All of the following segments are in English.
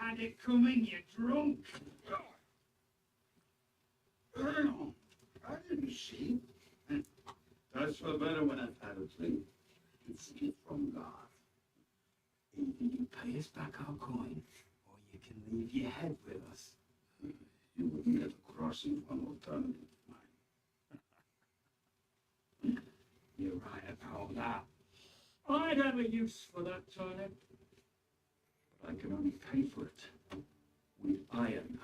had it coming, you drunk. I didn't see. That's for better when I've had a drink. It's a gift from God. Either you pay us back our coin, or you can leave your head with us. You wouldn't get a crossing from alternative mine. You're right about that. I'd have a use for that turnip. But I can only pay for it with iron.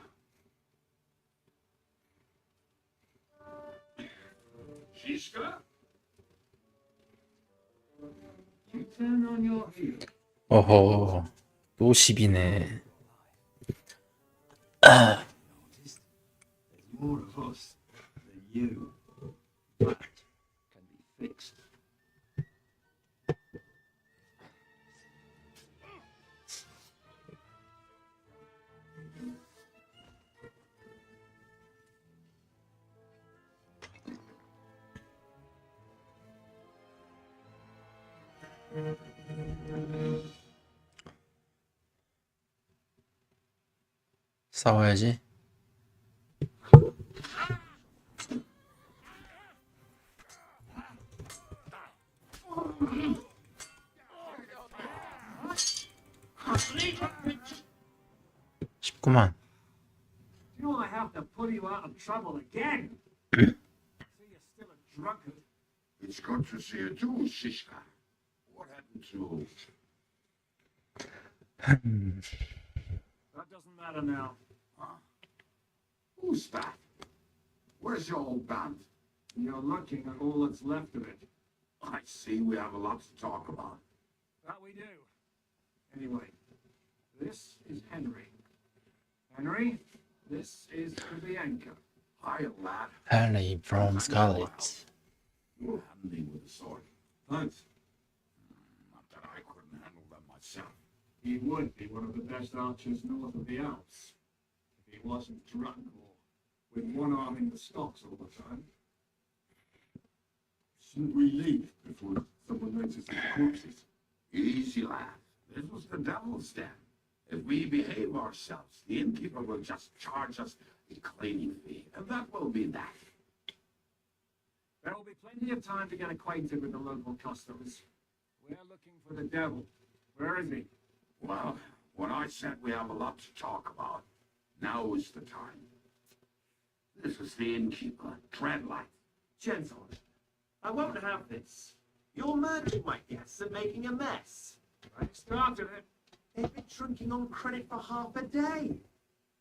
Shishka? You turn on your heel. 어허, 또 10이네. There's more of us than you. That can be fixed. 싸워야지. 쉽구만. Do I have to put you out of trouble again? See, you're still a drunkard. It's good to see you too, Shishka. What happened to... That doesn't matter now. Huh? Who's that? Where's your old band? You're looking at all that's left of it. I see we have a lot to talk about. That we do. Anyway, this is Henry. Henry, this is Bianca. Hi, lad. Harley from Scarlet. You're handy with a sword. Thanks. Not that I couldn't handle them myself. He would be one of the best archers north of the Alps. If he wasn't drunk or with one arm in the stocks all the time. Shouldn't we leave before someone notices the corpses? Easy, lad. This was the devil's den. If we behave ourselves, the innkeeper will just charge us a cleaning fee, and that will be that. There will be plenty of time to get acquainted with the local customs. We're looking for the devil. Where is he? Well, when I said we have a lot to talk about, now is the time. This is the innkeeper, Dreadlight. Gentlemen, I won't have this. You're murdering my guests and making a mess. I started it. They've been drinking on credit for half a day.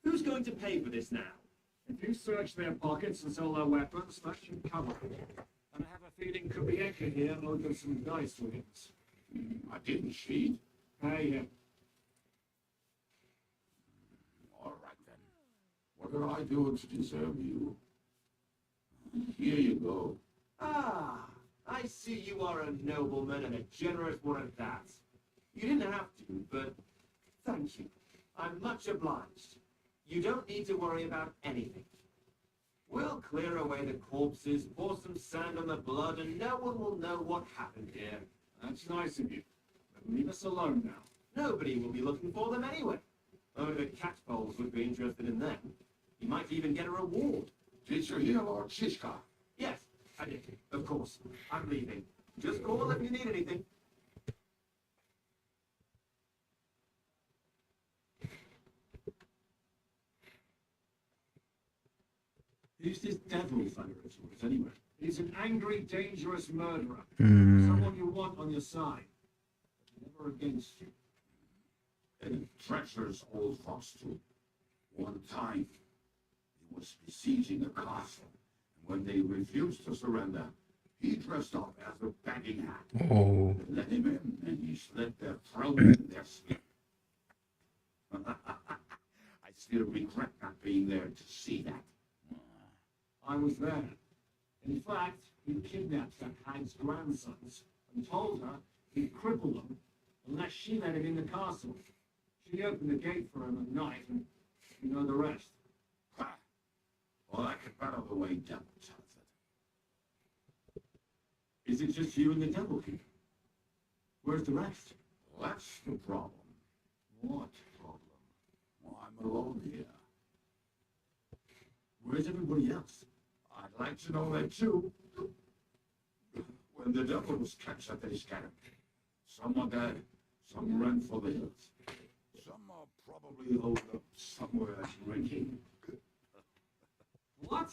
Who's going to pay for this now? If you search their pockets and sell their weapons, that should cover it. And I have a feeling Kubieka here owed them some dice winnings. I didn't cheat. Pay him. All right, then. What did I do to deserve you? Here you go. Ah, I see you are a nobleman and a generous one at that. You didn't have to, but thank you. I'm much obliged. You don't need to worry about anything. We'll clear away the corpses, pour some sand on the blood, and no one will know what happened here. That's nice of you. But leave us alone now. Nobody will be looking for them anyway. Only the catpoles would be interested in them. You might even get a reward. Did you hear Lord Shishka? Yes, I did. Of course. I'm leaving. Just call if you need anything. Who's this devil under his voice anyway? He's an angry, dangerous murderer. 음, Someone you want on your side. But never against you. A treacherous old fox too. One time, he was besieging a castle, and when they refused to surrender, he dressed up as a begging hat. 오, They let him in, and he slit their throat in their skin. I still regret not being there to see that. I was there. In fact, he kidnapped that hag's grandsons and told her he'd cripple them unless she let him in the castle. She opened the gate for him at night, and you know the rest. Ha! Well, I could better the way devil tells it. Is it just you and the Devil King? Where's the rest? That's the problem. What problem? I'm alone here. Where's everybody else? I'd like to know that too. When the devil was captured, they scattered. Some are dead, some ran for the hills. Some are probably holed up somewhere drinking. What?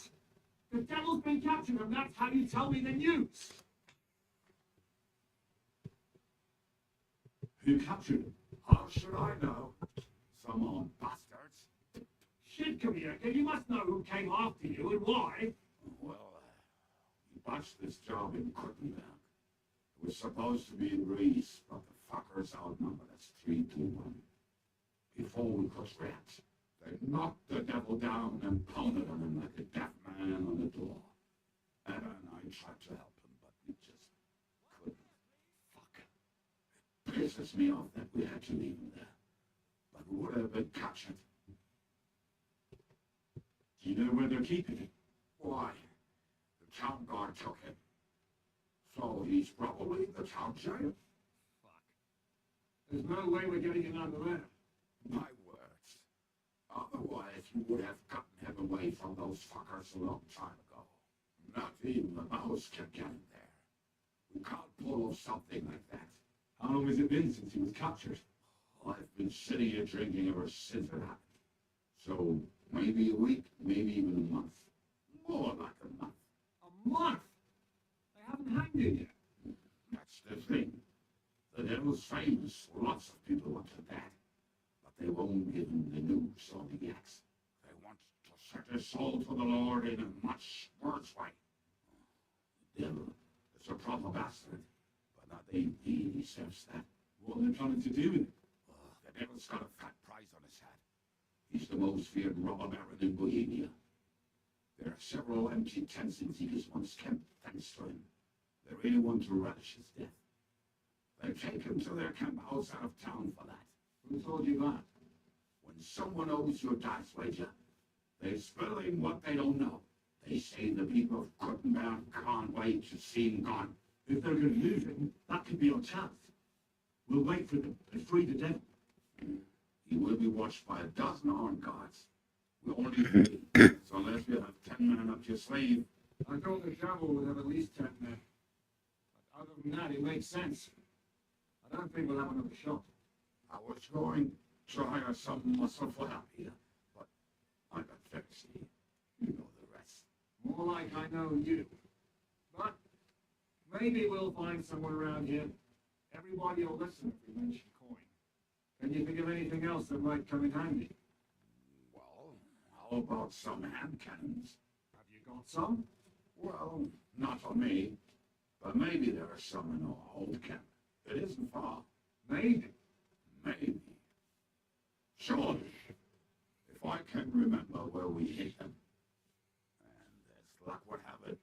The devil's been captured and that's how you tell me the news? Who captured him? How should I know? Some armed bastards. Shit, Communica, you must know who came after you and why. Well, we botched this job in Kuttenberg. It was supposed to be in Greece, but the fuckers outnumbered us 3-1. Before we could react, they knocked the devil down and pounded on him like a deaf man on the door. Anna and I tried to help him, but we just couldn't. Fuck. It pisses me off that we had to leave him there. But we would have been captured. Do you know where they're keeping him? Why? The town guard took him. So he's probably in the town jail? Fuck. There's no way we're getting him out of there. My words. Otherwise, we would have gotten him away from those fuckers a long time ago. Not even the mouse can get him there. We can't pull off something like that. How long has it been since he was captured? I've been sitting here drinking ever since it happened. So, maybe a week, maybe even a month. More like a month. A month? They haven't hanged him yet. That's the thing. The devil's famous. Lots of people wanted that. But they won't give him the news or the axe. They want to set his soul to the Lord in a much worse way. The devil is a proper bastard. But not he deserves that. What are they planning to do with him? The devil's got a fat price on his head. He's the most feared robber baron in Bohemia. There are several empty tents in Zika's once camped thanks to him. They really want to relish his death. They take him to their camp outside of town for that. Who told you that? When someone owes you a dice wager, they're spilling what they don't know. They say the people of Kuttenberg can't wait to see him gone. If they're going to lose him, that could be our chance. We'll wait for them and free the devil. He will be watched by 12 armed guards. We're only 3, so unless you have 10 men up your sleeve. I thought the devil would have at least 10 men. But other than that, it makes sense. I don't think we'll have another shot. I was going to hire some muscle for help here, but I got thirsty. You know the rest. More like I know you. But maybe we'll find someone around here. Everybody will listen if we mention coin. Can you think of anything else that might come in handy? Well, how about some hand cannons? Have you got some? Well, not on me, but maybe there are some in our old camp. It isn't far. Maybe. Maybe. Surely. If I can remember where we hit them. And as luck would have it,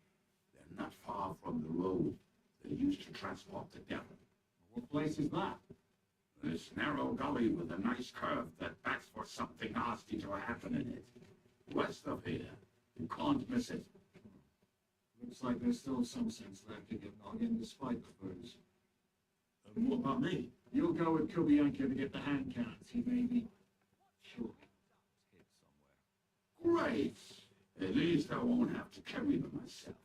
they're not far from the road they used to transport the devil. What place is that? This narrow gully with a nice curve that backs for something nasty to happen in it. West of here. You can't miss it. Looks like there's still some sense left in your noggin despite the booze. And what about me? You'll go with Kubianka to get the hand cannons. He may be sure hid somewhere. Great. At least I won't have to carry them myself.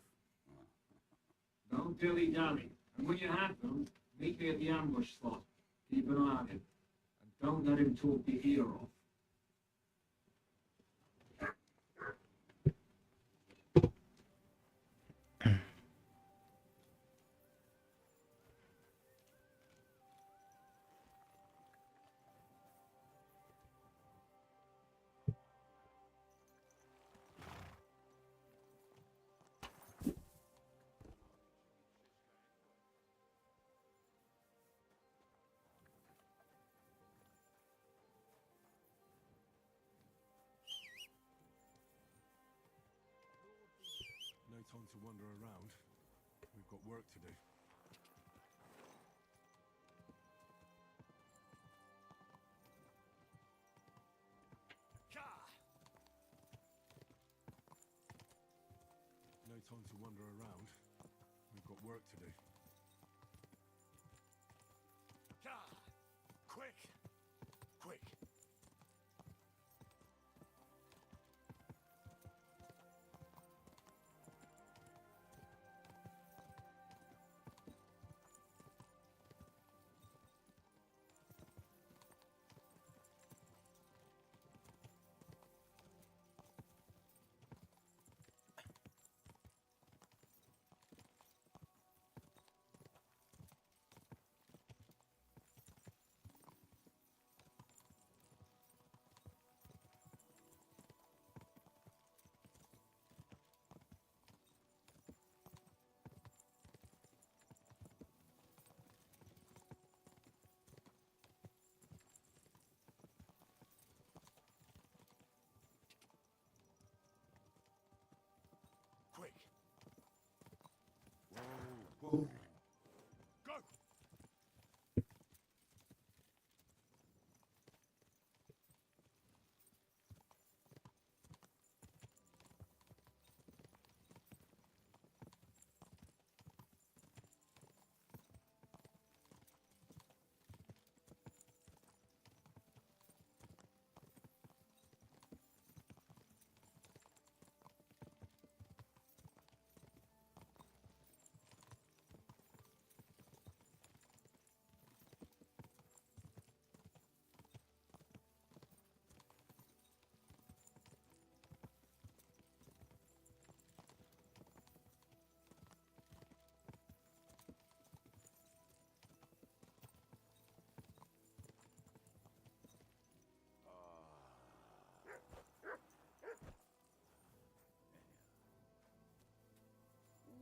Don't dilly-dally. And when you have them, meet me at the ambush spot. Keep an eye on him. And don't let him talk your ear off. No time to wander around. We've got work to do. No time to wander around. We've got work to do. Quick! Quick! Oh. Go!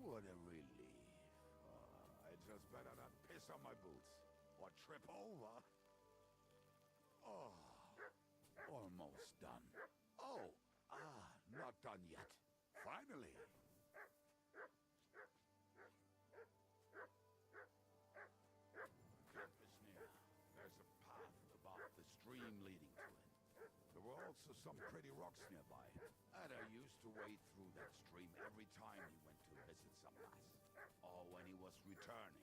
What a relief. I just better not piss on my boots or trip over. Oh, almost done. Oh, not done yet. Finally. Camp is near. There's a path above the stream leading to it. There were also some pretty rocks nearby, and I used to wade through that stream every time he went to visit some lass, or when he was returning.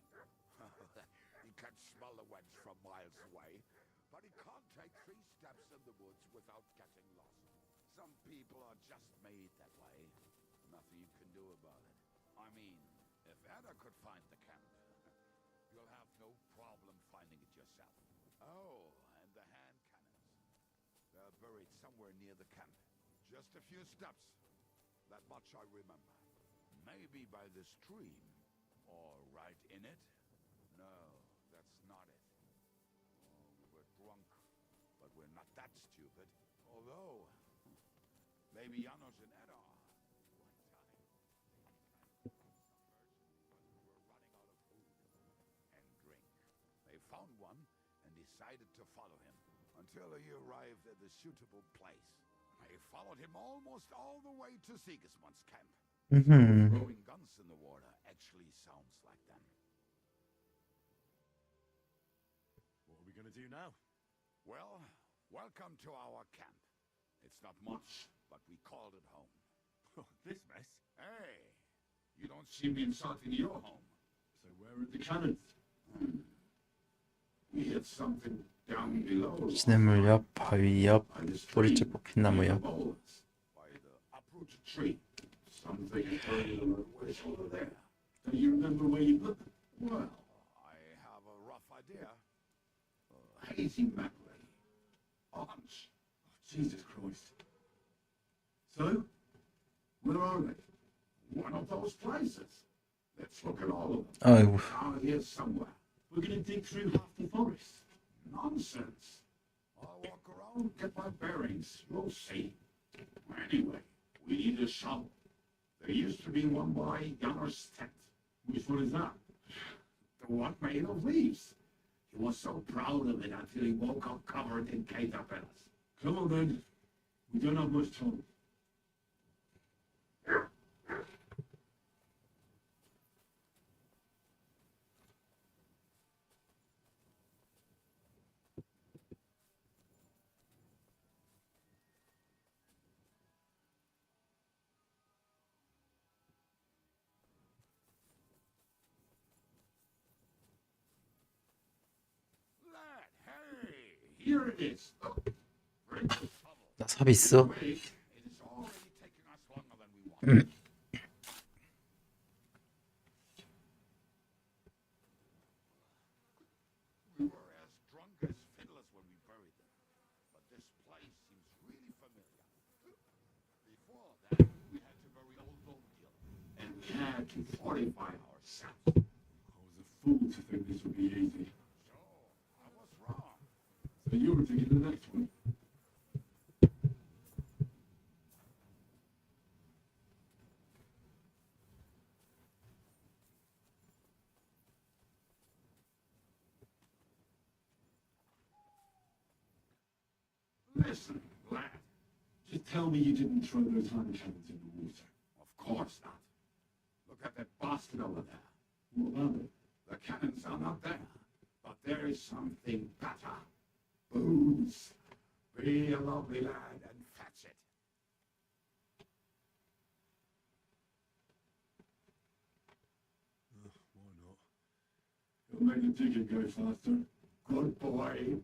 He can smell the wench from miles away, but he can't take 3 steps in the woods without getting lost. Some people are just made that way. Nothing you can do about it. I mean, if Anna could find the camp, you'll have no problem finding it yourself. Oh, and the hand cannons. They're buried somewhere near the camp. Just a few steps. That much I remember. Maybe by this stream. Or right in it? No, that's not it. Oh, we were drunk. But we're not that stupid. Although, maybe Janos and Ed are. One time, we were running out of food and drink. They found one and decided to follow him until he arrived at a suitable place. They followed him almost all the way to Sigismund's camp. 음. Throwing guns in the water actually sounds like them. What are we going to do now? Well, welcome to our camp. It's not much, but we called it home. Oh, this mess. Hey, you don't seem insulting your home. So where are The the... cannons. We hit something down below. 시냇물 옆, 바위 옆, By the 뿌리째 stream. 뽑힌 나무 옆. By the uprooted tree. Something is burning on the way over there. Do you remember where you put them? Well, I have a rough idea. A hazy memory. A hunch. Jesus Christ. So, where are they? One of those places. Let's look at all of them. 아이고, Down here somewhere. We're going to dig through half the forest. Nonsense. I'll walk around, get my bearings. You'll see. Anyway, we need a shovel. There used to be one by Janner's tent. Which one is that? The one made of leaves. He was so proud of it until he woke up covered in caterpillars. Come on then. We don't have much time. Lad, hey! Here it is. Look. Bring the shovel. 나 삽 있어? Wait, it is already taking us longer than we wanted. We were as drunk as fiddlers when we buried them, but this place seems really familiar. Before that, we had to bury old Bonekill, and we had to fortify ourselves. I was a fool to think this would be easy. So, I was wrong. So you were taking the next one. Listen, lad. Just tell me you didn't throw those hand cannons in the water. Of course not. Look at that bastard over there. Well, the cannons are not there, but there is something better. Booze. Be a lovely lad and fetch it. Why not? It'll make the digging go faster. Good boy.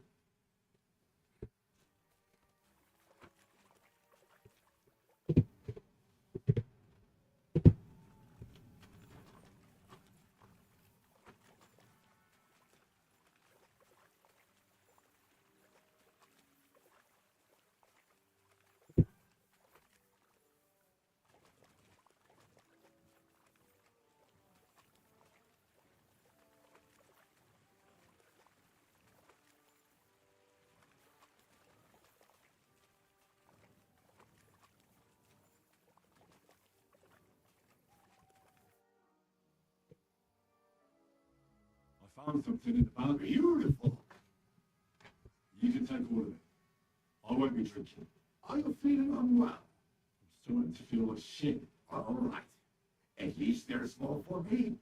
I Found something in the bag. Beautiful. You can take all of it. I won't be drinking. Are you feeling unwell? I'm starting to feel like shit. All right. At least there's more for me.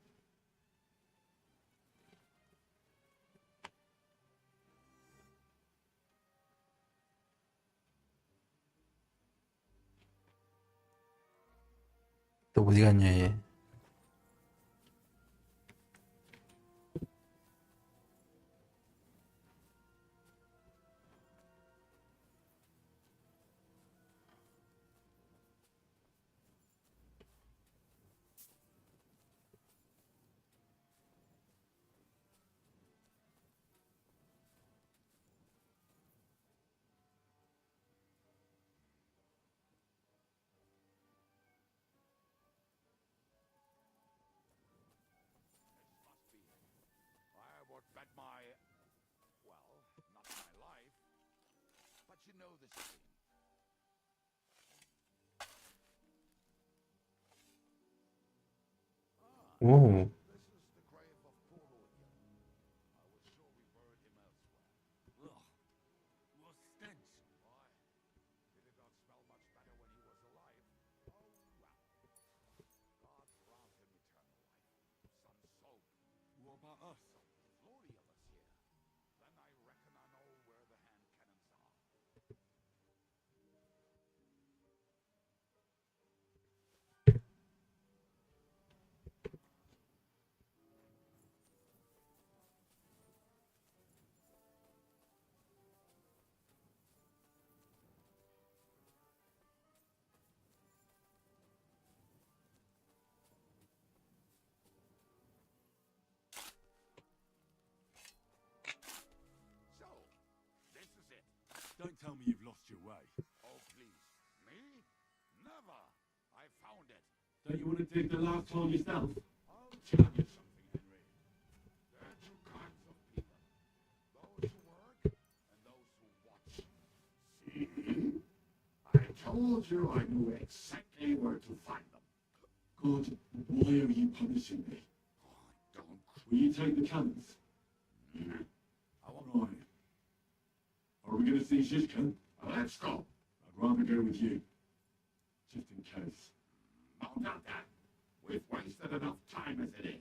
또 어디 갔냐 얘. I would bet my, well, not my life, but you know the saying. 오. This is the grave of poor William. I was sure we buried him elsewhere. Ugh. What stench? Why? Did it not smell much better when he was alive? Oh, well. God grant him eternal life. Some soap. What about us? 40 of us here. Then I reckon I know where the hand cannons are. So, this is it. Don't tell me you've lost your way. Oh, please. Me? Never. I found it. Don't you want to dig the last hole yourself? I'll tell you something, Henry. There are two kinds of people. Those who work and those who watch. See? I told you I knew exactly where to find them. God, why are you punishing me? Oh, don't Will you take the cannons? I want Right. Are we going to see Shishkin? Let's go. I'd rather go with you. Just in case. Don't doubt that. We've wasted enough time as it is.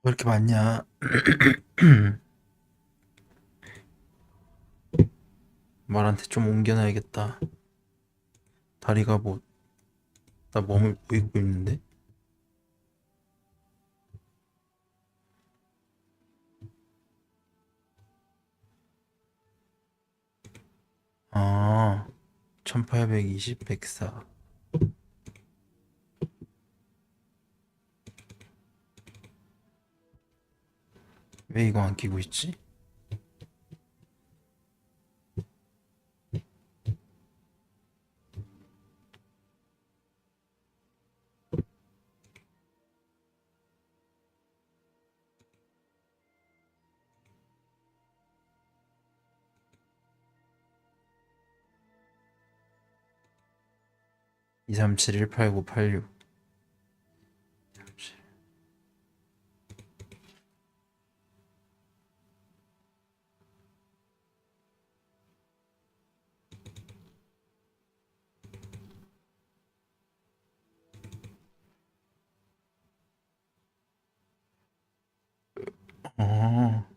왜 이렇게 많냐? 말한테 좀 옮겨놔야겠다. 다리가 뭐, 나 몸을 뭐 입고 있는데? 아, 1820, 104. 왜 이거 안 끼고 있지? 237-189-86. 어.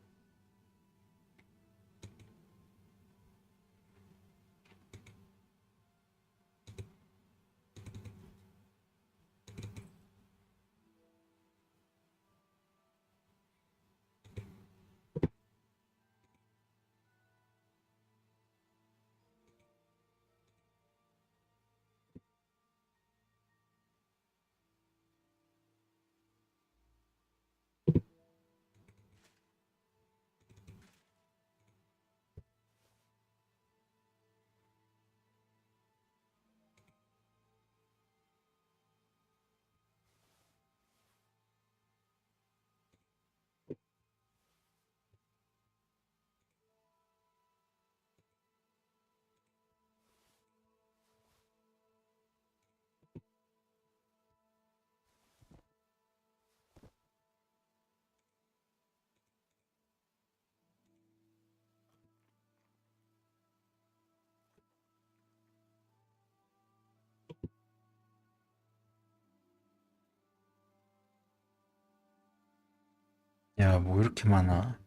야, 뭐 이렇게 많아?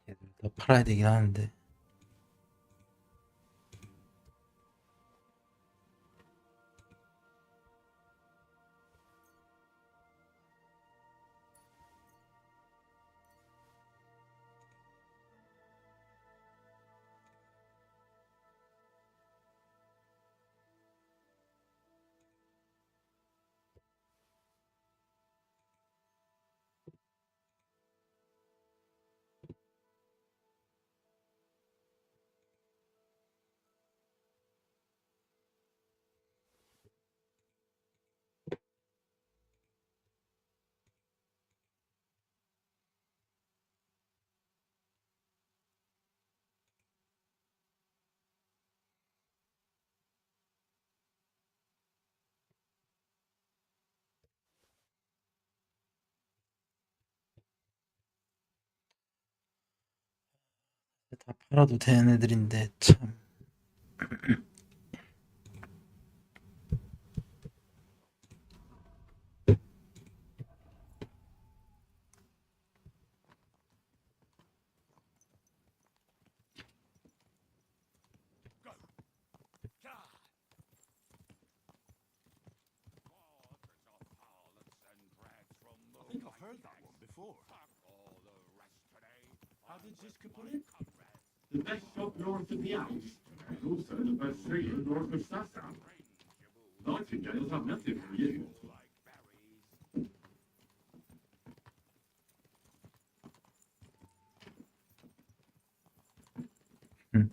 얘들 다 팔아야 되긴 하는데. 다 팔아도 되는 애들인데 참. I think I've heard that one before. How did Ziska put it? The best shop north of the Alps, and also the best street north of Sassan. Nightingales have nothing for you. 응.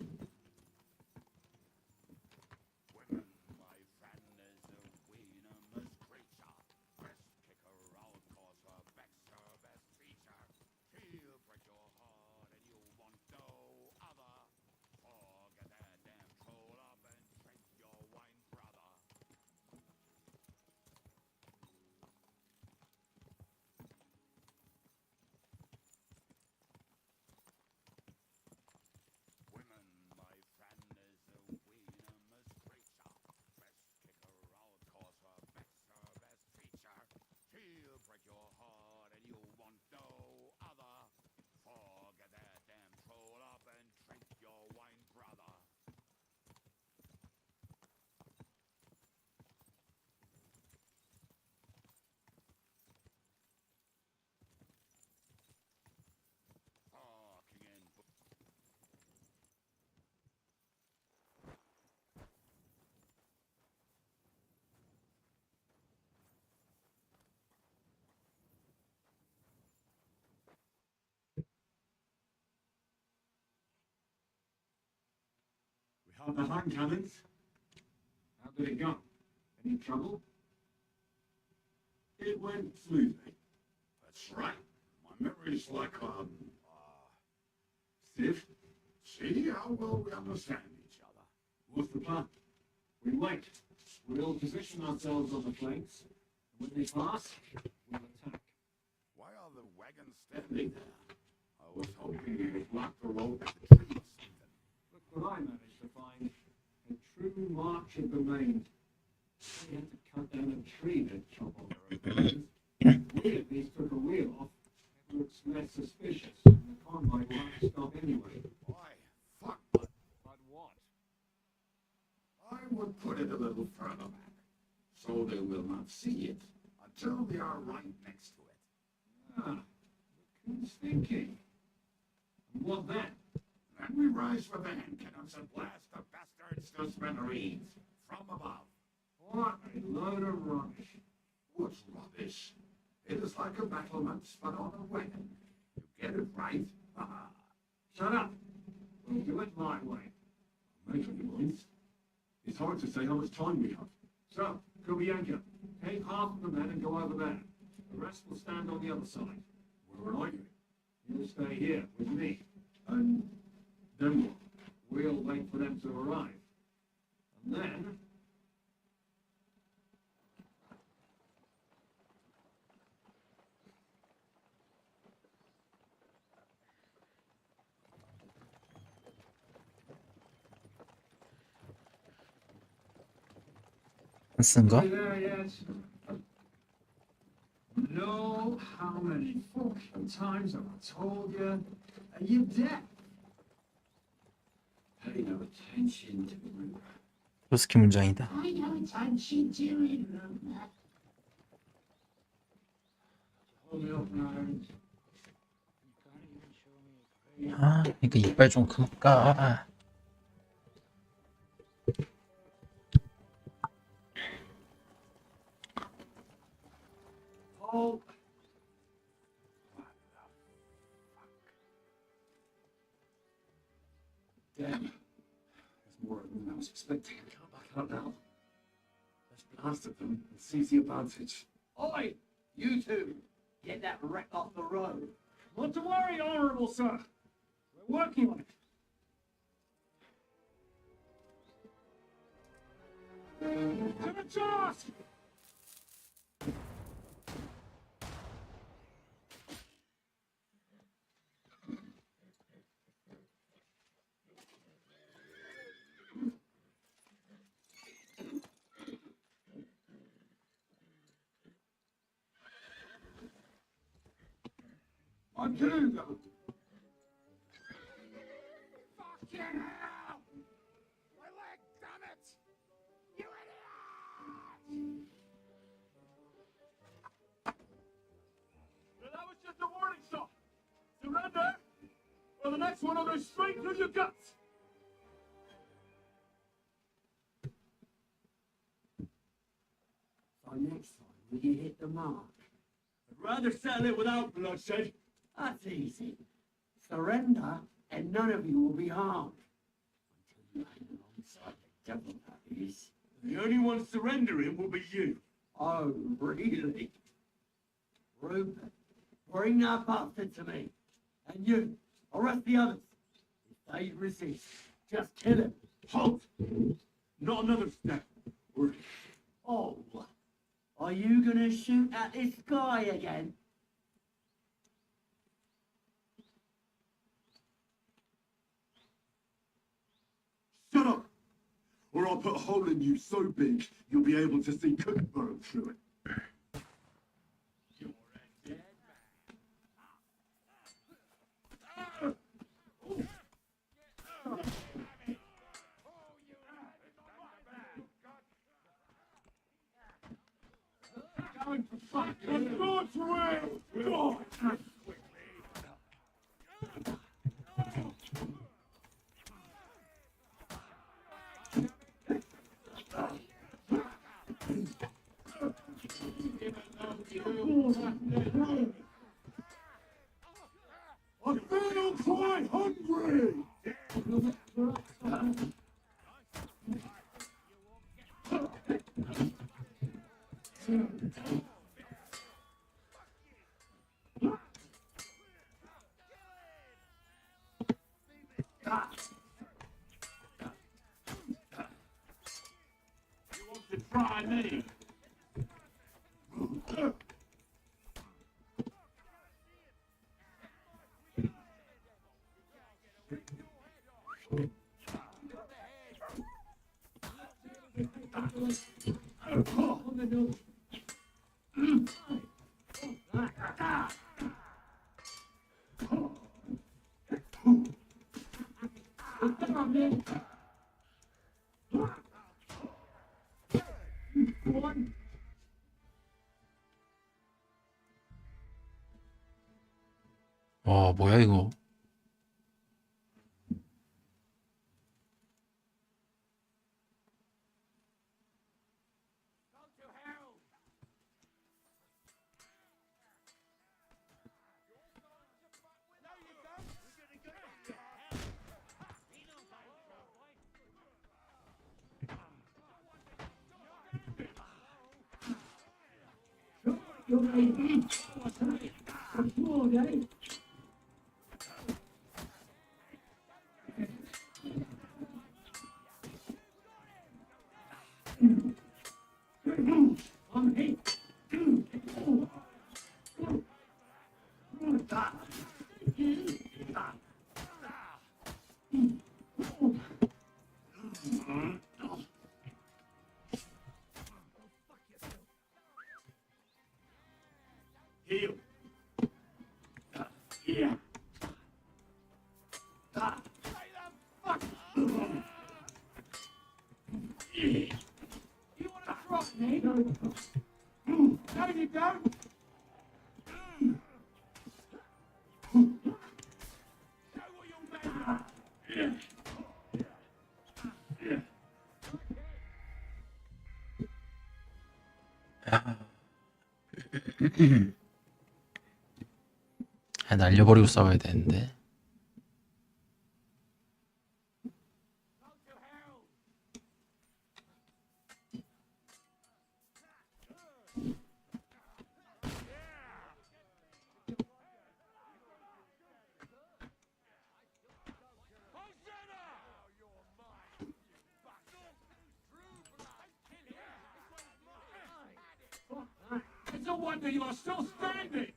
Of the hand cannons? How did it go? Any trouble? It went smoothly. That's right. My memory's like, Stiff? see how well we understand each other. What's the plan? We wait. We'll position ourselves on the flanks. When they pass, we'll attack. Why are the wagons standing there? I was hoping we would block the road with a tree or something. Look what I managed to find. A true march of the main. We had to cut down a tree to chop off their own branches. We at least took a wheel off. It looks less suspicious. The convoy will have to stop anyway. Why? Fuck. But what? I would put it a little further back, so they will not see it until they are right next to it. Ah, look who's thinking. And what then? Then we rise with the hand cannons and blast the bastards to smithereens from above. What a load of rubbish. What's rubbish? It is like a battlement, but on a wagon. You get it right? Haha. Shut up. We'll do it my way. Make any points? It's hard to say how much time we have. So, Kubianka, take half of the men and go over there. The rest will stand on the other side. Where are you? You'll stay here with me. And Then what? We'll wait for them to arrive. And then... 안 쓴 거? there yet? No, how many fucking times have I told you? Are you deaf? pay no attention to me. 로스키 문장이다. Pay no attention to him. Hold me up now. 아, 그러니까 이빨 좀 그만 까. Hold. Damn. There's more of them than I was expecting. I can't back out now. Let's blast at them and seize the advantage. Oi! You two! Get that wreck off the road. Not to worry, Honourable Sir. We're working on it. To the task! On to them. Fucking hell! My leg, damn it! You idiot! That was just a warning shot. Surrender, or the next one will go straight through your guts. So next time, will you hit the mark? I'd rather settle it without bloodshed. That's easy. Surrender, and none of you will be harmed. Until you hang alongside the devil, that is. The only one surrendering will be you. Oh, really? Rupert, bring that bastard to me. And you, arrest the others. If they resist, just kill him. Halt! Not another step. Oh, are you gonna shoot at this guy again? Shut up! Or I'll put a hole in you so big you'll be able to see Cooksborough through it. You're a dead man. Going for fucking God's will! God! I feel quite hungry! You want to try me? 와, 뭐야 이거? Heal. Yeah. You want to trust me? No, you don't. Show what you're made of. 아, 날려버리고 싸워야 되는데. It's a wonder you are still standing.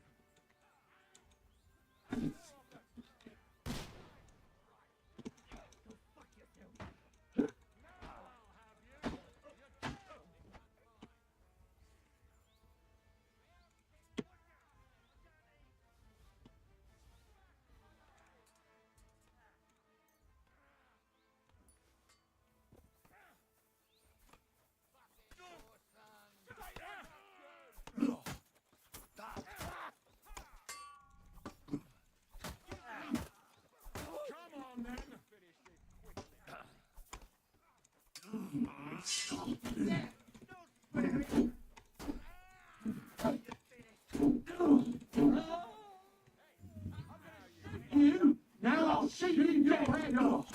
Now I'll shoot your head off.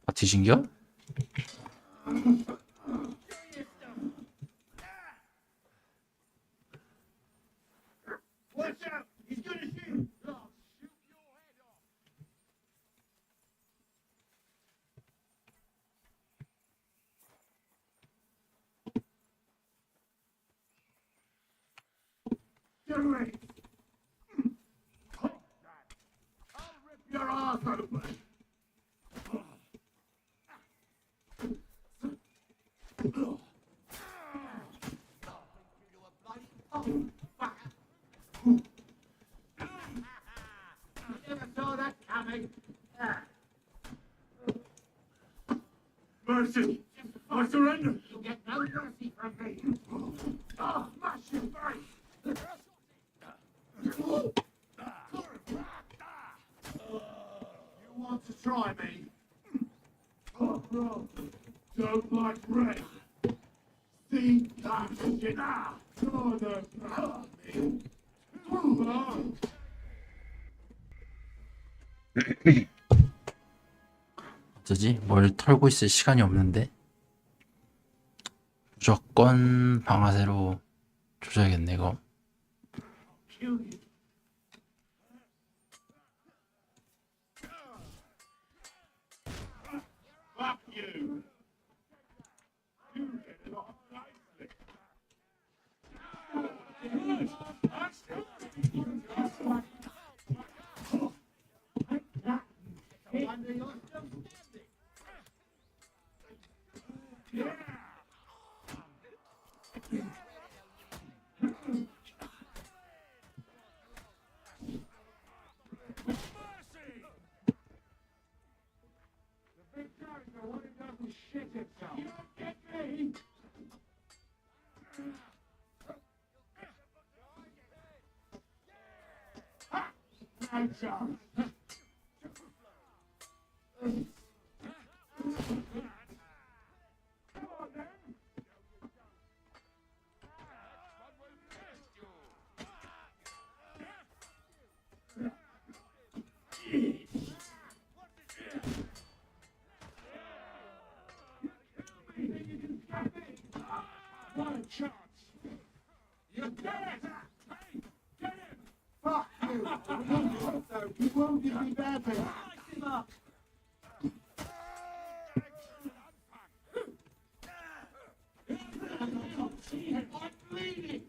아, 뒤진겨? Watch out! He's gonna shoot! I'll shoot your head off! Do it! I'll rip your ass open! Never saw that coming. Mercy! I surrender! You'll get no mercy from me! Oh, smash your face! You want to try me? Oh, no. Don't like red. See that shit now. Gonna hurt me. Oh. 어쩌지? 뭘 털고 있을 시간이 없는데. 무조건 방아쇠로 조져야겠네 이거. Kill you. Fuck you! You get it all nicely. The big guy's the one who doesn't shit himself. You don't get me. Ha! No chance. Come on then. What a chance! You get it! Hey, get him! Fuck you! You wounded me badly. Light him up! I'm bleeding!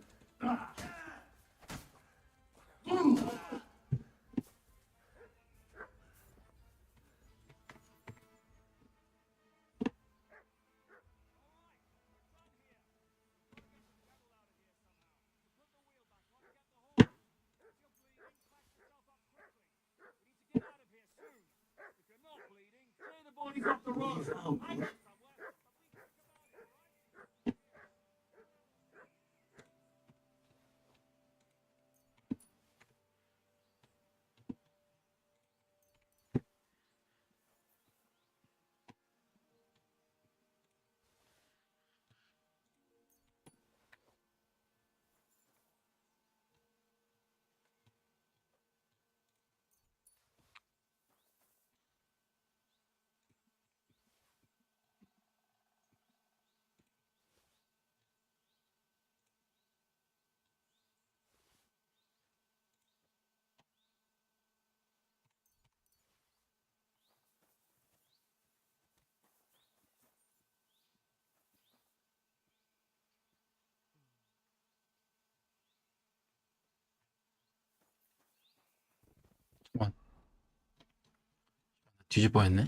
Bodies off the road. 뒤집어 했네.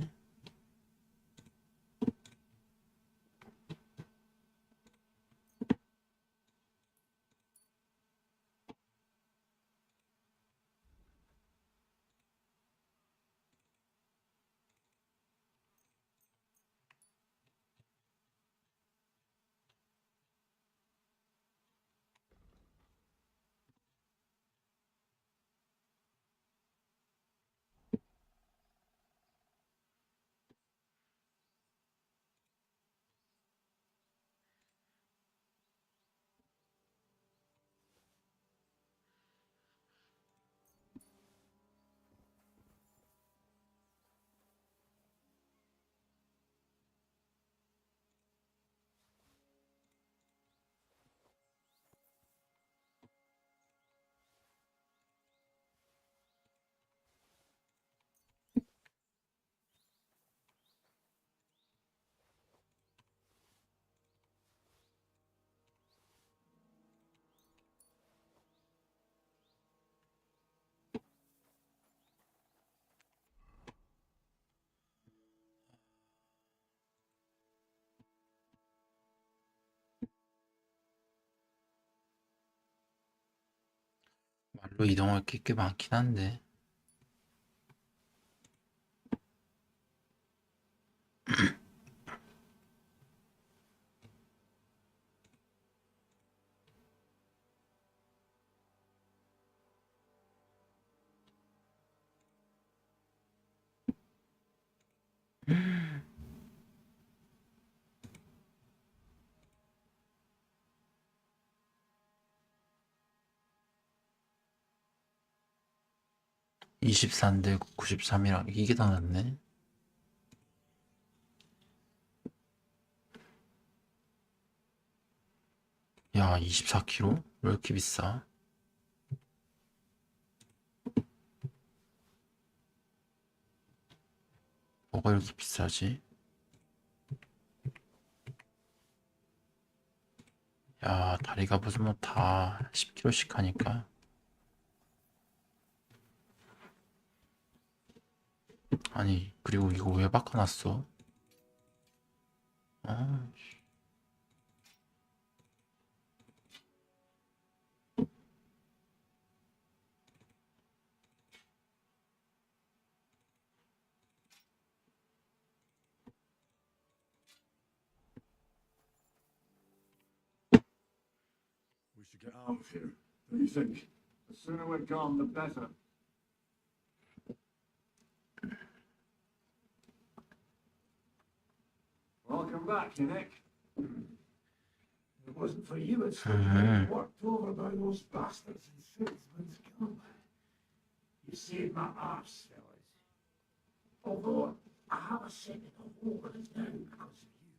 말로 이동할 게 꽤 많긴 한데. (24인데) 93이라 이게 더 낫네. 야, 24kg? 왜 이렇게 비싸? 뭐가 이렇게 비싸지? 야, 다리가 무슨 뭐 다 10kg씩 하니까. 아니, 그리고 이거 왜 바꿔놨어? 아, We should get out of here. What do you think? The sooner we're gone, the better. Welcome back, Nick. If it wasn't for you, I'd still Mhm. be worked over by those bastards in salesman's camp. You saved my arse, fellas. Although I have a second hole in it now because of you.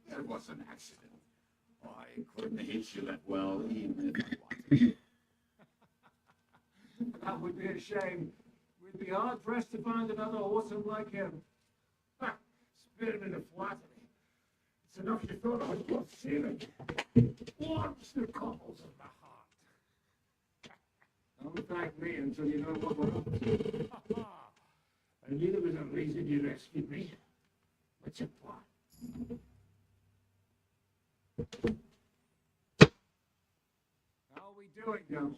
It was an accident. I couldn't hit you that well, even if I wanted. That would be a shame. We'd be hard pressed to find another horseman like him. Spare me the flattery. It's enough you thought I was worth saving. Warms the cockles of my heart. Don't thank me until you know what we're up to. I knew there was a reason you rescued me. What's your plan? How are we doing, Joe?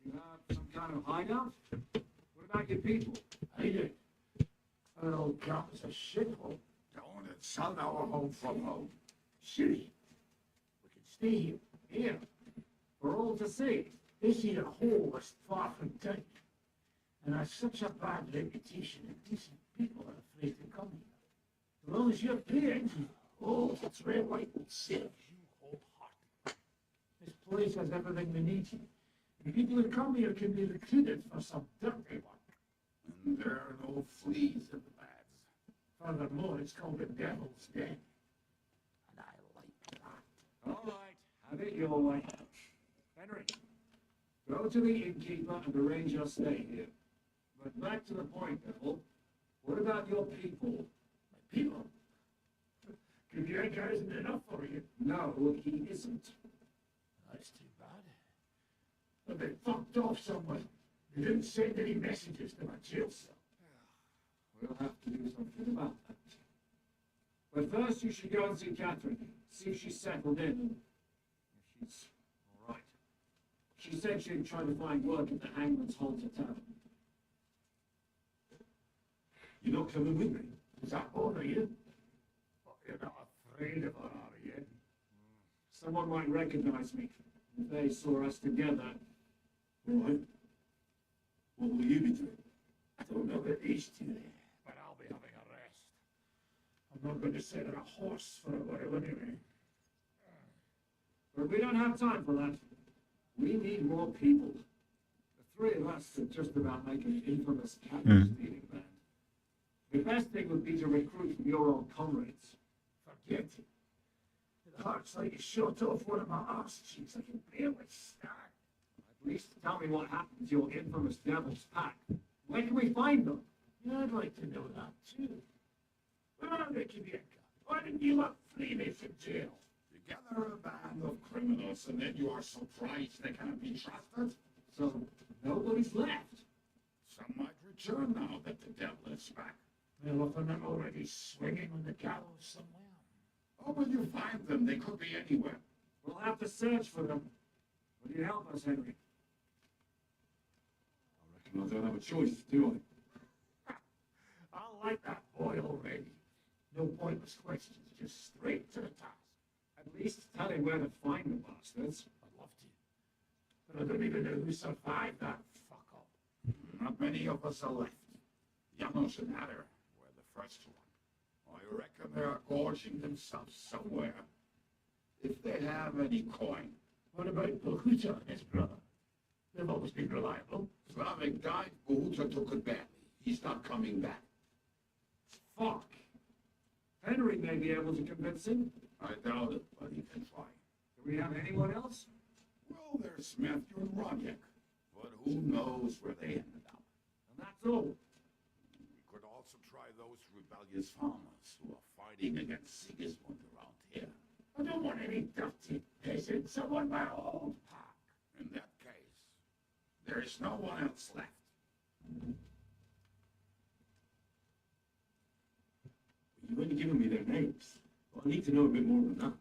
You have some kind of hideout? What about your people? I did. Our old camp is a shithole. Don't it sound our home from home? Silly. We can stay here. Here, for all to see. This here hole is far from town. And has such a bad reputation that decent people are afraid to come here. As long as you're paying, oh, it's red, white, and serve you wholeheartedly. This place has everything we need. The people who come here can be recruited for some dirty work. And there are no fleas in the beds. Furthermore, it's called the Devil's Den. And I like that. All right, have it your way. Henry, go to the innkeeper and arrange your stay here. But back to the point, Devil. What about your people? My people. Kubiaka isn't enough for you. No, he isn't. That's too bad. But they fucked off somewhere. They didn't send any messages to my jail cell. We'll have to do something about that. But first, you should go and see Catherine. See if she's settled in. If she's all right. She said she'd try to find work at the Hangman's Halter Tavern. You're not coming with me? Does that bother you? But you're not afraid of her, are you? Someone might recognize me if they saw us together. All right. What will you be doing? I don't know about these two, but I'll be having a rest. I'm not going to sit on a horse for a while anyway. But we don't have time for that. We need more people. The three of us could just about make an infamous cattle stealing band. The best thing would be to recruit from your old comrades. Forget it. The heart's like it shot off one of my arse cheeks. I can barely stand. At least tell me what happened to your infamous devil's pack. Where can we find them? Yeah, I'd like to know that too. Where are they, Kubiaka? Why didn't you let free me from jail? You gather a band of criminals and then you are surprised they cannot be trusted? So nobody's left. Some might return now that the devil is back. Well, often I'm already swinging on the gallows somewhere. How will you find them? They could be anywhere. We'll have to search for them. Will you help us, Henry? I reckon I don't have a choice, do I? I like that boy already. No pointless questions, just straight to the task. At least tell him where to find the bastards. I'd love to. But I don't even know who survived that fuck up. Not many of us are left. Janos and Hatter were the first one. I reckon they are gorging themselves somewhere. If they have any coin. What about Bahuta and his brother? They've always been reliable. Slavic died, Buhuta took it badly. He's not coming back. fuck. Henry may be able to convince him. I doubt it, but he can try. Do we have anyone else? Well, there's Smith and Roderick, but who knows where they ended up. And that's all. We could also try those rebellious farmers who are fighting against Sigismund around here. I don't want any dirty peasants. I want my old pack. In that case, there is no one else left. You've only given me their names. Well, I need to know a bit more than that.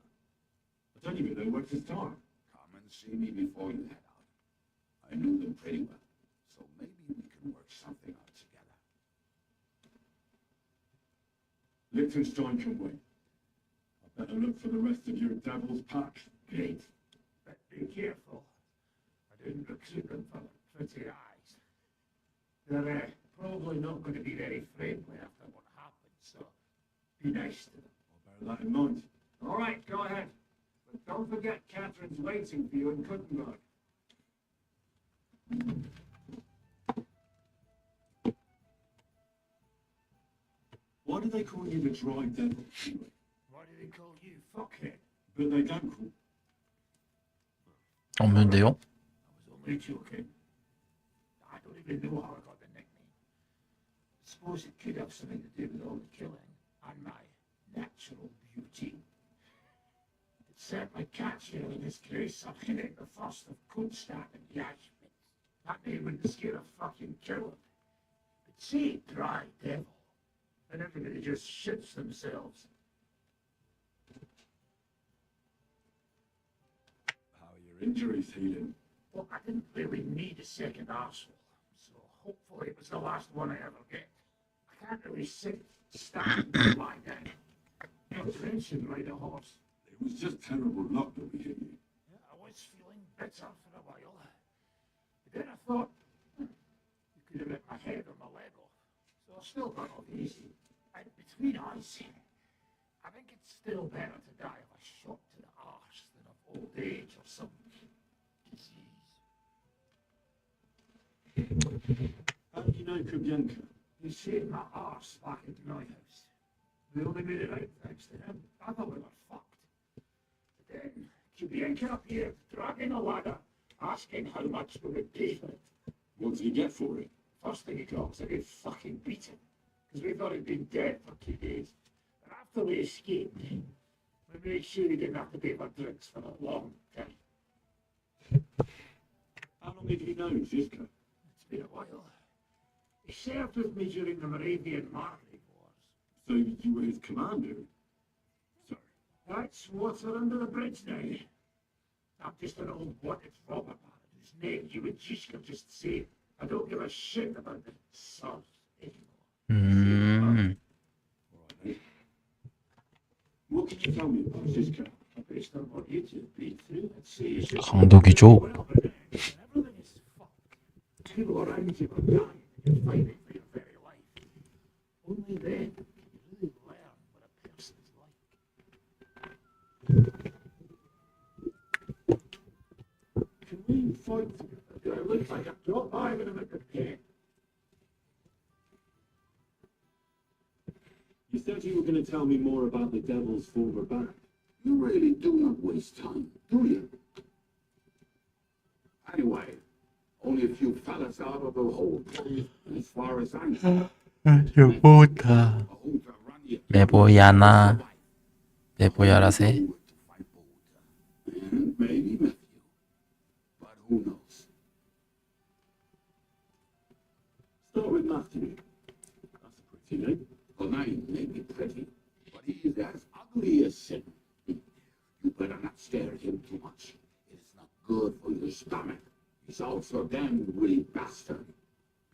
I don't even know where to start. Come and see me before you head out. I knew them pretty well, so maybe we can work something out together. Liechtenstein can wait. I better look for the rest of your devil's pack. Great. But be careful. I didn't recruit them for pretty eyes. They're probably not going to be very friendly after what happened, so be nice to them. I'll bear that in mind. All right, go ahead. But don't forget Catherine's waiting for you in Kuttenberg. Why do they call you the Dry Devil, anyway? Why do they call you fuckhead? But they don't call. 없는데요? I was only joking. I don't even know how I got the nickname. I suppose it could have something to do with all the killing and my natural beauty. It certainly catch you in this case of hitting the first of Kunststadt and Yashmit. That name wouldn't scare a fucking killer. But see, Dry Devil, and everybody just shits themselves. How are your injuries healing? Well, I didn't really need a second arsehole, so hopefully it was the last one I ever get. I can't really sit, stand, or lie down. Not to mention ride a horse. It was just terrible luck that we hit you. Yeah, I was feeling better for a while. But then I thought, you could have ripped my head or my leg off. So I still got off easy. And between us, I think it's still better to die of a shot to the arse than of old age or some disease. How do you know Kubyanka? He saved my arse back at my house. We only made it out thanks to him. I thought we were fucked. But then, Kubyanka appeared, dragging a ladder, asking how much we would pay for it. What did you get for it? First thing he got was a good fucking beating, because we thought he'd been dead for 2 days. But after we escaped, we made sure he didn't have to pay for drinks for a long time. How long have you known Ziska? It's been a while. He served with me during the Moravian Margrave Wars. So you were his commander? Sorry. That's water under the bridge now. I'm just an old wanted robber baron whose name you and Ziska just say. I don't give a shit about the source anymore. What can you tell me about Ziska? Based on what you two been through, I'd say you should 강독이죠. everything is fucked. Two around you are dying and you're fighting for your very life. Only then can you really learn what a person's like. Can we fight together? Do I look like a drop by when I'm at the pit? You said you were going to tell me more about the Devil's former band. You really do not waste time, do you? Anyway, only a few fellas out of the whole place, as far as I'm concerned. 좋다. 메보야나 메보야라세. And maybe Matthew. But who knows? Start with Matthew. That's a pretty name. The name may be pretty, but he is as ugly as sin. You better not stare at him too much. It is not good for your stomach. He's also a damn witty bastard.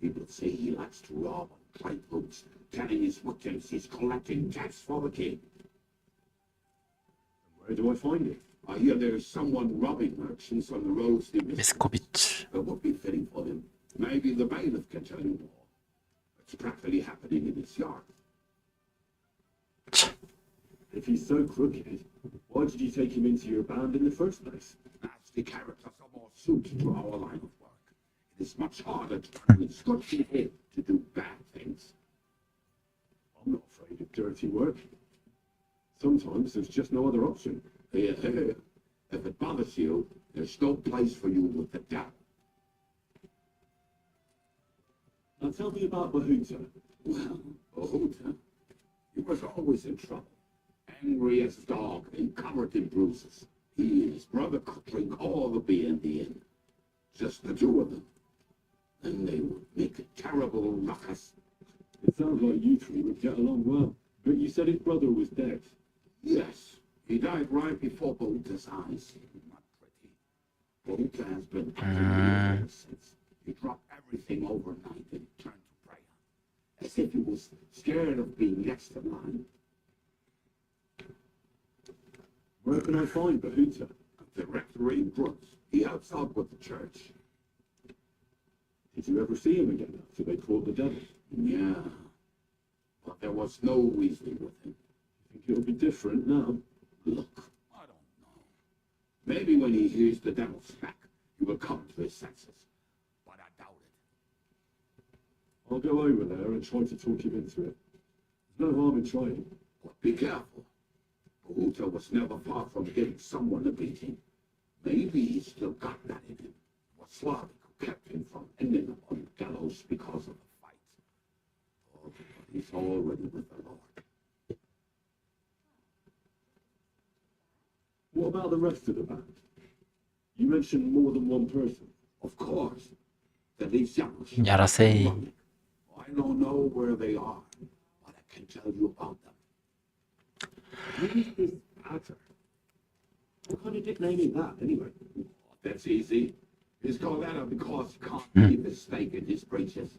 People say he likes to rob and fight boots, telling his victims he's collecting tax for the king. Where do I find it? I hear there's someone robbing merchants on the roads near 미스코비치. That would be fitting for him. Maybe the bailiff can tell you more. It's practically happening in his yard. If he's so crooked, why did you take him into your band in the first place? Nasty characters are more suited to our line of work. It is much harder to turn a Scottish head to do bad things. I'm not afraid bit of dirty work. Sometimes there's just no other option. Here, here. If it bothers you, there's no place for you with the devil. Now tell me about Bahuta. Well, Ohuta, he was always in trouble. Angry as a dog and covered in bruises. He and his brother could drink all the beer in the inn. Just the two of them. And they would make a terrible ruckus. It sounds like you three would get along well. But you said his brother was dead. Yes, he died right before Bahuta's eyes. Not pretty. Bahuta has been ever since. He dropped everything overnight and turned to prayer. As if he was scared of being next in line. Where can I find Bahuta? The rectory in Brooks. He helps out with the church. Did you ever see him again after they caught the devil? Yeah. But there was no reasoning with him. Think it'll be different now? Look, I don't know. Maybe when he hears the devil smack, he will come to his senses. But I doubt it. I'll go over there and try to talk him into it. There's no harm in trying. But be careful. Bahuta was never far from giving someone a beating. Maybe he's still got that in him. What Slavic who kept him from ending up on the gallows because of the fight. Oh, but he's already with the Lord. What about the rest of the band? You mentioned more than one person. Of course. The Lysianos. Yarasei. I don't know where they are, but I can tell you about them. Who's this Pater? What kind of nickname is that, anyway? That's easy. He's called that because he can't keep his snake in his breeches.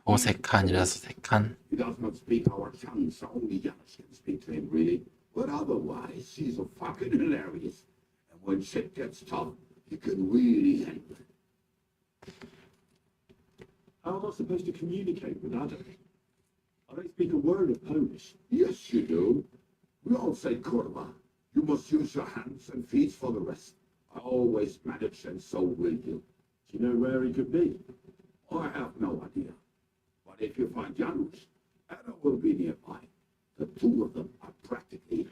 어색한이라서 색한. He does not speak our tongue, so only Yanis can speak to him, really. But otherwise, he's a fucking hilarious. And when shit gets tough, he can really handle it. How am I supposed to communicate with Adam? I don't speak a word of Polish. Yes, you do. We all say kurwa. You must use your hands and feet for the rest. I always manage, and so will you. Do you know where he could be? I have no idea. But if you find Janusz, Anna will be nearby. The two of them are practically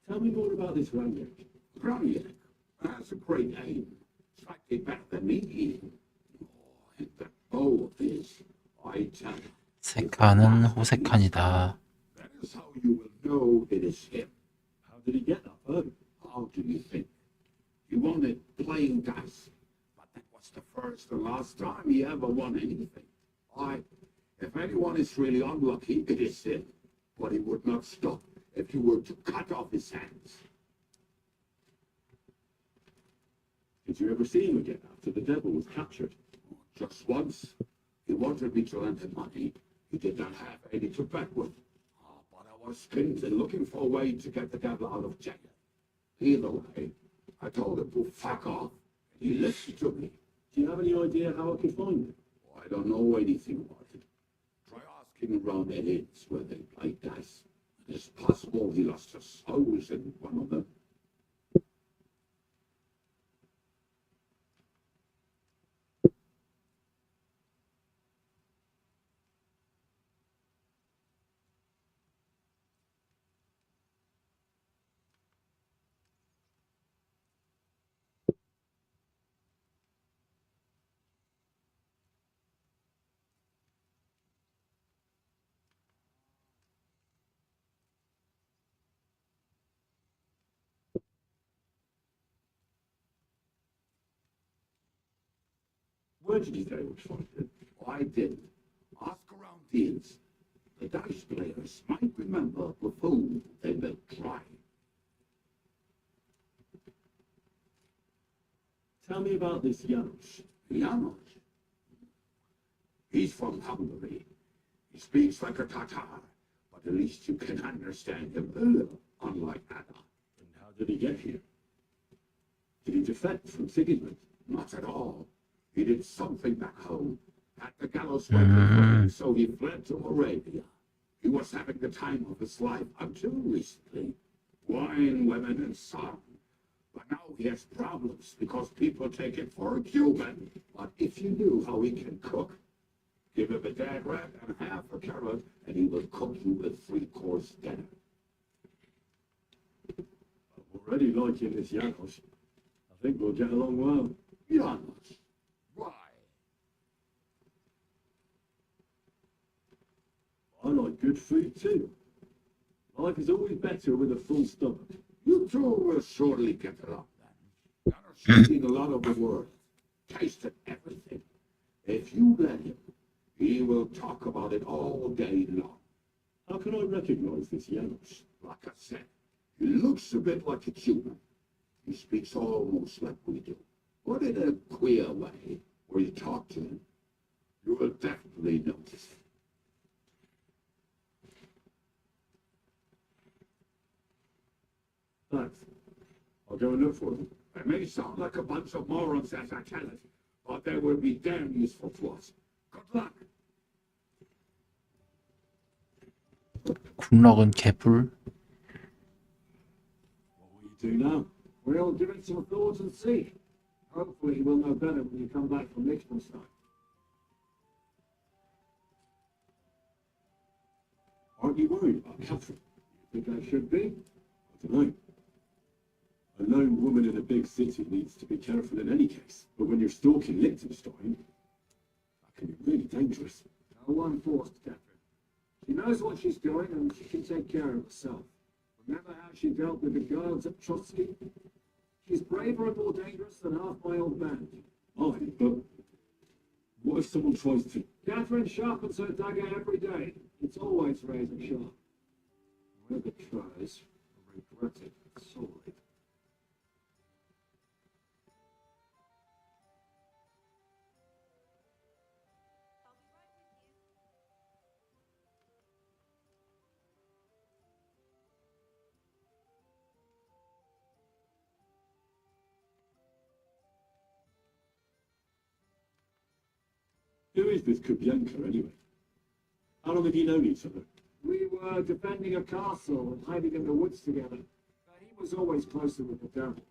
Tell me more about this Ranyek. Raniak. That's a great name. Slightly better than me, Ian. Oh, and the bow of his, I tell you. 색한은 호색한이다. That is how you will know it is him. How did he get that bow? How do you think? He won it playing dice. But that was the first and last time he ever won anything. If anyone is really unlucky, it is him. But he would not stop if you were to cut off his hands. Did you ever see him again after the devil was captured? Just once. He wanted me to lend him money. He did not have any to bet with. But I was skint and looking for a way to get the devil out of jail. Either way, I told him to fuck off. He listened to me. Do you have any idea how I could find him? I don't know anything about it. Try asking around the inns where they play dice. It's possible he lost his souls in one of them. Where did you say we find him? I didn't. Ask around the inns. The dice players might remember the food they will try. Tell me about this Janusz. Janos. He's from Hungary. He speaks like a Tatar, but at least you can understand him a little, unlike Anna. And how did he get here? Did he defect from Sigismund? Not at all. He did something back home. Had the gallows waiting for him, so he fled to Arabia. He was having the time of his life until recently. Wine, women, and song. But now he has problems because people take him for a human. But if you knew how he can cook, give him a dead rat and half a carrot, and he will cook you a three-course dinner. I'm already liking this Janos. I think we'll get along well. Janos, why? I like good food too. Life is always better with a full stomach. You two will surely get along then. Janos has seen a lot of the world, tasted everything. If you let him, he will talk about it all day long. How can I recognize this Janos? Like I said, he looks a bit like a human. He speaks almost like we do, but in a queer way. When you talk to him, you will definitely notice it. Thanks. I'll go and look for them. It may sound like a bunch of morons as I tell it, but they will be damn useful to us. Good luck. 굴럭은 개뿔. What will you do now? We'll give it some thought and see. Hopefully we'll know better when you come back from Liechtenstein. Aren't you worried about Catherine? Think I should be? I don't know. A lone woman in a big city needs to be careful in any case. But when you're stalking Liechtenstein, that can be really dangerous. No one forced Catherine. She knows what she's doing and she can take care of herself. Remember how she dealt with the girls at Trotsky? She's braver and more dangerous than half my old band. Aye, but what if someone tries to... Catherine sharpens her dagger every day. It's always razor sharp. Whoever tries will regret it sorely. Who is this Kubyanka, anyway? How long have you known each other? We were defending a castle and hiding in the woods together. But he was always closer with the devil.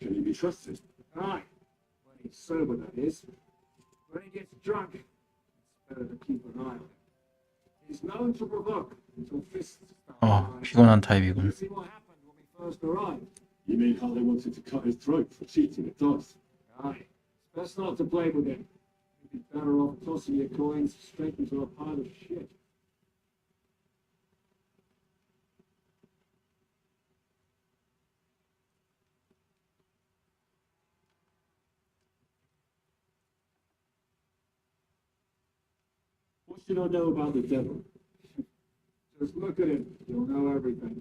Can he be trusted? Aye. When he's sober, that is. When he gets drunk, it's better to keep an eye on him. He's known to provoke until fists start flying. 피곤한 You 타입이군. see what happened when we first arrived? You mean how they wanted to cut his throat for cheating at dice? Aye. It's best not to play with him. You'd be better off tossing your coins straight into a pile of shit. What should I know about the devil? Just look at him. You'll know everything.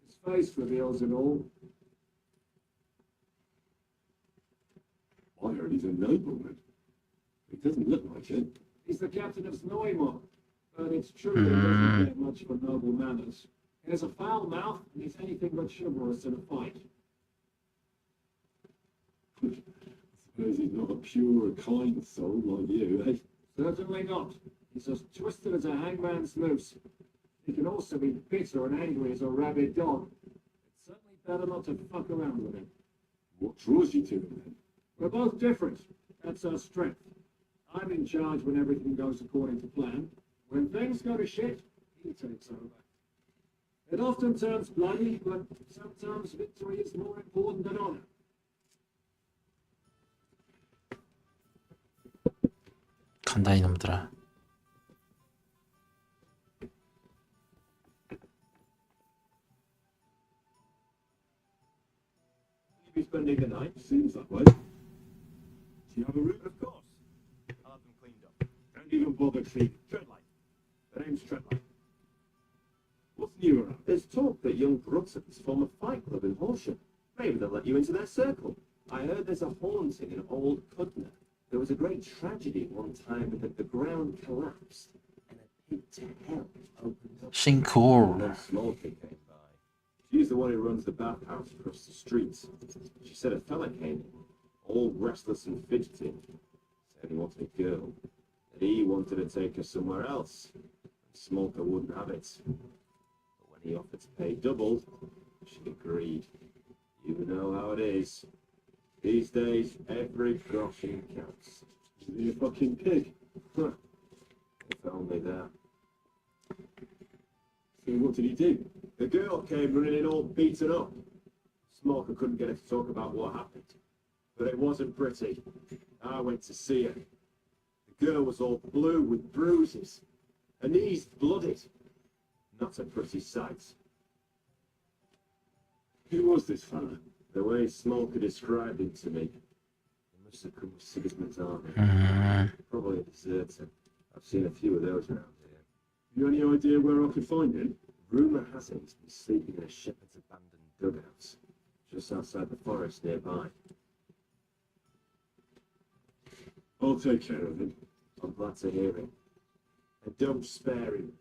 His face reveals it all. I heard he's a nobleman. He doesn't look like it. He's the captain of Neumark, but it's true that he doesn't get much for noble manners. He has a foul mouth, and he's anything but chivalrous in a fight. I suppose he's not a pure, kind soul like you, eh? Certainly not. He's as twisted as a hangman's noose. He can also be bitter and angry as a rabid dog. It's certainly better not to fuck around with him. What draws you to him, then? We're both different. That's our strength. I'm in charge when everything goes according to plan. When things go to shit, he takes over. It often turns bloody, but sometimes victory is more important than honor. 간다 이놈들아. You be spending the night? Seems that way. Do you have a room? Of course. I'll have them cleaned up. Don't even bother cleaning. Treadlight. The name's Treadlight. What's new around? There's talk that young Bruxons form a fight club in Horsham. Maybe they'll let you into their circle. I heard there's a haunting in Old Pudner. There was a great tragedy one time that the ground collapsed and a pit to hell opened up. And 싱크홀. then Smokey came by. She's the one who runs the bathhouse across the street. She said a fella came in, all restless and fidgety. Said he wanted a girl, and he wanted to take her somewhere else. And Smoker wouldn't have it. But when he offered to pay double, she agreed. You know how it is. These days, every groschen counts. Is he a fucking pig? Huh. If only that. So what did he do? The girl came running in all beaten up. Smoker couldn't get her to talk about what happened. But it wasn't pretty. I went to see her. The girl was all blue with bruises. Her knees blooded. Not a pretty sight. Who was this fella? The way Smoker described him to me, he must have come with Sigismund's army. Probably a deserter. I've seen a few of those around here. You any idea where I could find him? Rumour has it he's been sleeping in a shepherd's abandoned dugouts, just outside the forest nearby. I'll take care of him. I'm glad to hear it. And don't spare him.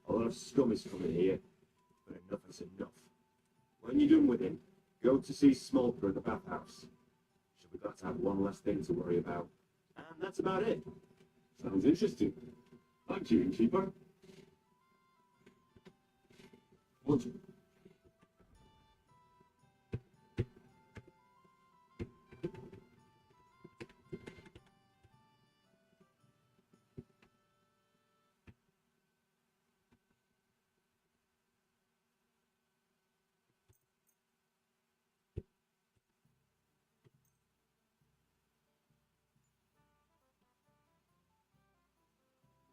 A lot of scum is coming here, but enough is enough. When you're done with him, go to see Smolker at the bathhouse. She'll be glad to have one less thing to worry about. And that's about it. Sounds interesting. Thank you, innkeeper. What?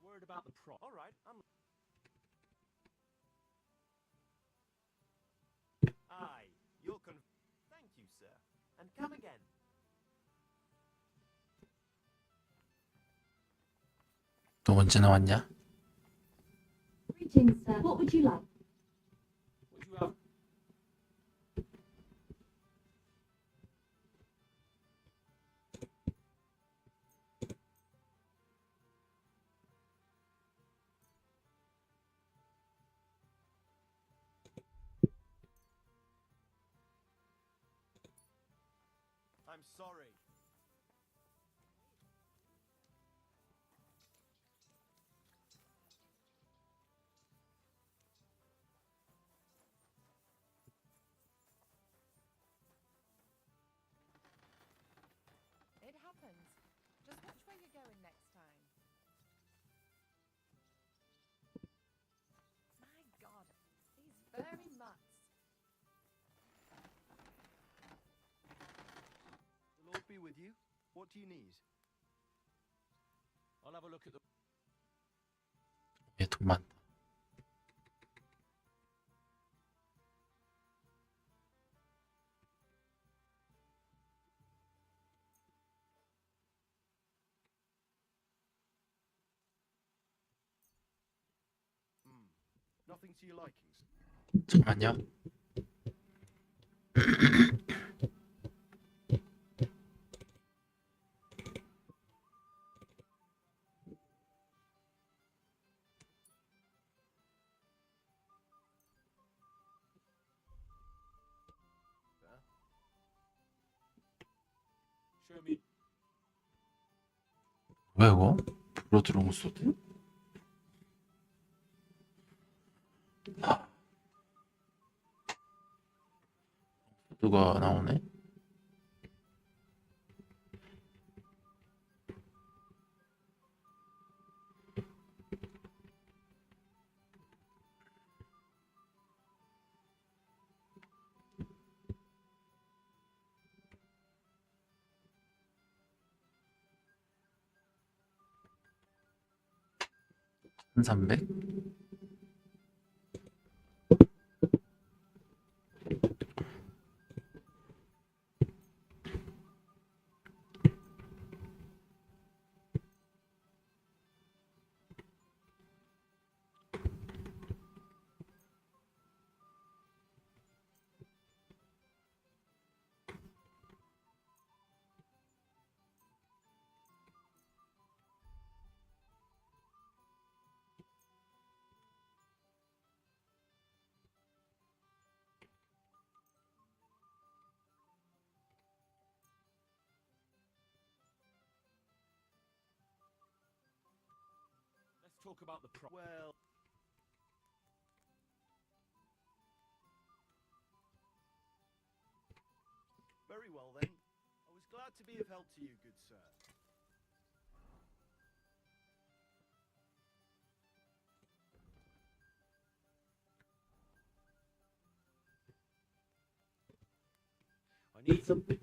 Worried about the prop. All right, I'm. Aye, you're Thank you, sir. And come again. 너 언제 나왔냐? Greetings, sir. What would you like? Would you have? I'm sorry. It happens. Just watch where you're going next time. My God, these furry mutts. The Lord be with you. What do you need? I'll have a look at the. 얘 돈 많다. Nothing to your likings. 잠깐만요. Show me. 뭐야 이거? 불어 들어온 소리? 누가 나오네? 한 300? Let's talk about the prop. Well. Glad to be of help to you, good sir. I need something.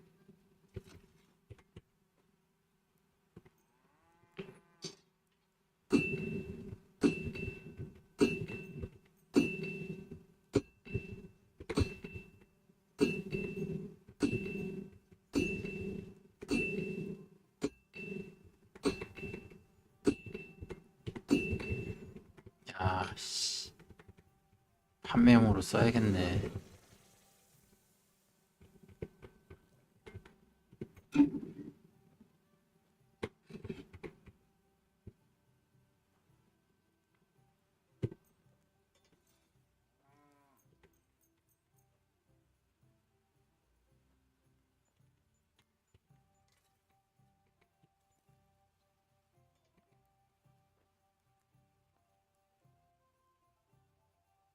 야, 씨. 판매용으로 써야겠네.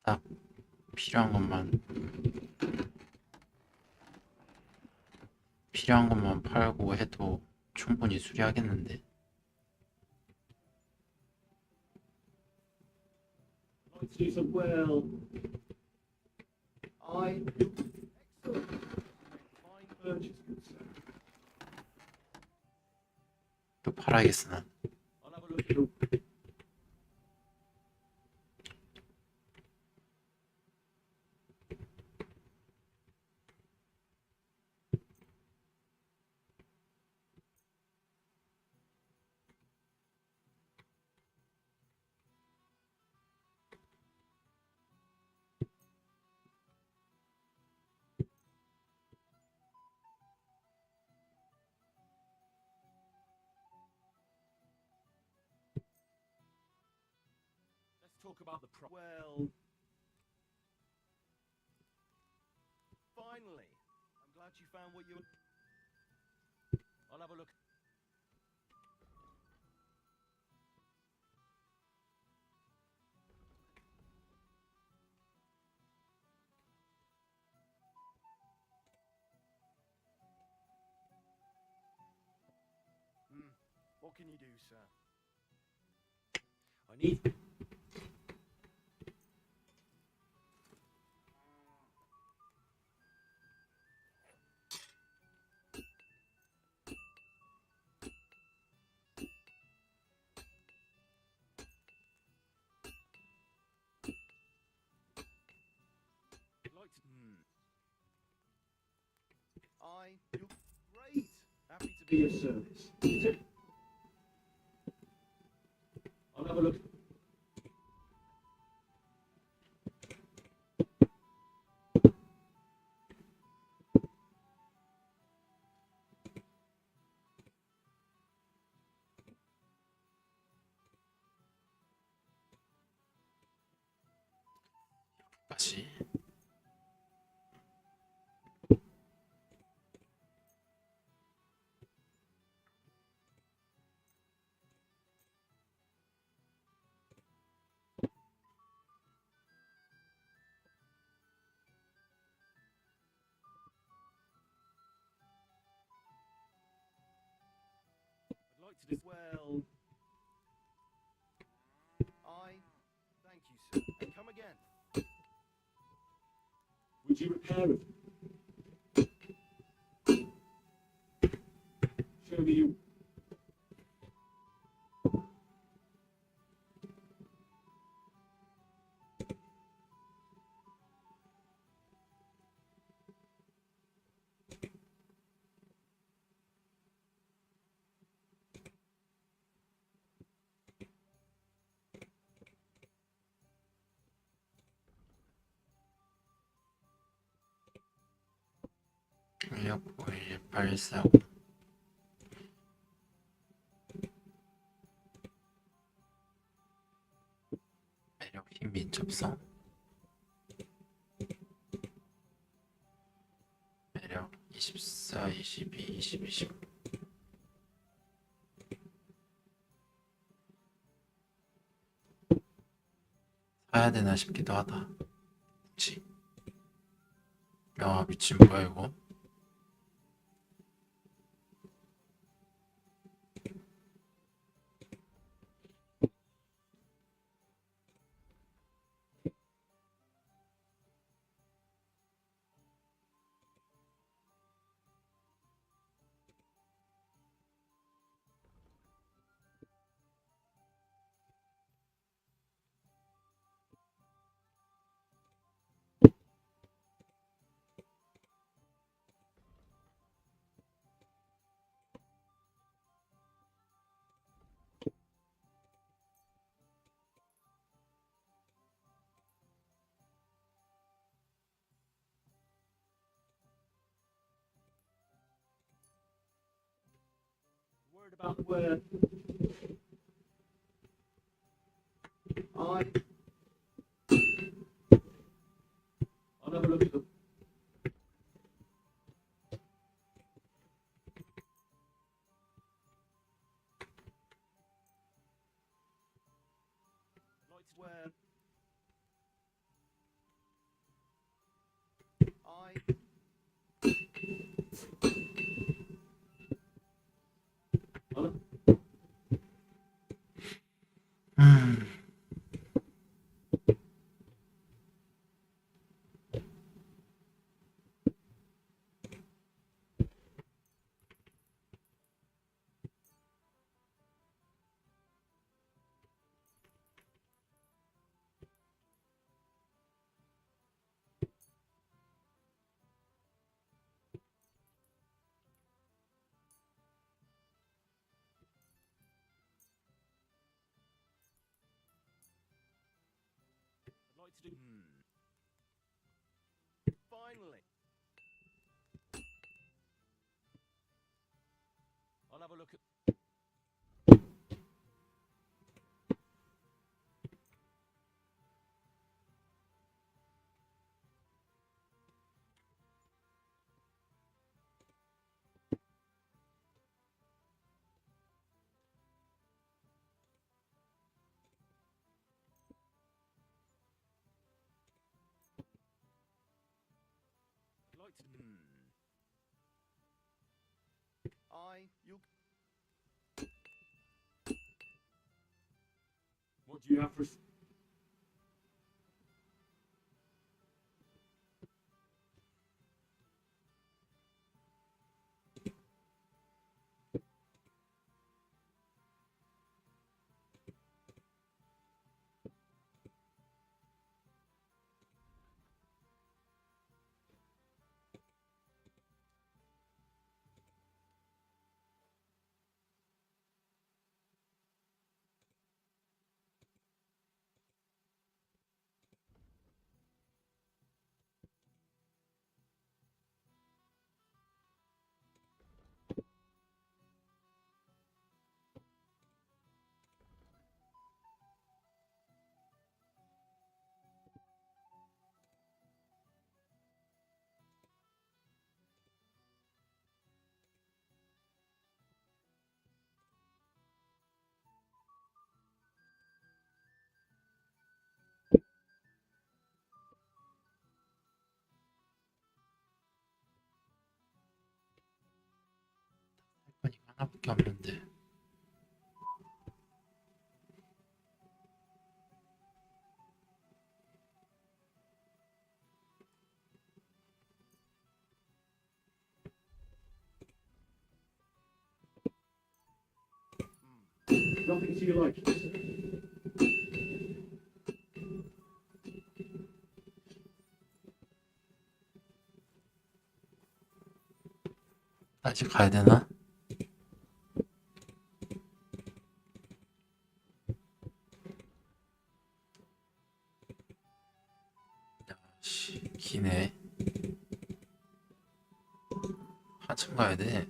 딱 필요한 것만 팔고 해도 충분히 수리하겠는데. Let's do some well. I... Excellent. Fine purchase, good sir. 또 팔아야겠어 난. I'll have a look at it. Let's talk about the Well, finally. I'm glad you found what you... I'll have a look. What can you do, sir? I need... Like to... You're great. Happy to Be be of service. I'll have a look. 다시. I'd like to do... Well... Thank you, sir. And come again. Would you repair it? Show me you. 인력 오일 발사고. 매력 힘 민첩성. 매력 24, 22, 20, 20. 사야 되나 싶기도 하다. 그치? 야, 미친 뭐야 이거? Worried about where I'll have a look at the Where I'd like to do. Finally. I'll have a look at. I'd like to. You. what do you have for 아니, 하나밖에 없는데. nothing to your liking? 다시 가야 되나? 야씨, 기네. 한참 가야 돼.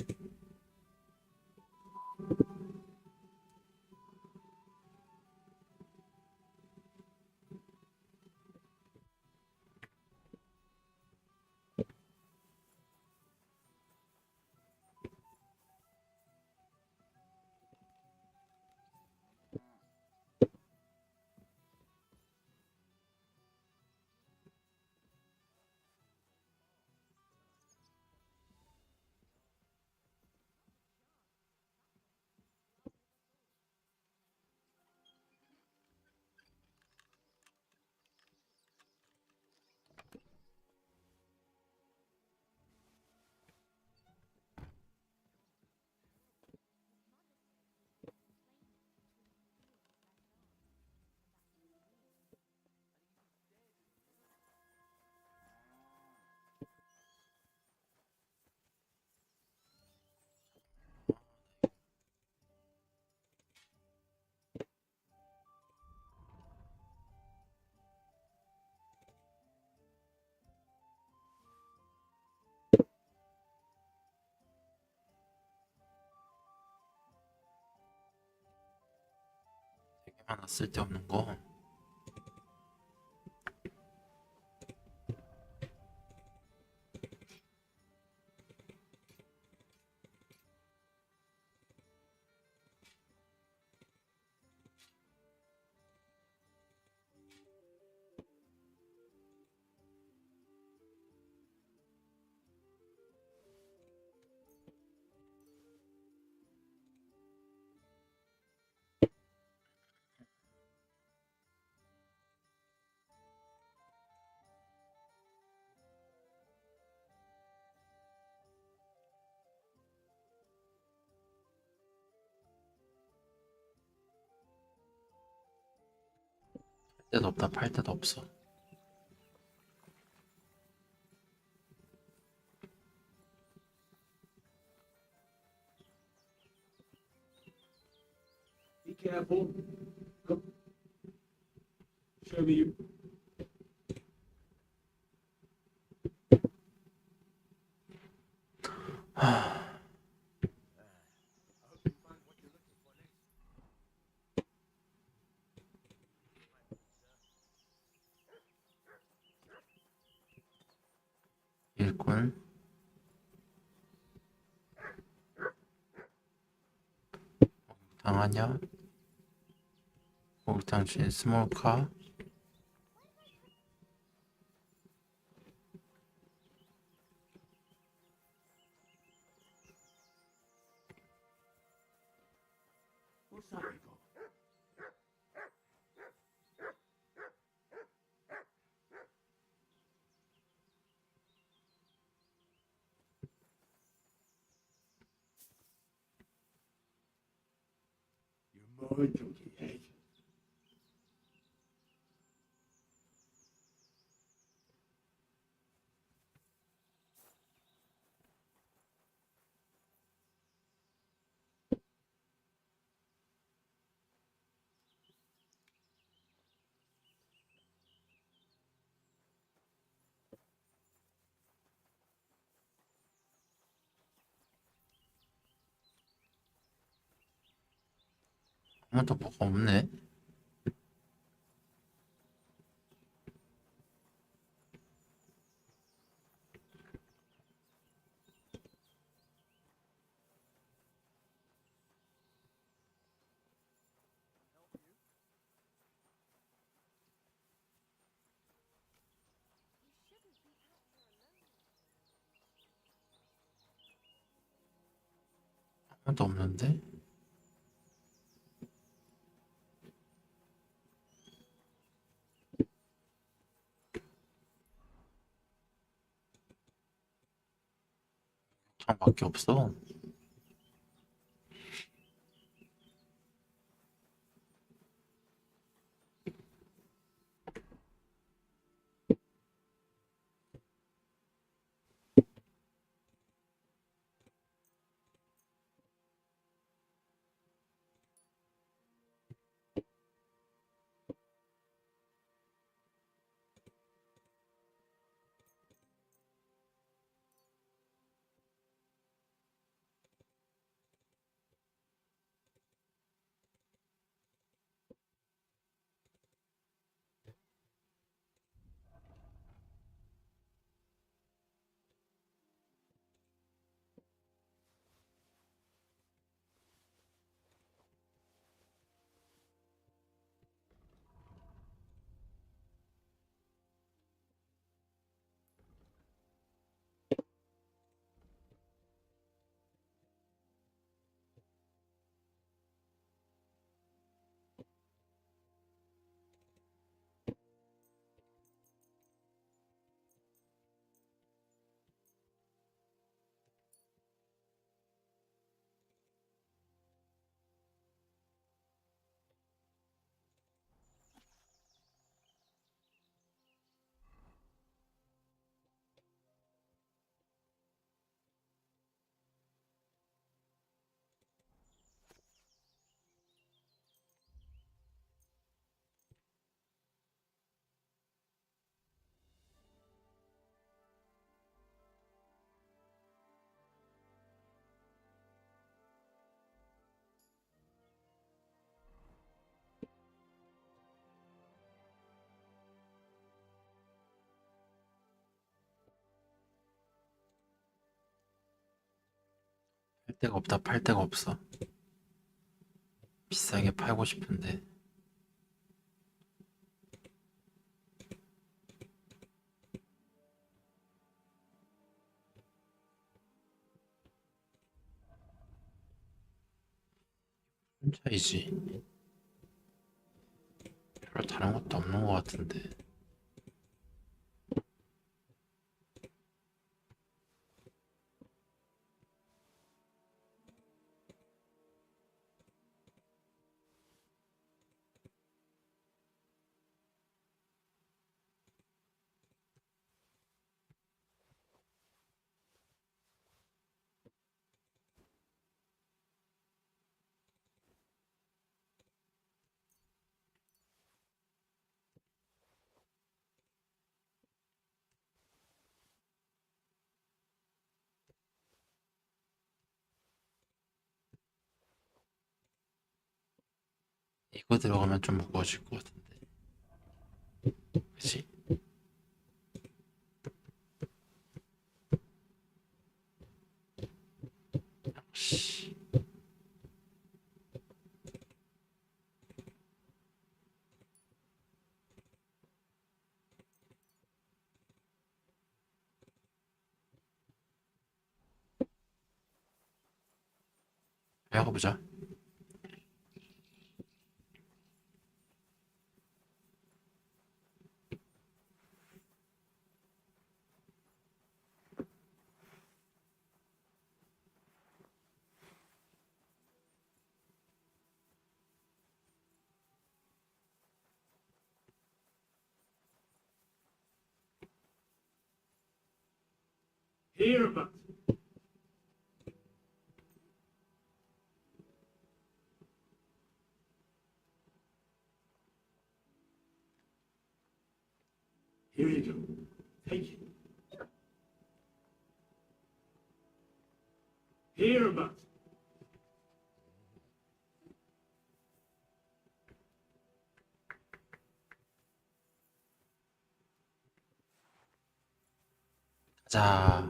하나 쓸데없는 거. 팔 데도 없다. 팔 데도 없어. Be careful. Come. Show me you. 일꾼. 당하냐? 목욕탕 주인 스몰카. What's that for? You're more junkie, eh? 아무도 뭐가 없네. 아무도 없는데? 창밖에 없어. 데가 없다. 팔 데가 없어. 비싸게 팔고 싶은데. 무슨 차이지? 별로 다른 것도 없는 것 같은데. 이거 들어가면 좀 무거워질 것 같은데. 그치? 역시. 해가보자. Here, but here you go. Take it. Here, but 자,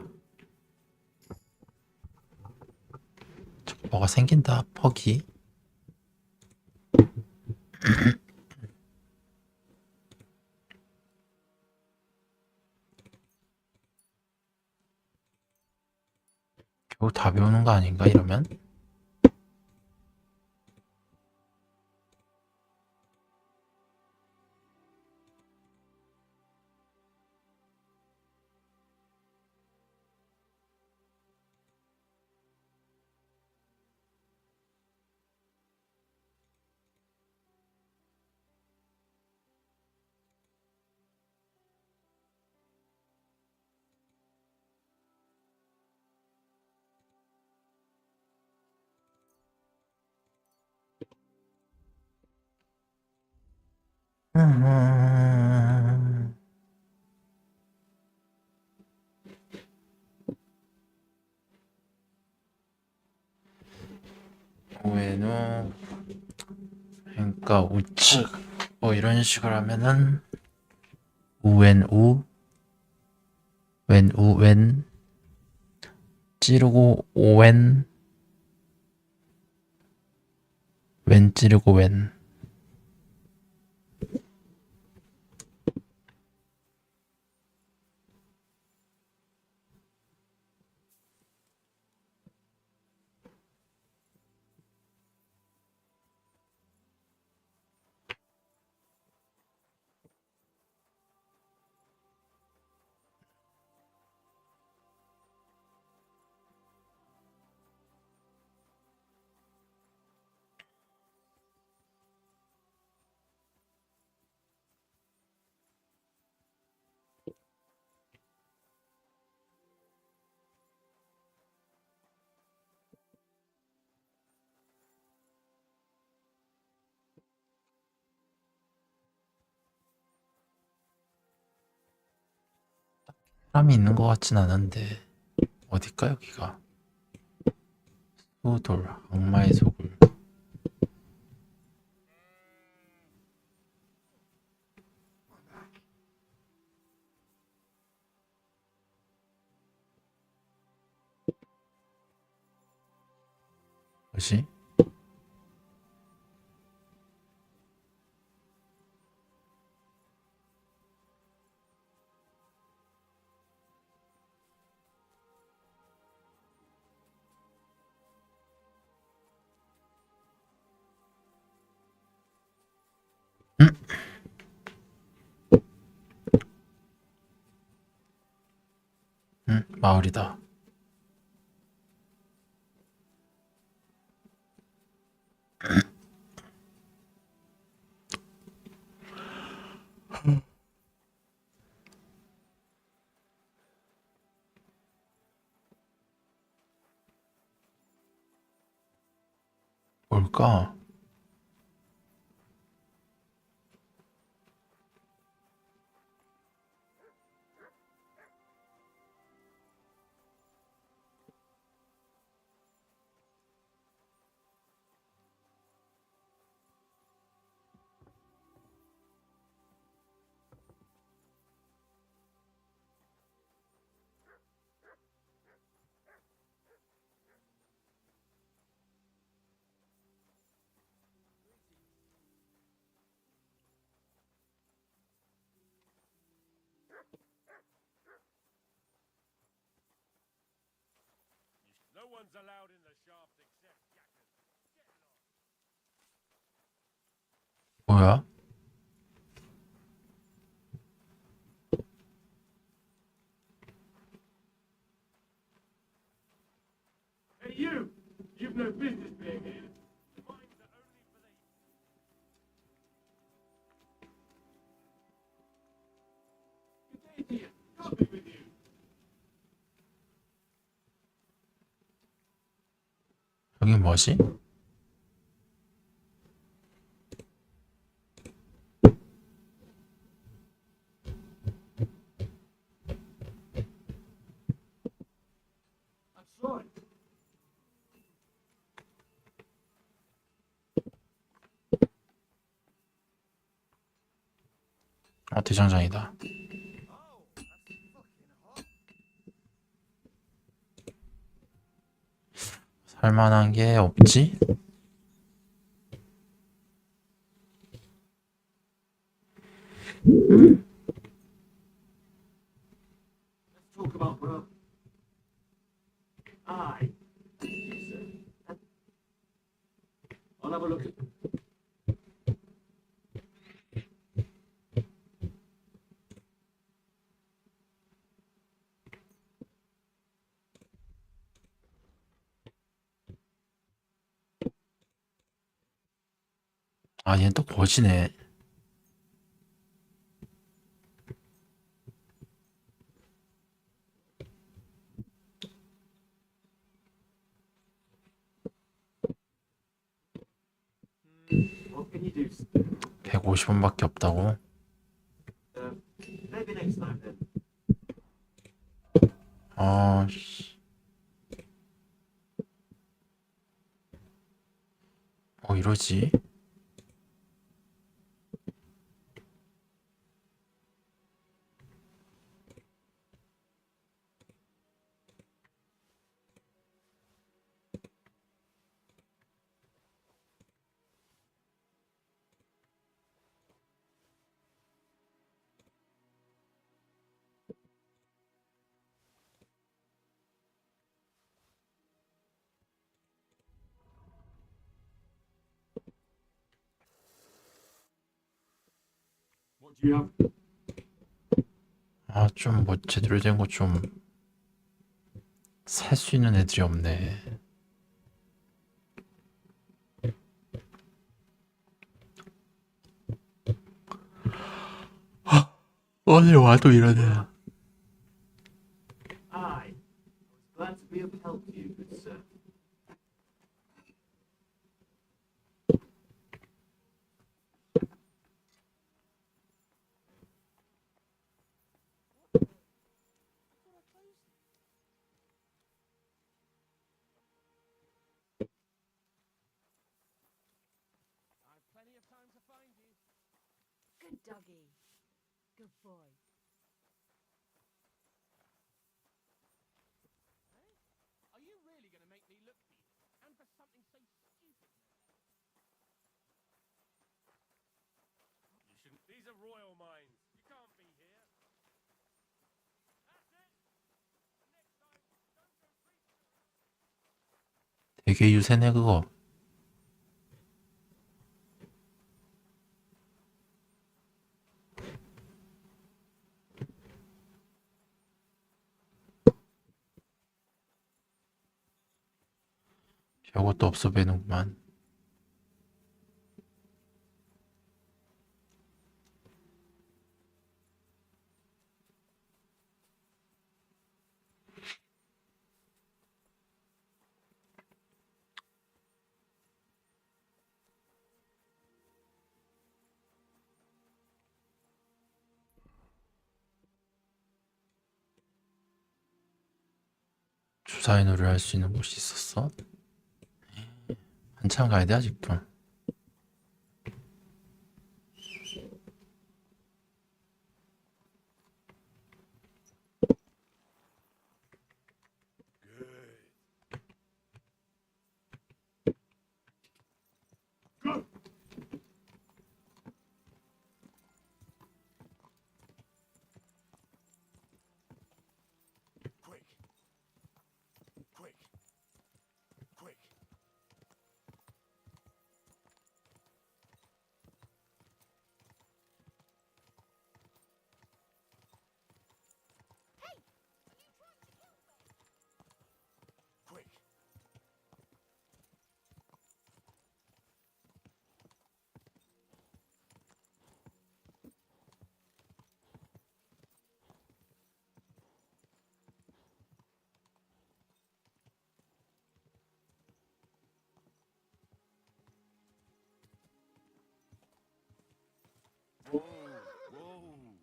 저거 뭐가 생긴다. 퍽이. 겨우 다 배우는 거 아닌가 이러면? 우에노 그러니까 우측 뭐 이런 식으로 하면은 우엔 웬 찌르고 오웬 웬 찌르고 웬. 사람이 있는 것 같진 않은데 어딜까 여기가? 수돌 악마의 소굴. 뭐지? 마을이다. 뭘까? No one's allowed in the shaft except 뭐야? Hey, you! You've no business being here. the mines are only for the... Good day to you. God be with you. 여긴 뭐지? I saw it. 아, 대장장이다. Oh, that's fucking hot. 살만한 게 없지? Let's talk about bro. Aye. Yes, sir. I'll have a look at. 아, 얘는 또 거지네. What can you do? 150원밖에 없다고? Maybe next time then. 아, 씨. 뭐 이러지? What do you have? 아, 좀 뭐 제대로 된 거 좀 살 수 있는 애들이 없네. 어딜 와도 이러네. Aye. I was glad to be of help to you, good sir. I've plenty of time to find you. Good doggy. Good boy. Are you really going to make me look for you? And for something so stupid. You shouldn't. These are royal mines. You can't be here. That's it. Next time, don't go creeping around. 되게 유세네 그거. 별것도 없어 보이는구만. 주사위놀이를 할 수 있는 곳이 있었어? 한참 가야 돼 아직도. Quick. Quick. Quick. Quick. Whoa. Whoa.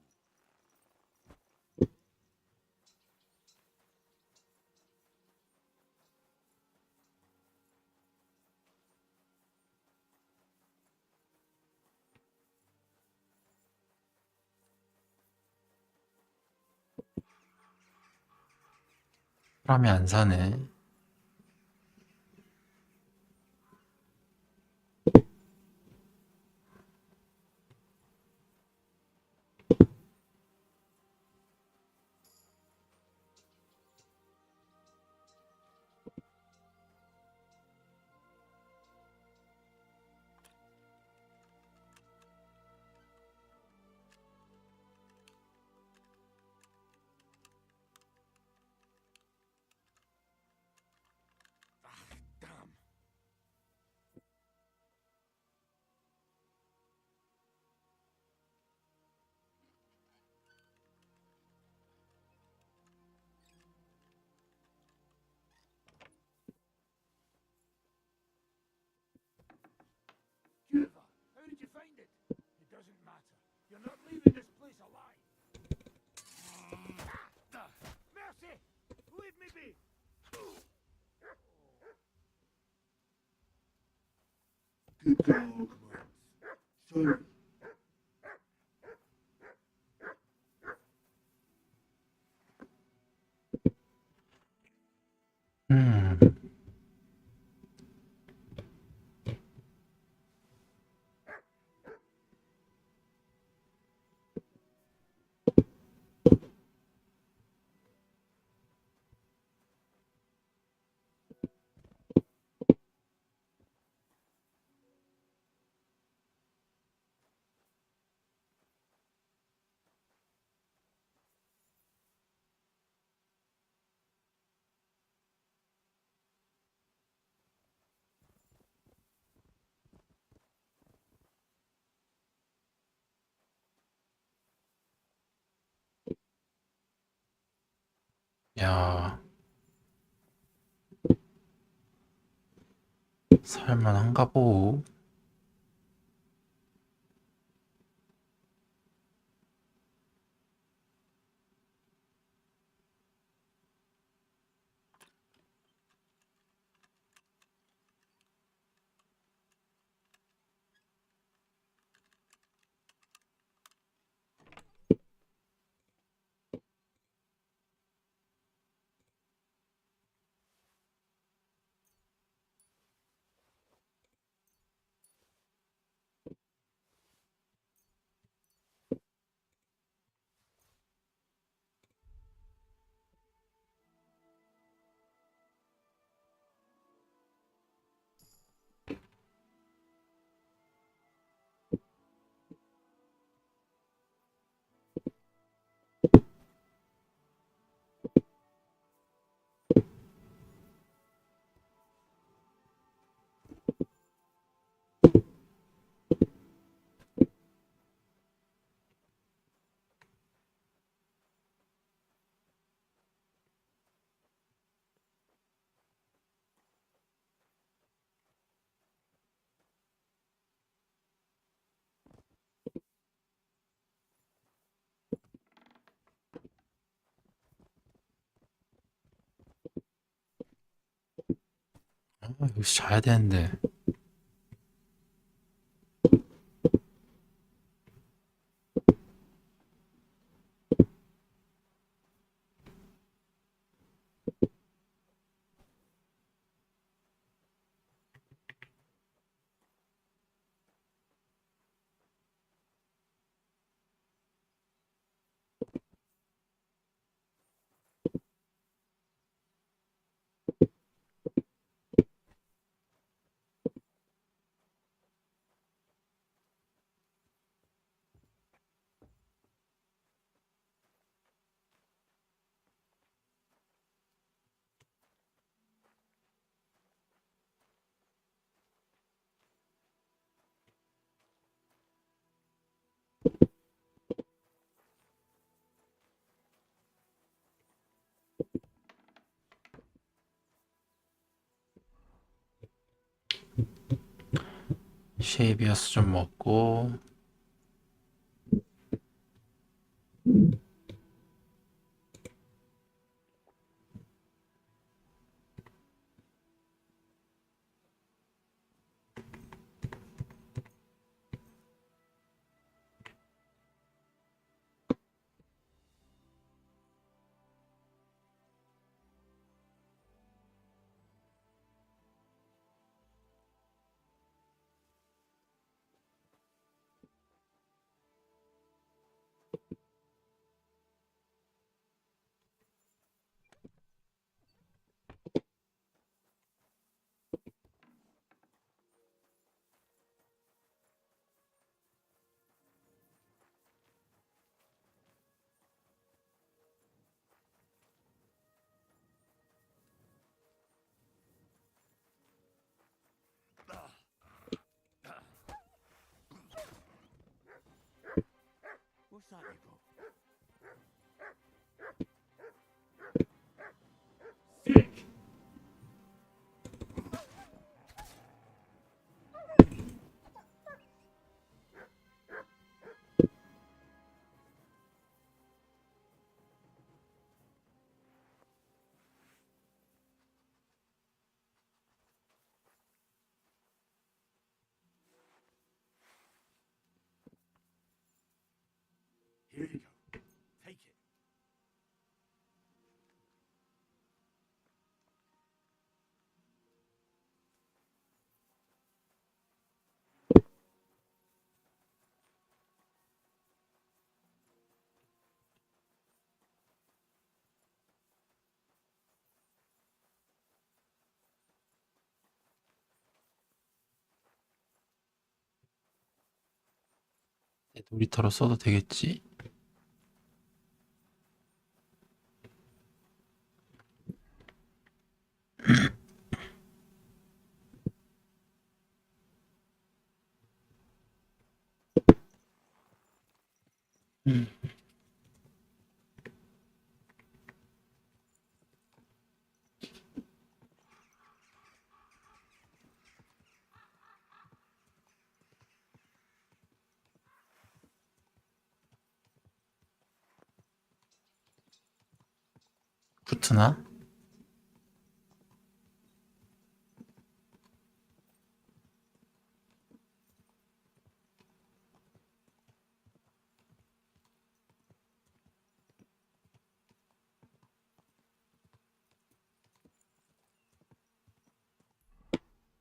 사람이 안 사네. Damn. Jennifer, how did you find it? It doesn't matter. You're not leaving this place alive. Mercy! Leave me be! Good dog, Sorry. 음. 야, 살만한가 보. 여기서 자야 되는데. 쉐이비어스 좀 먹고. What's that you got? Sick! Here you go. Take it. 놀이터로 써도 되겠지? 붙으나?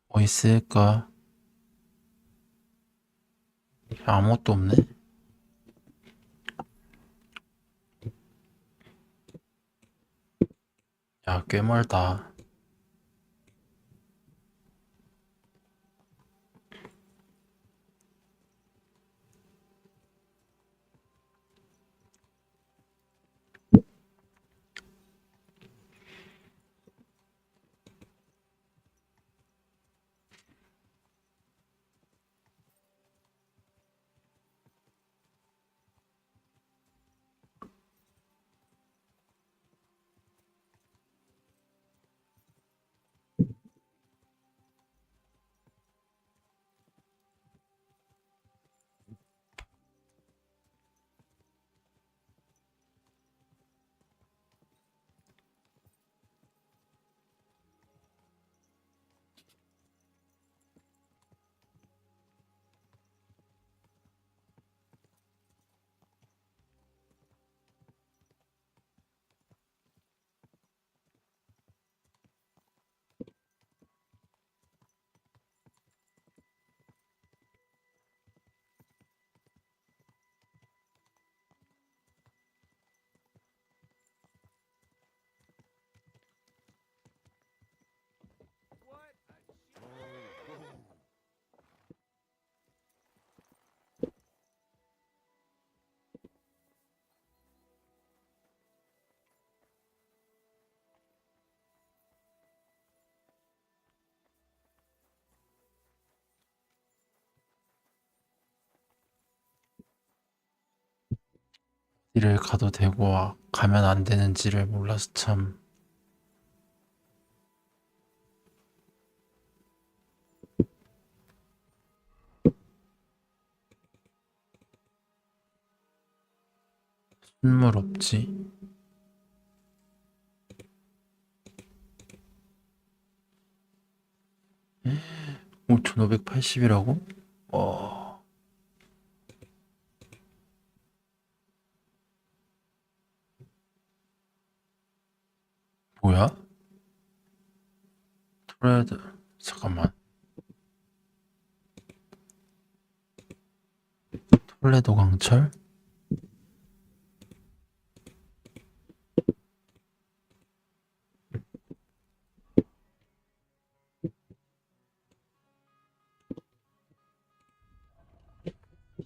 뭐 있을까? 아무것도 없네. 야, 꽤 멀다. 어디를 가도 되고 가면 안 되는지를 몰라서 참. 선물 없지? 5,580이라고? 뭐야? 토레드 잠깐만. 톨레도 강철?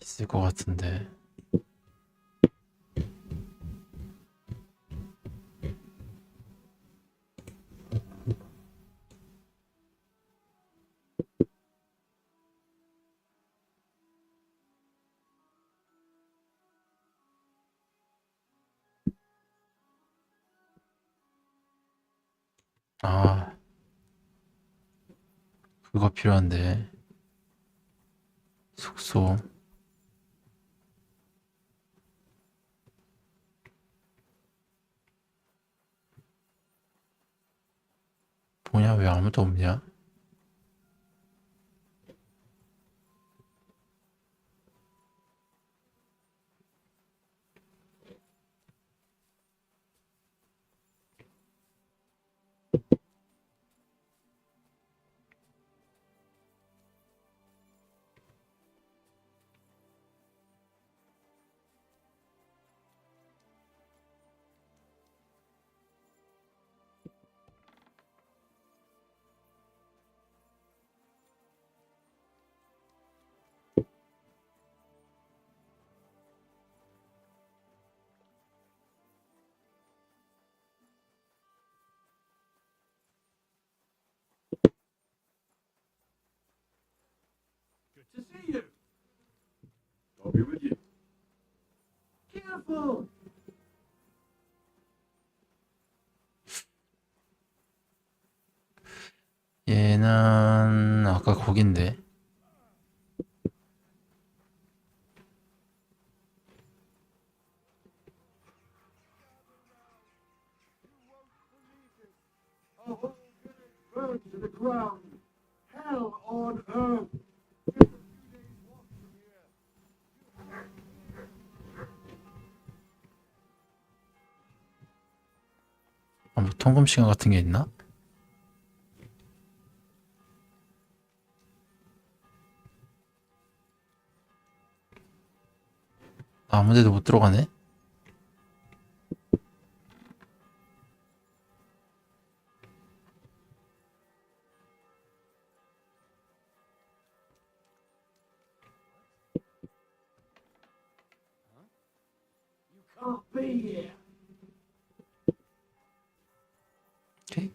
있을 것 같은데. 아, 그거 필요한데. 숙소. 뭐냐, 왜 아무도 없냐? Good to see you. I'll be with you. Careful! 얘는 아까 거긴데. A whole village burned to the ground. Hell on earth. 아, 뭐 통금 시간 같은 게 있나? 아무 데도 못 들어가네? You can't be here. 오케이.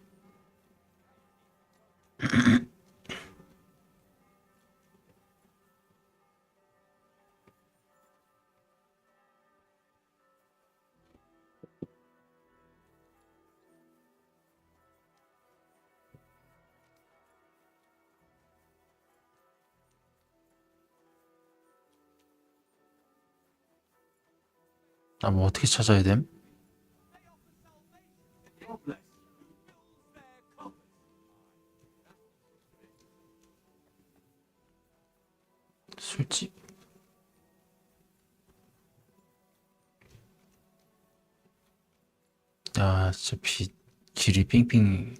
아, 뭐 어떻게 찾아야 됨? God bless. 술집? 야, 진짜 길이 빙빙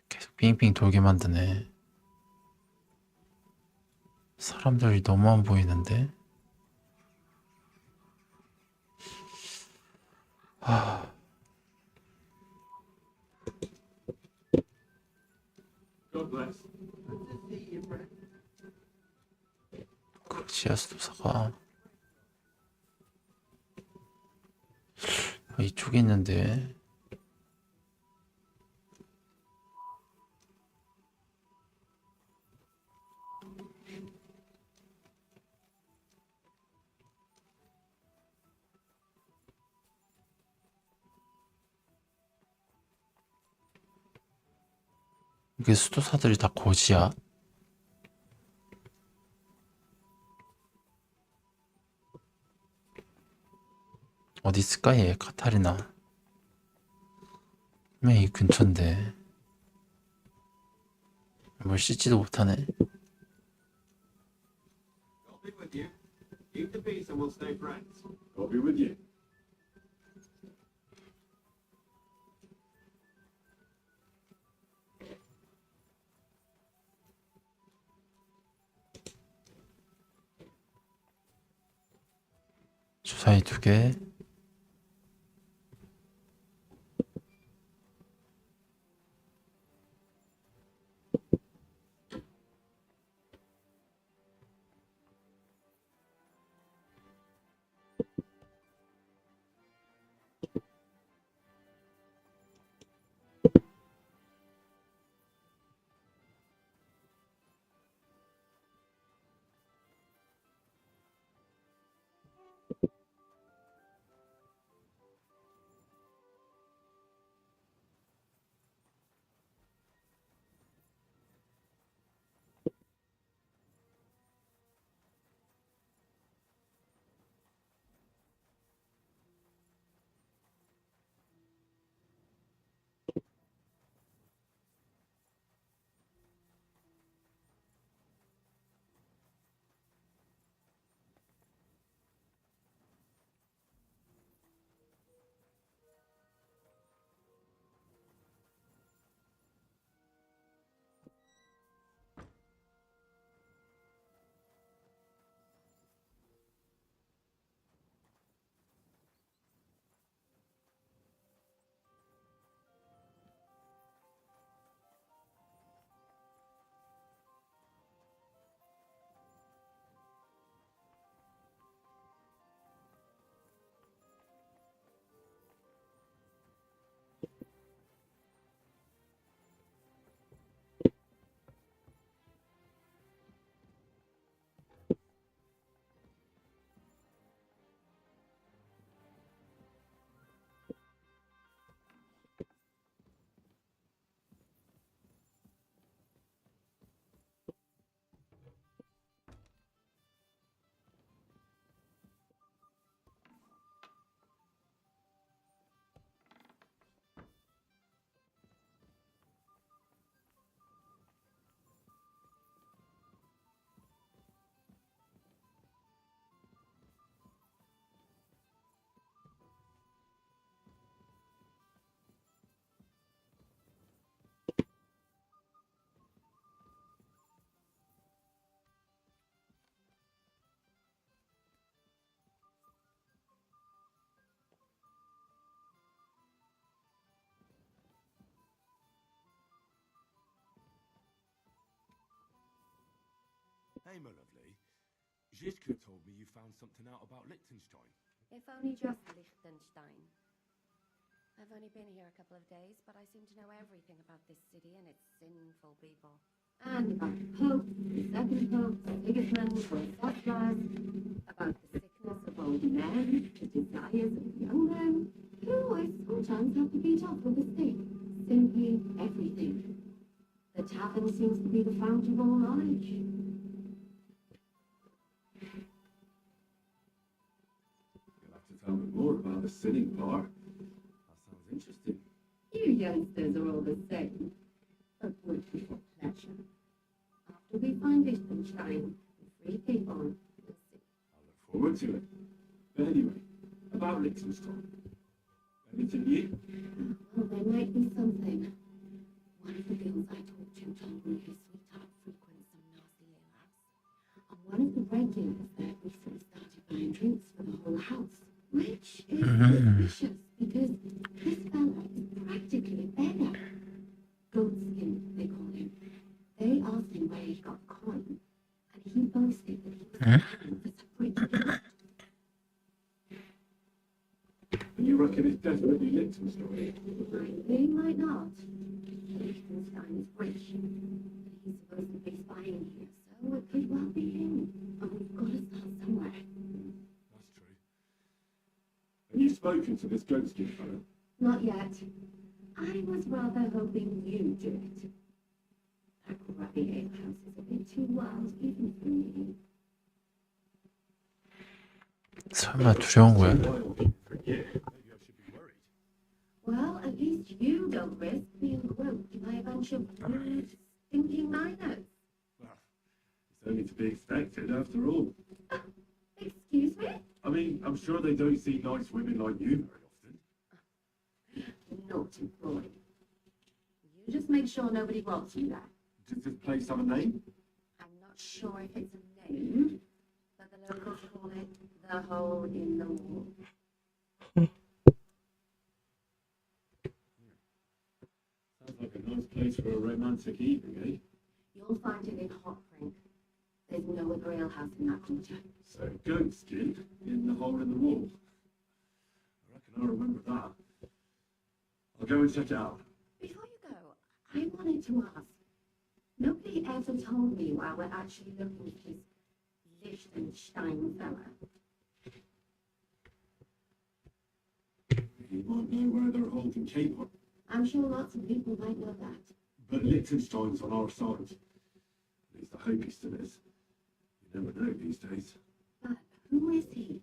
계속 빙빙 돌게 만드네. 사람들이 너무 안 보이는데? God bless. 그 지하수도사가 이쪽에 있는데. 이게 수도사들이 다 고지야? 어디 있을까 얘 카타리나. 분명히 이 근처인데 뭘 씻지도 못하네. I'll be with you. Keep the peace and we'll stay friends. I'll be with you. 주사위 2개. Hey, my lovely. Zizka told me you found something out about Liechtenstein. If only just Liechtenstein. I've only been here a couple of days, but I seem to know everything about this city and its sinful people. And about the Pope, the second Pope, Sigismund, Wenceslas, about the sickness of old men, the desires of young men, who I sometimes have to beat up with a stick. Simply everything. The tavern seems to be the fount of all knowledge. You'll have to tell me more about the sinning part. That sounds interesting. You youngsters are all the same, but would be for pleasure. After we find Liechtenstein, the free people, we'll see. I look forward to it. But anyway, about Liechtenstein. Anything new? Well, there might be something. One of the girls I talked to told me his sweetheart frequents some nasty alehouse. And one of the regulars there recently started buying drinks for the whole house, which is suspicious because this fella is practically a beggar. Goatskin, they call him. They asked him where he got coin, and he boasted that he was planning for some rich gift. And you reckon it's definitely Liechtenstein? Might be, might not. Liechtenstein is rich, but he's supposed to be spying here, so it could well be him. And we've got to start somewhere. That's true. Have you spoken to this goatskin fellow? Not yet. I was rather hoping you'd do it. that the ale house is a bit too wild even for me. 설마 두려운 거야? Maybe I should be worried. Well, at least you don't risk being groped by a bunch of stinking minors. Well, it's only to be expected after all. Excuse me? I mean, I'm sure they don't see nice women like you very often. Naughty boy. You just make sure nobody robs you there. Does this place have a name? I'm not sure if it's a name, but the locals call it the hole in the wall. Sounds like a nice place for a romantic evening, eh? You'll find it in Hot Drink. There's no other ale house in that quarter. So, goat skin in the hole in the wall. I reckon I'll remember that. I'll go and check it out. Before you go, I wanted to ask. Nobody ever told me why we're actually looking for this Liechtenstein fella. You might know where they're holding Cape, I'm sure lots of people might know that. but Liechtenstein's on our side. At least I hope he still is. You never know these days. But who is he?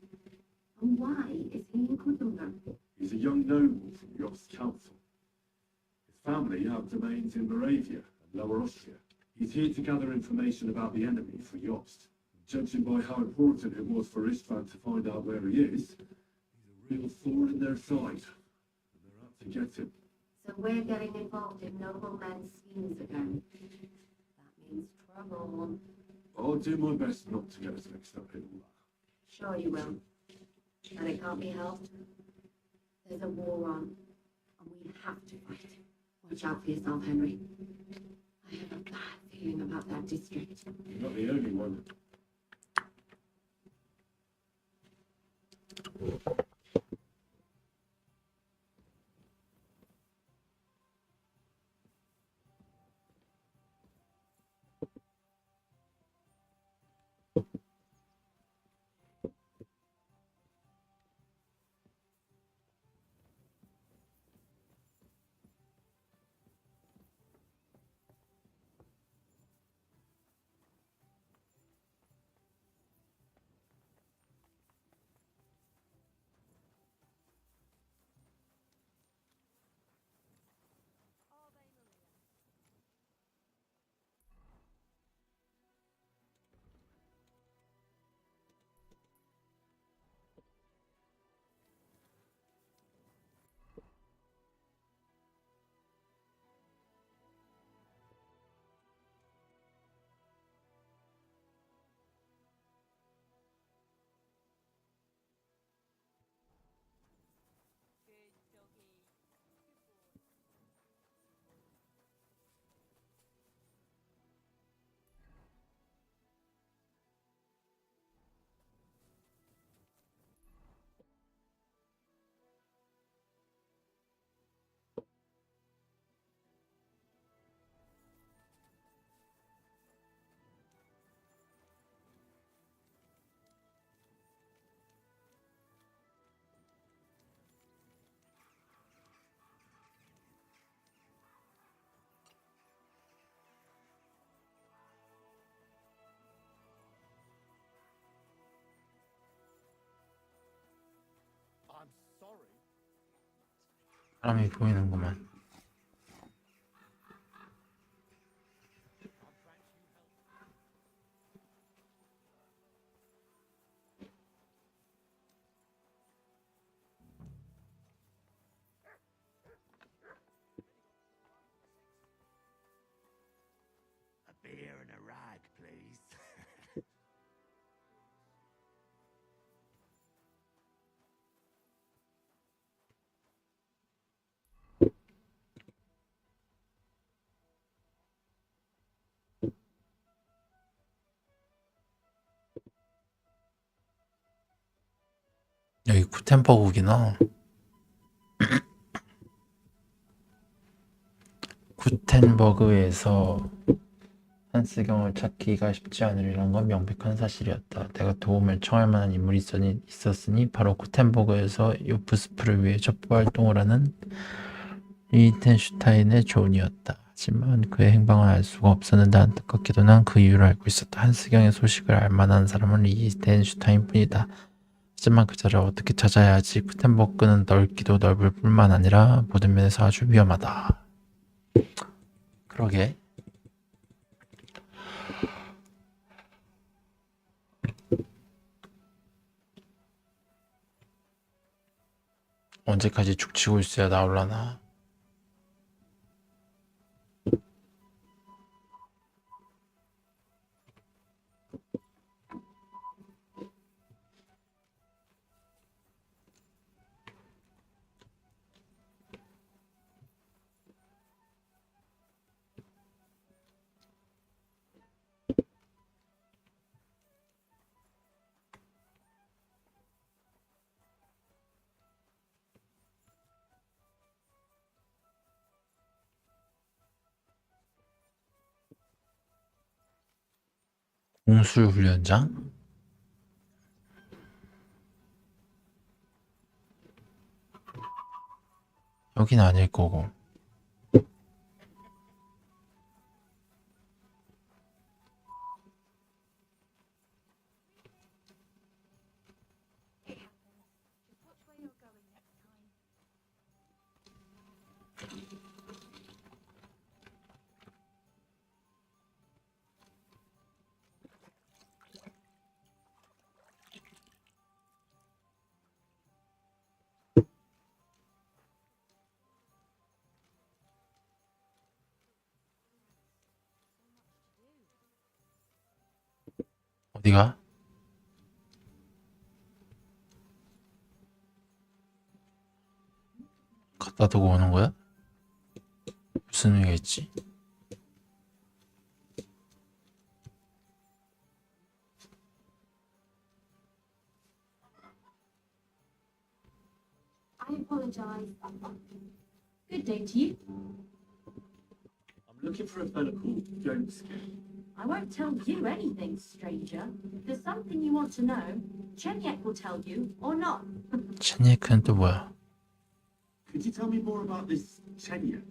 And why is he in Kudunga? He's a young noble from Yost's council. His family have domains in Moravia and Lower Austria. He's here to gather information about the enemy for Yost. Judging by how important it was for Istvan to find out where he is, he's a real thorn in their side. And they're out to get him. So we're getting involved in noblemen's schemes again. That means trouble. I'll do my best not to get us mixed up in all that. Sure you will. And it can't be helped. There's a war on, and we have to fight. Watch out for yourself, Henry. I have a bad feeling about that district. You're not the only one. I'm sorry. 사람이 보이는구만. A beer and a rag, please. 여기 구텐버그구나. 구텐버그에서 한스경을 찾기가 쉽지 않으리란 건 명백한 사실이었다. 내가 도움을 청할 만한 인물이 있었으니 바로 구텐버그에서 요프스프를 위해 첩보 활동을 하는 리히텐슈타인의 존이었다. 하지만 그의 행방을 알 수가 없었는데 안타깝게도 난 그 이유를 알고 있었다. 한스경의 소식을 알 만한 사람은 리히텐슈타인뿐이다. 하지만 그 자를 어떻게 찾아야 하지? 구텐버그는 넓기도 넓을 뿐만 아니라 모든 면에서 아주 위험하다. 그러게. 언제까지 죽치고 있어야 나올라나? 공수훈련장? 여긴 아닐 거고. 어디가? 갖다 두고 오는 거야? 무슨 의미가 있지? I apologize. Good day to you. I'm looking for a fella called Joneski. I won't tell you anything, stranger. If there's something you want to know, Chenyek will tell you, or not. 체니에크는 또 뭐야? Could you tell me more about this Chenyek?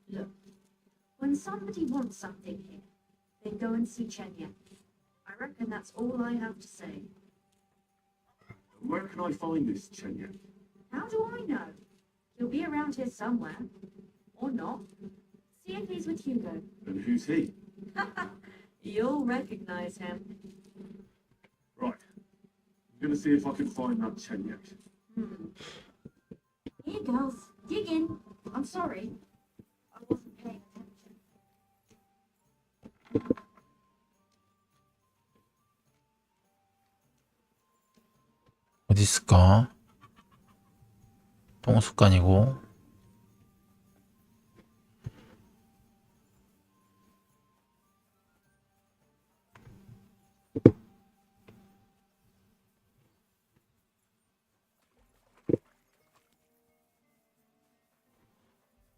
Look, when somebody wants something here, they go and see Chenyek. I reckon that's all I have to say. Where can I find this Chenyek? How do I know? He'll be around here somewhere. Or not. See if he's with Hugo. And who's he? You'll recognize him. Right. I'm gonna see if I can find that Chenyek. Here goes. Dig in. I'm sorry. I wasn't paying attention. 어디 있을까? 똥습관이고.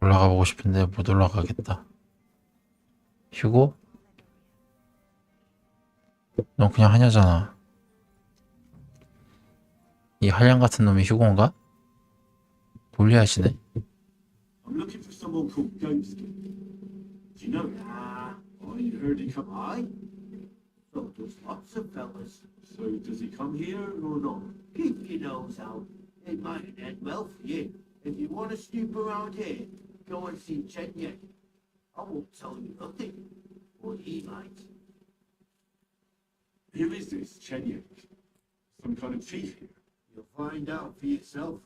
올라가 보고 싶은데 못 올라가겠다. 휴고? 넌 그냥 하냐잖아. 이 한량 같은 놈이 휴고인가? 불리하시네. I'm looking for someone called Joneski. Do you know him? I heard he come. Aye? So does lots of fellas. So does he come here or not? Keep your nose out. It might end well for you. If you want to snoop around here, go and see Chenyek. I won't tell you nothing. Or he might. Who is this Chenyek? Some kind of chief here? You'll find out for yourself.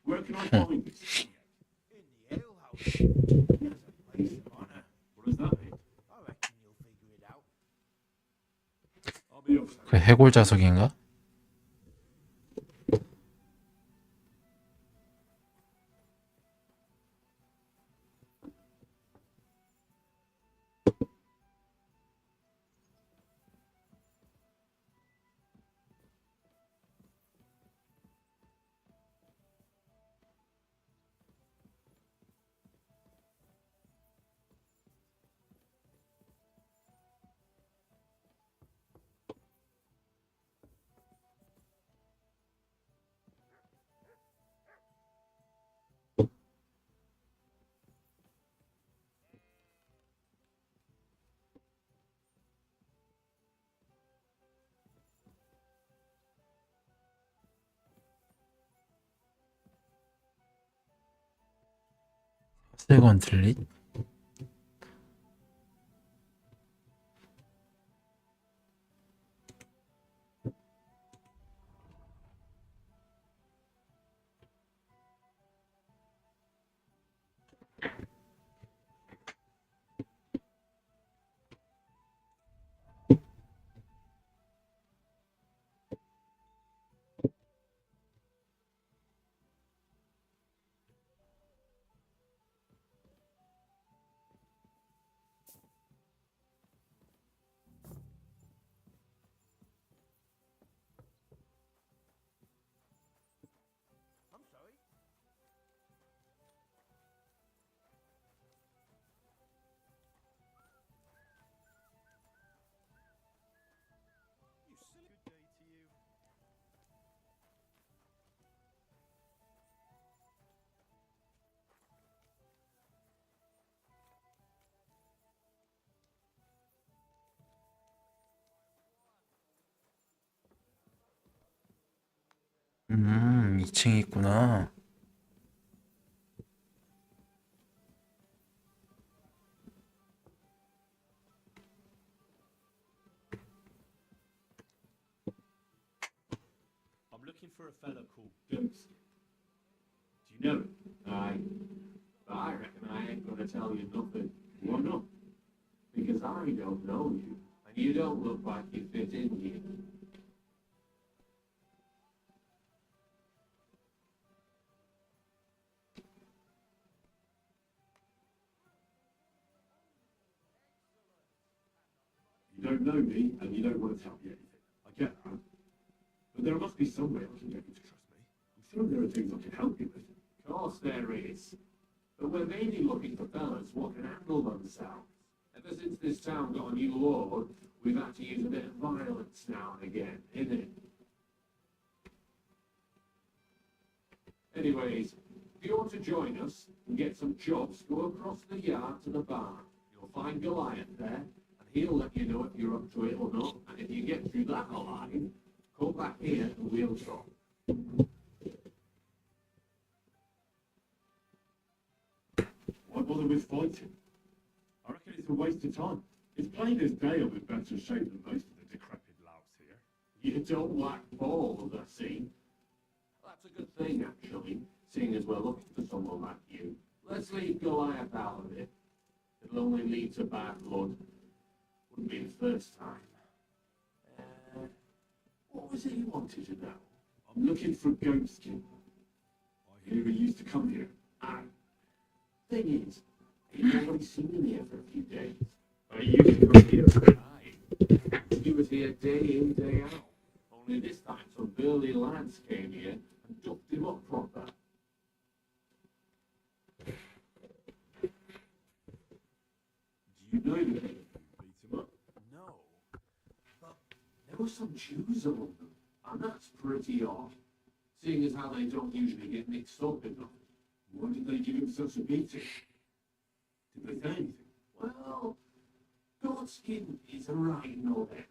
Where can I find this? In the alehouse. There's a place of honor. What does that mean? I reckon you'll figure it out. I'll be off. 그 해골 자석인가? 세건 들리? I'm sorry. You silly good day to you. 음, 2층에 있구나. I'm looking for a fellow called Ghost. Do you know him? Aye. But I reckon I ain't gonna tell you nothing. Why not? Because I don't know you, and you don't look like you fit in here. You don't know me, and you don't want to tell me anything. I get that. But there must be some way I can get you to trust me. I'm sure there are things I can help you with. Of course there is. But we're mainly looking for fellas what can handle themselves. Ever since this town got a new lord, we've had to use a bit of violence now and again, innit? Anyways, if you want to join us and get some jobs, go across the yard to the barn. You'll find Goliath there, and he'll let you know if you're up to it or not. And if you get through that alive, come back here and we'll talk. Why bother with fighting? I reckon it's a waste of time. It's plain as day I'm in better shape than most of the decrepit louts here. You don't lack balls, I see. That's a good thing, actually, seeing as we're looking for someone like you. Let's leave Goliath out of it. It'll only lead to bad blood. Wouldn't be the first time. What was it you wanted to know? I'm looking for Ghostkid. I hear he used to come here. And thing is, ain't nobody seen him here for a few days. I used to come here. Aye. He was here day in, day out. Only this time some burly lads came here and ducked him up proper. Do you know you beat him up? No. But there were some Jews among them, and that's pretty odd, seeing as how they don't usually get mixed up in them. Why did they give him such a beating? Did they say anything? Well, Godskin is a right nobbin.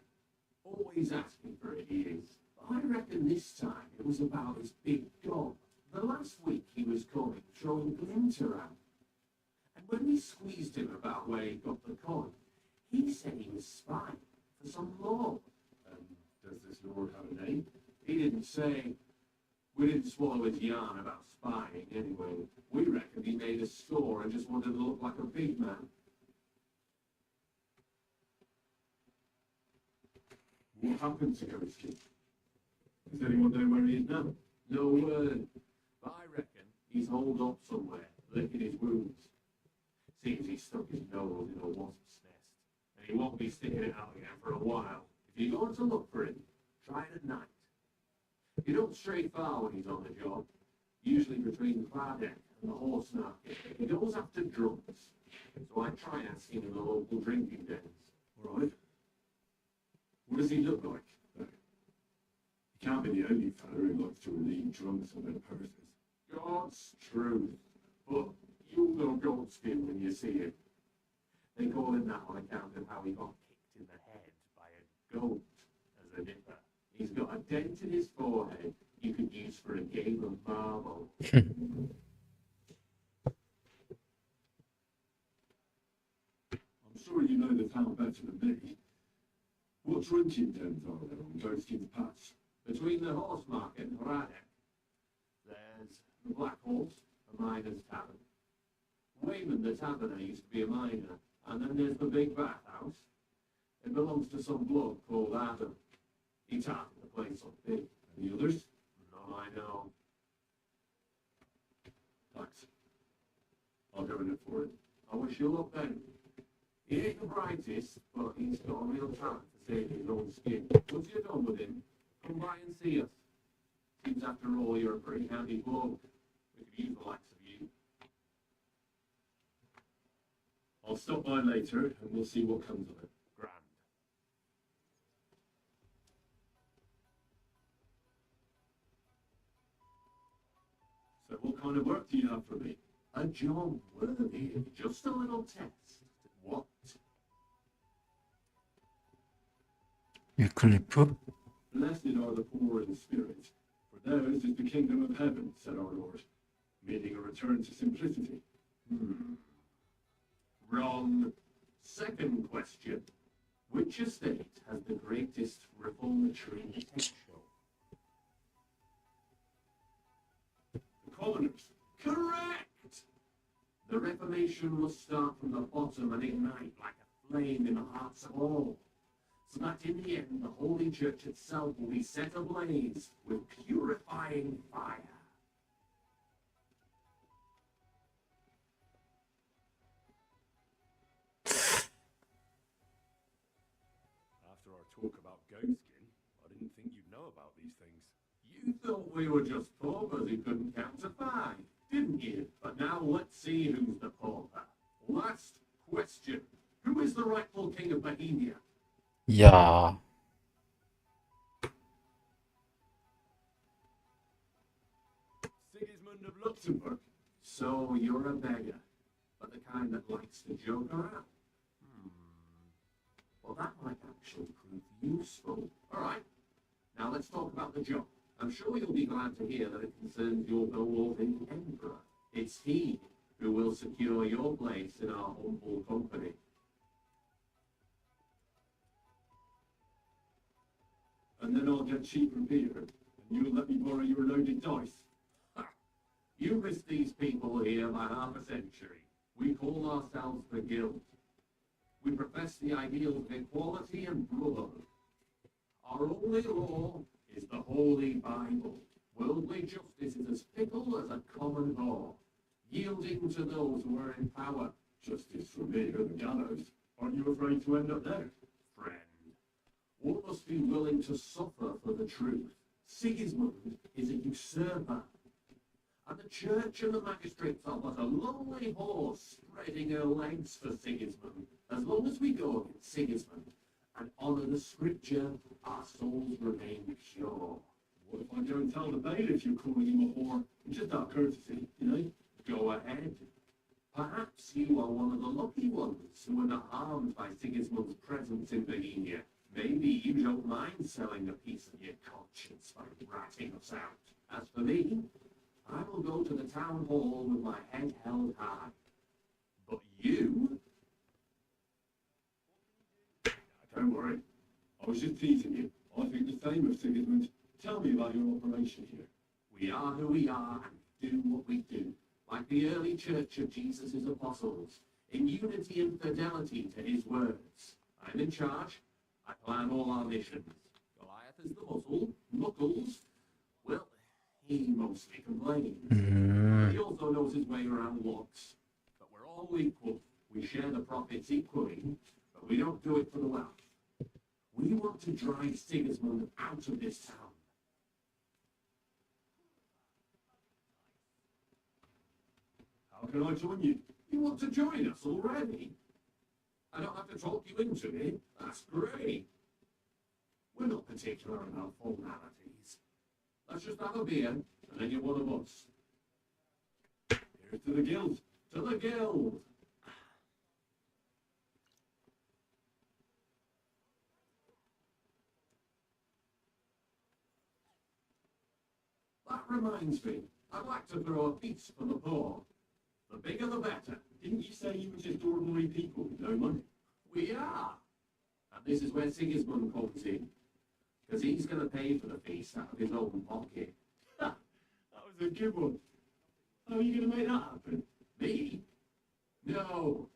Always asking for it, he is. But I reckon this time it was about his big gob. The last week he was coming, throwing glint around. And when we squeezed him about where he got the coin, he said he was spying for some lord. Does this lord have a name? He didn't say. We didn't swallow his yarn about spying anyway. We reckon he made a score and just wanted to look like a big man. What happened to Ghostkid? Does anyone know where he is now? No word. But I reckon he's holed up somewhere, licking his wounds. Seems he stuck his nose in a wasp's nest, and he won't be sticking it out again for a while. If you're going to look for him, try it at night. You don't stray far when he's on the job, usually between the bar deck and the horse market. He goes after drunks, so I try asking in the local drinking dens. All right. What does he look like? He can't be the only fella who likes to relieve drunks of their purses. God's truth. But you'll know Goldskin when you see him. They call him that on account of how he got kicked in the head by a goat as a nipper. He's got a dent in his forehead you could use for a game of marble. better than me. What drinking dens are there on Ghostking's Pass? Between the horse market and Radek, there's the Black Horse, a miner's tavern. Wayman the taverner used to be a miner, and then there's the big bathhouse. It belongs to some bloke called Adam. He tied the place up big. And the others? No, I know. Thanks. I'll go in it for it. I wish you luck then. He ain't the brightest, but he's got a real talent for saving his own skin. Once you're done with him, come by and see us. Seems after all you're a pretty handy bloke. We could use the likes of you. I'll stop by later and we'll see what comes of it. Grand. So what kind of work do you have for me? A job worthy of just a little test. What? 위클리프? Blessed are the poor in spirit, for theirs is the kingdom of heaven, said our Lord, meaning a return to simplicity. Wrong. Second question. Which estate has the greatest reformatory potential? The commoners. Correct! The Reformation must start from the bottom and ignite like a flame in the hearts of all, so that in the end the Holy Church itself will be set ablaze with purifying fire. After our talk about goatskin, I didn't think you'd know about these things. You thought we were just paupers who couldn't count to 5, didn't you? But now let's see who's the pauper. Last question. Who is the rightful king of Bohemia? 이야, Sigismund of Luxembourg. So you're a beggar, but the kind that likes to joke around. Well, that might actually prove useful. All right, now let's talk about the job. I'm sure you'll be glad to hear that it concerns your beloved emperor. It's he who will secure your place in our humble company. And then I'll get cheaper beer, and you'll let me borrow your loaded dice. Ha! You missed these people here by half a century. We call ourselves the Guild. We profess the ideals of equality and brotherhood. Our only law is the Holy Bible. Worldly justice is as fickle as a common law, yielding to those who are in power. Justice for me or the gallows. Aren't you afraid to end up there? Friend, one must be willing to suffer for the truth. Sigismund is a usurper, and the church and the magistrates are but a lonely horse spreading her legs for Sigismund. As long as we go against Sigismund and honour the scripture, our souls remain pure. What if I go and tell the bailiff you're calling him a whore? Just out of courtesy, you know? Go ahead. Perhaps you are one of the lucky ones who are not harmed by Sigismund's presence in Bohemia. Maybe you don't mind selling a piece of your conscience by ratting us out. As for me, I will go to the town hall with my head held high. But you... Don't worry. I was just teasing you. I think the same of Sigismund. Tell me about your operation here. We are who we are and do what we do, like the early church of Jesus' apostles, in unity and fidelity to his words. I'm in charge. I plan all our missions. Goliath is the muzzle. Knuckles, well, he mostly complains. He also knows his way around lots. But we're all equal. We share the profits equally, but we don't do it for the wealth. We want to drive Sigismund out of this town. How can I join you? You want to join us already? I don't have to talk you into it. That's great. We're not particular about formalities. Let's just have a beer, and then you're one of us. Here's to the guild. To the guild! That reminds me, I'd like to throw a feast for the poor. The bigger the better. Didn't you say you were just ordinary people with no money? We are. And this is where Sigismund comes in, because he's going to pay for the feast out of his own pocket. That was a good one. How are you going to make that happen? Me? No.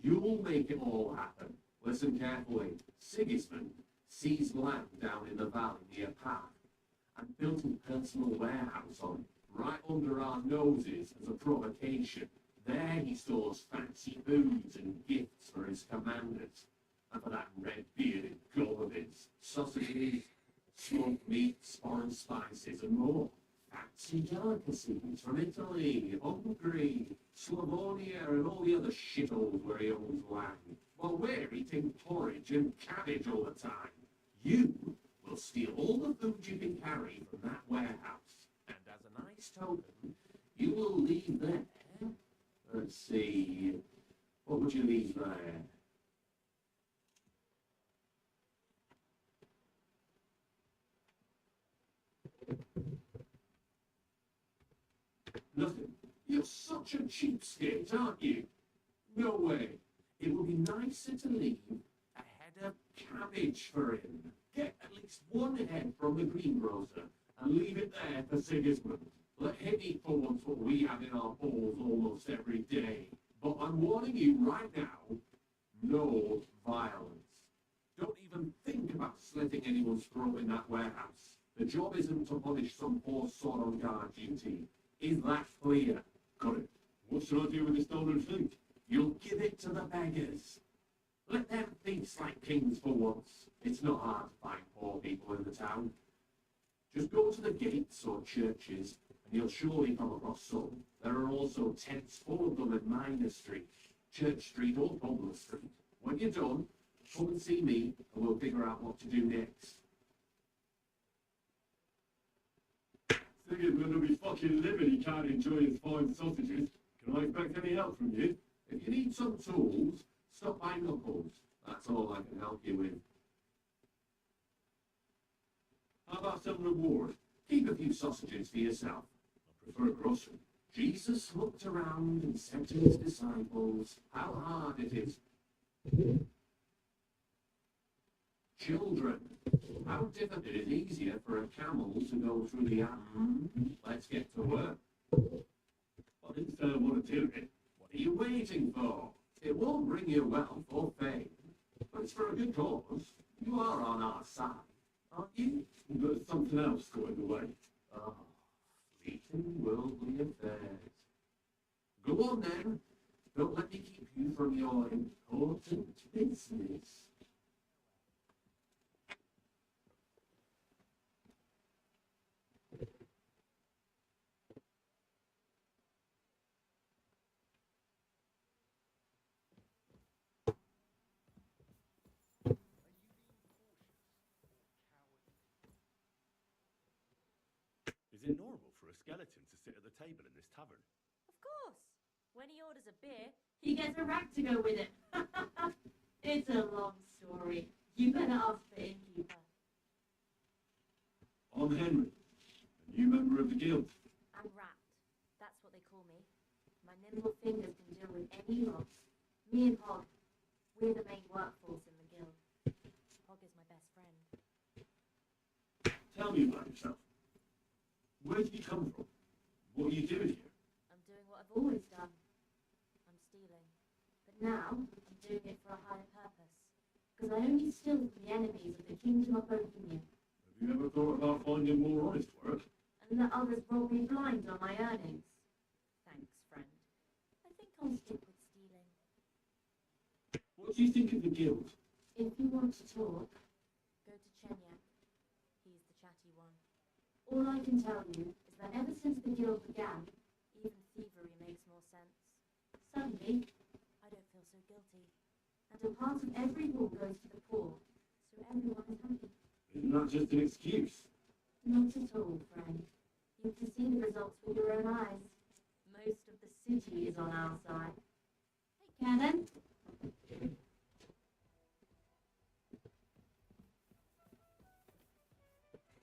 You'll make it all happen. Listen carefully. Sigismund seized land down in the valley near Path and built his personal warehouse on it, right under our noses as a provocation. There he stores fancy foods and gifts for his commanders. And for that red-bearded god of his, sausages, smoked meats, foreign spices, and more. Fancy delicacies from Italy, Hungary, Slavonia, and all the other shitholes where he owns land. While we're eating porridge and cabbage all the time. You will steal all the food you can carry from that warehouse. And as a nice token, you will leave there. Let's see. What would you leave there? Nothing. You're such a cheapskate, aren't you? No way. It would be nicer to leave a head of cabbage for him. Get at least one head from the greengrocer and leave it there for Sigismund. Let him eat for once what we have in our bowls almost every day. But I'm warning you right now, no violence. Don't even think about slitting anyone's throat in that warehouse. The job isn't to punish some poor sod on guard duty. Is that clear? Got it. What should I do with the stolen food? You'll give it to the beggars. Let them feast like kings for once. It's not hard to find poor people in the town. Just go to the gates or churches, and you'll surely come across some. There are also tents full of them at Minor Street, Church Street, or Butler Street. When you're done, come and see me, and we'll figure out what to do next. Sigismund will be fucking livid he can't enjoy his fine sausages. Can I expect any help from you? If you need some tools, stop by Knuckles. That's all I can help you with. How about some reward? Keep a few sausages for yourself. I prefer grocery. Jesus looked around and said to his disciples, how hard it is. Children, how different it is easier for a camel to go through the Let's get to work. I didn't say I want to do it. What are you waiting for? It won't bring you wealth or fame, but it's for a good cause. You are on our side, aren't you? There's something else going the way. Oh, fleeting worldly affairs. Go on then. Don't let me keep you from your important business. Is it normal for a skeleton to sit at the table in this tavern? Of course. When he orders a beer, he gets a rag to go with it. It's a long story. You better ask the innkeeper. I'm Henry, a new member of the guild. I'm wrapped. That's what they call me. My nimble fingers can deal with any logs. Me and Hog, we're the main workforce in the guild. Hog is my best friend. Tell me about yourself. Where did you come from? What are you doing here? I'm doing what I've always done. I'm stealing. But now, I'm doing it for a higher purpose. Because I only steal from the enemies of the Kingdom of Bohemia. Have you ever thought about finding more honest work? And let others roll me blind on my earnings. Thanks, friend. I think I'll stick with stealing. What do you think of the guild? If you want to talk, go to Chenyak. He's the chatty one. All I can tell you is that ever since the guild began, even thievery makes more sense. Suddenly, I don't feel so guilty. And a part of every haul goes to the poor, so everyone is happy. Isn't that just an excuse? Not at all, friend. You can see the results with your own eyes. Most of the city is on our side. Take care then.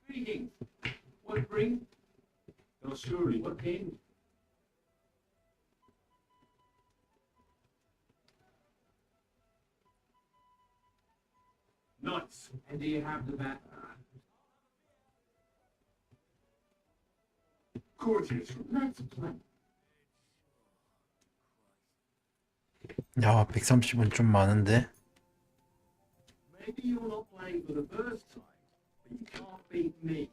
Greetings. What bring? No, surely, what came? Nice. And do you have the bat? Gorgeous. Let's play. 야, 130은 좀 많은데? Maybe you're not playing for the first time, but you can't beat me.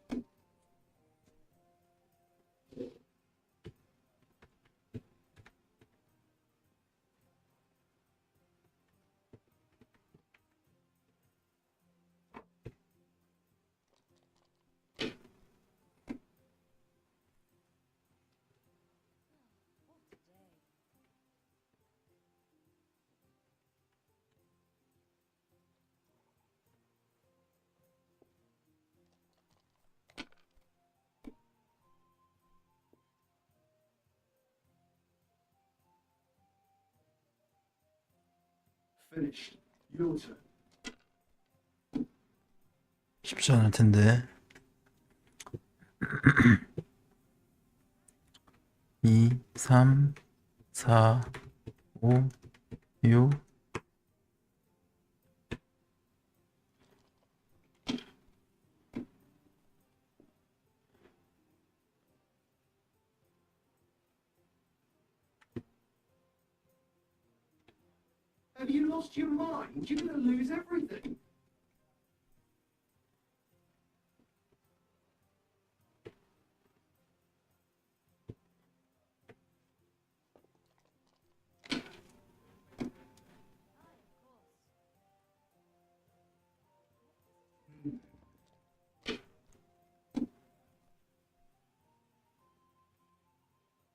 Finished. Your turn. 쉽지 않을 텐데. 2, 3, 4, 5, 6. Have you lost your mind? You're going to lose everything.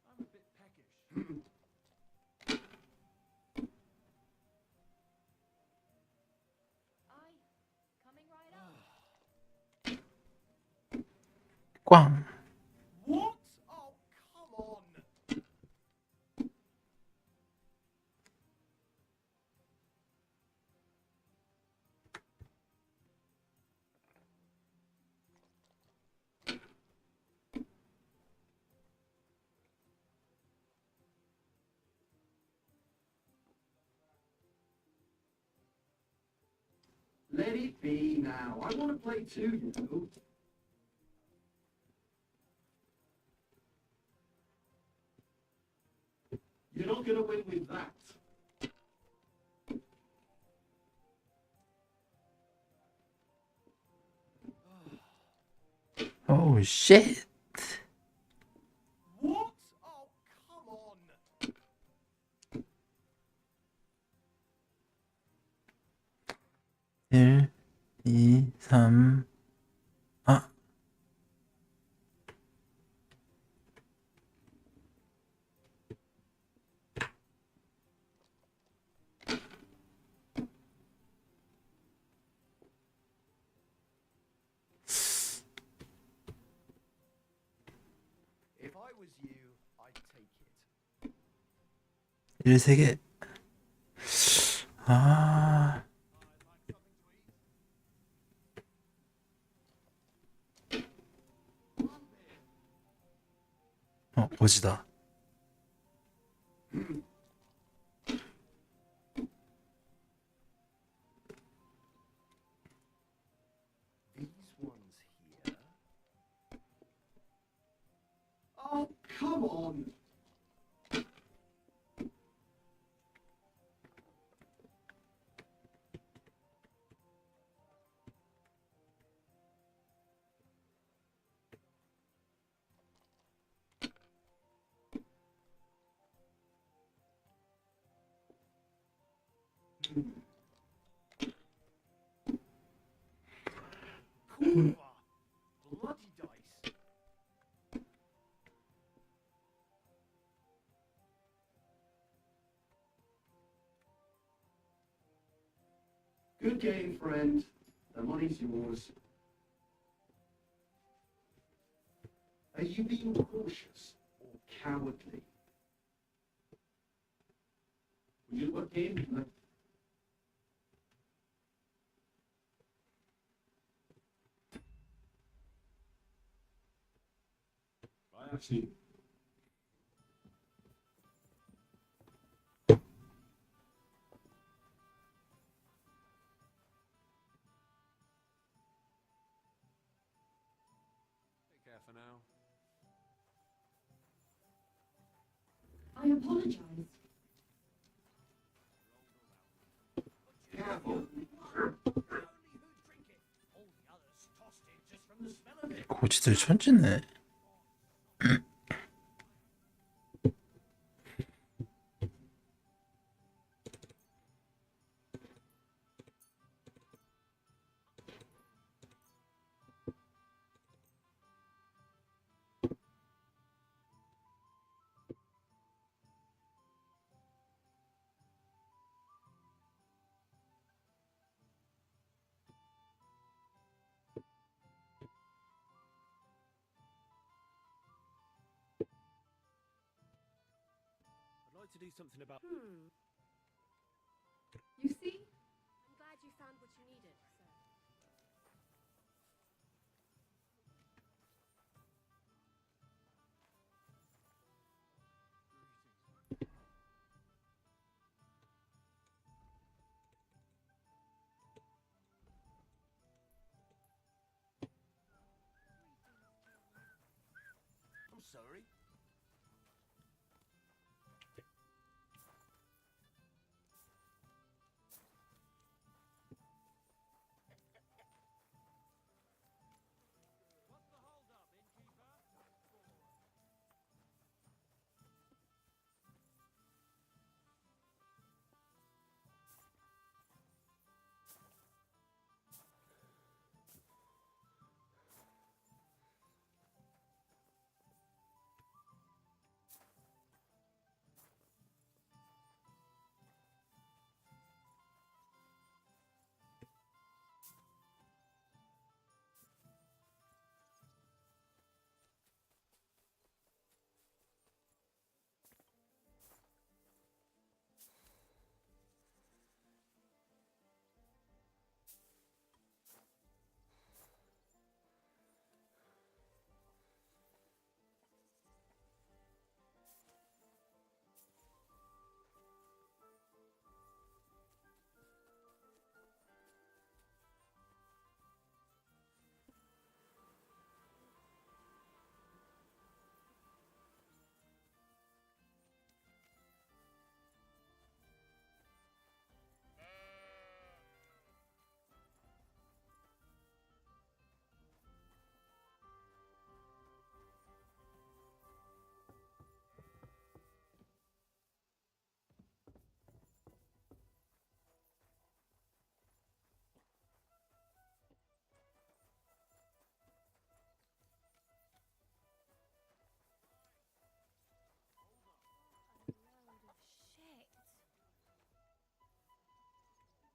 I'm a bit peckish. Coming right up. 꽝! What? Oh, come on. Let it be now. I want to play too, you know. You're not going to win with that. Oh, shit! What? Oh, come on. 1, 2, 3. 아! If I was you, I'd take it. 1, 3개. 아. 오지다. These ones here. Oh, come on. Kurva. Bloody dice. Good game, friend. The money's yours. Are you being cautious or cowardly? Would you what game? I actually. for now. I apologize. Careful. 고지들 천지네. I'd like to do something about. You see? I'm glad you found what you needed, sir. I'm sorry.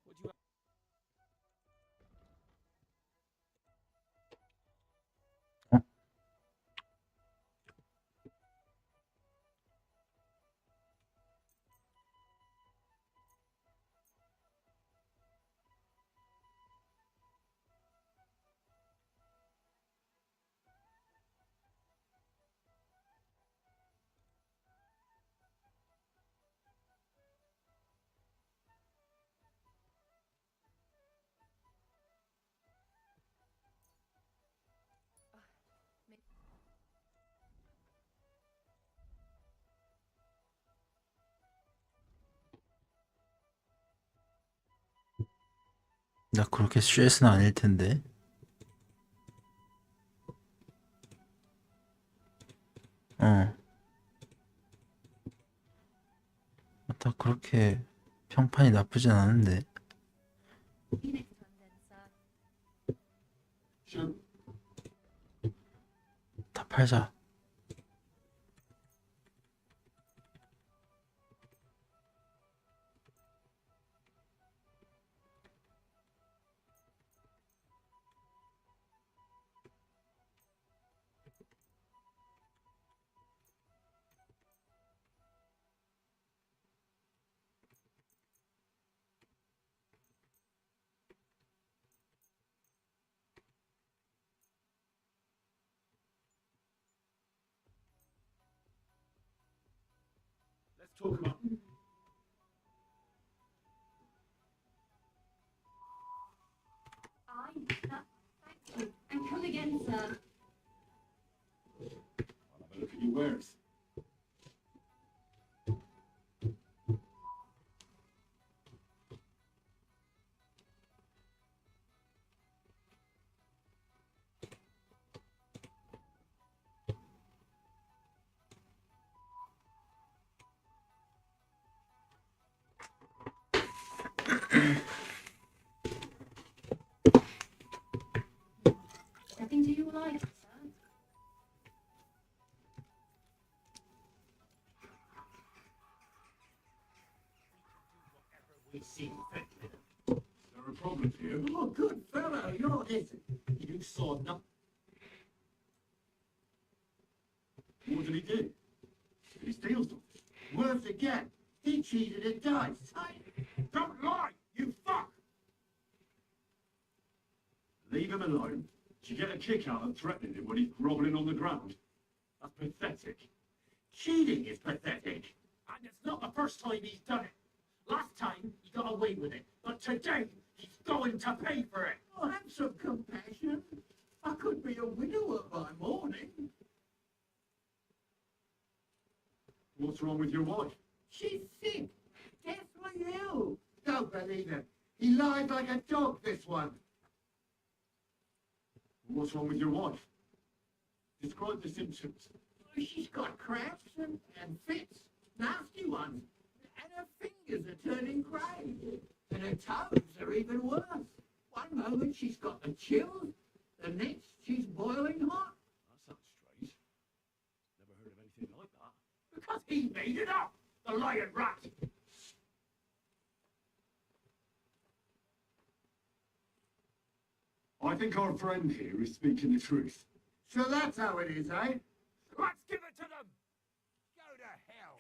What do you? 나 그렇게 스트레스는 아닐 텐데. 나 그렇게 평판이 나쁘진 않은데. See you next time then, sir. 다 팔자. Let's talk about. Thank you. And come again, sir. Nothing to you like, sir? We see fit. Is there a problem here? Oh, good fellow, you're this. You saw nothing. What did he do? He steals them. Worse again, he cheated at dice. Don't lie, you fuck! Leave him alone. Did you get a kick out of threatening him when he's groveling on the ground? That's pathetic. Cheating is pathetic. And it's not the first time he's done it. Last time, he got away with it. But today, he's going to pay for it. Oh, have some compassion. I could be a widower by morning. What's wrong with your wife? She's sick. Deathly ill. Don't believe him. He lied like a dog, this one. What's wrong with your wife? Describe the symptoms. She's got cramps and fits. Nasty ones. And her fingers are turning grey. And her toes are even worse. One moment she's got the chills. The next she's boiling hot. That sounds strange. Never heard of anything like that. Because he made it up. The lying rat. I think our friend here is speaking the truth. So that's how it is, eh? Let's give it to them! Go to hell!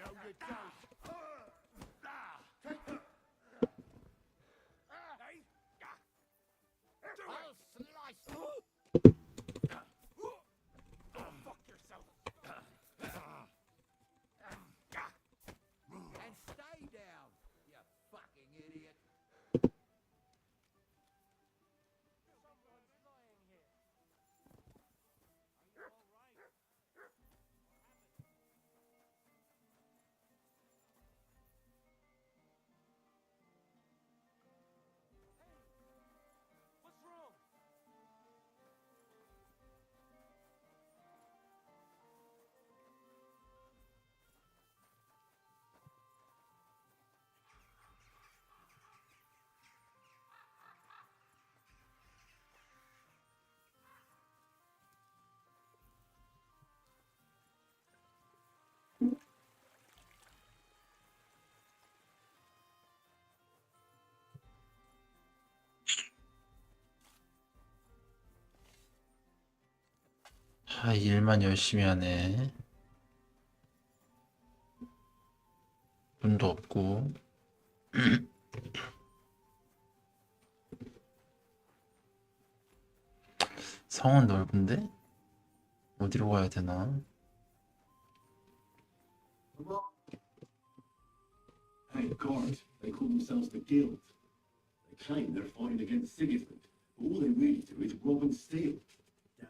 You're done for! Fuck you. And stay down, you fucking idiot! What's wrong? 아, 일만 열심히 하네. 돈도 없고. 성은 넓은데? 어디로 가야 되나? Hey, guard. They call themselves the Guild. They claim they're fighting against Sigismund, but all they really do is rob and steal. Damn,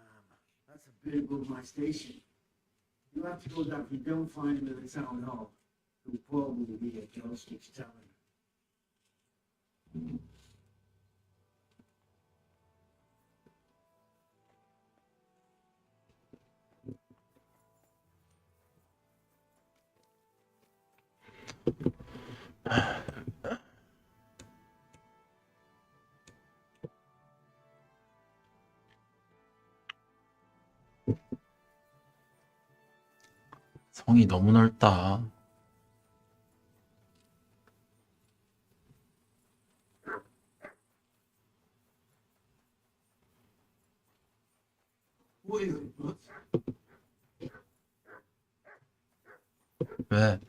that's a bit above my station. You have to go down if you don't find him in the town hall. He'll probably be at Joystick's Tavern. 성이 너무 넓다. Wait, what? 왜?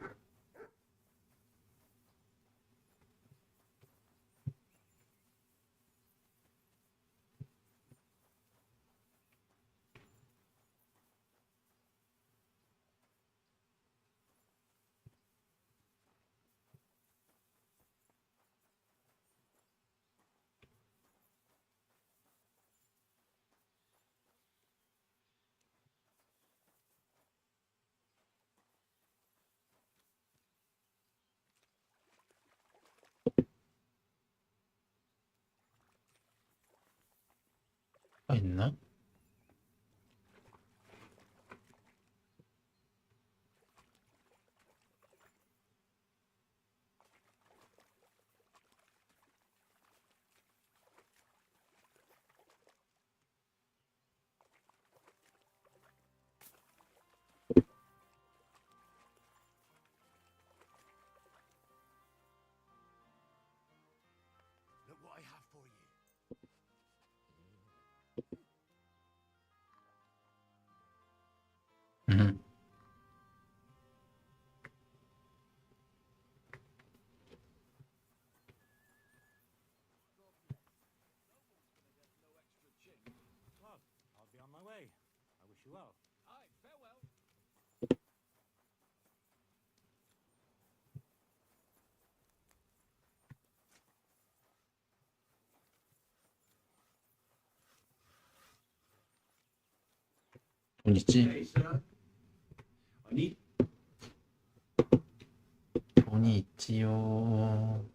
수가 있나? Look what I have for you. 음. Well, I'll be on my way. I wish you well. Aye, farewell. 돈 있지? Hey, sir. I need 돈이 있지요.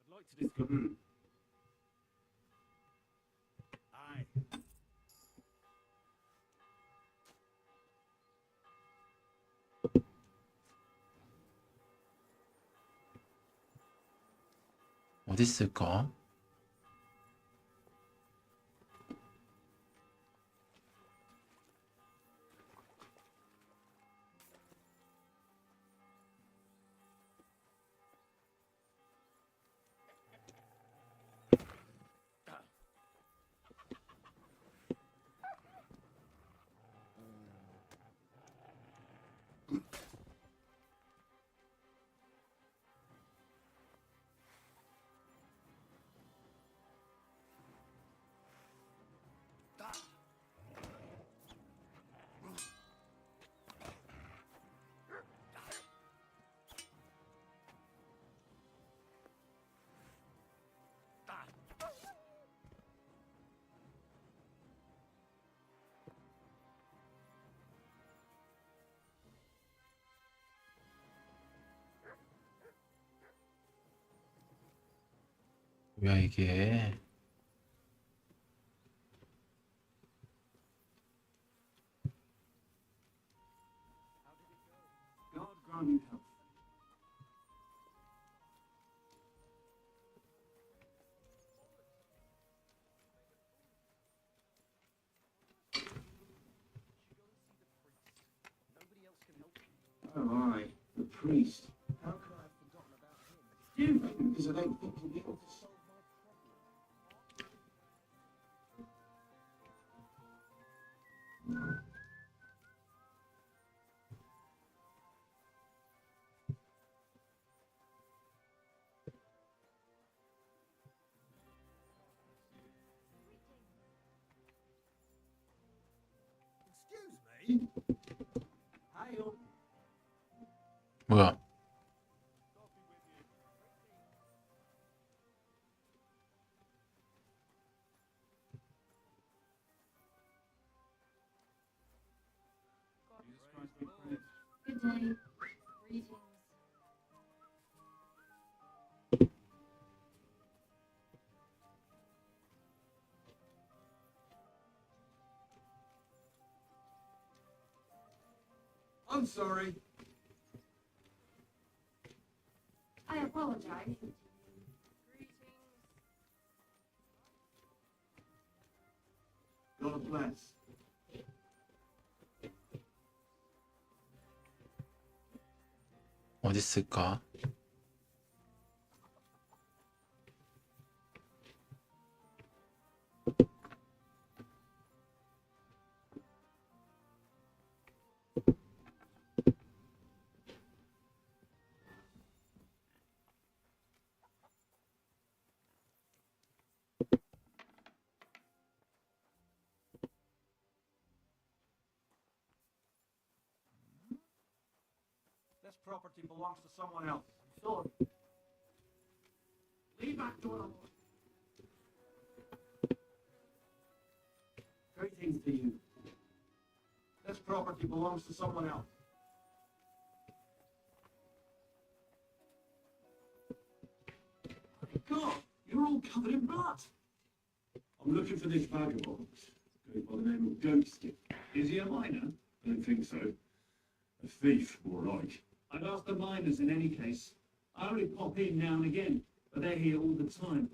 I'd like to discuss. Aye. 어디 있을까? 뭐야 이게? God grant you health. Nobody else can help you. Oh, aye, the priest. How could I have forgotten about him? Stupid, because I don't think you'll be able to solve my problem. Excuse me? Hail. 뭐야? Jesus Christ be praised. Good day. Greetings. I'm sorry. I apologize. Greetings. God bless. 어디 있을까? This property belongs to someone else. Sorry. Leave that door alone. Greetings to you. This property belongs to someone else. My God, you're all covered in blood. I'm looking for this vagabond. Goes by the name of Ghosty. Is he a miner? I don't think so. A thief, more like. I'd ask the miners in any case. I only pop in now and again, but they're here all the time.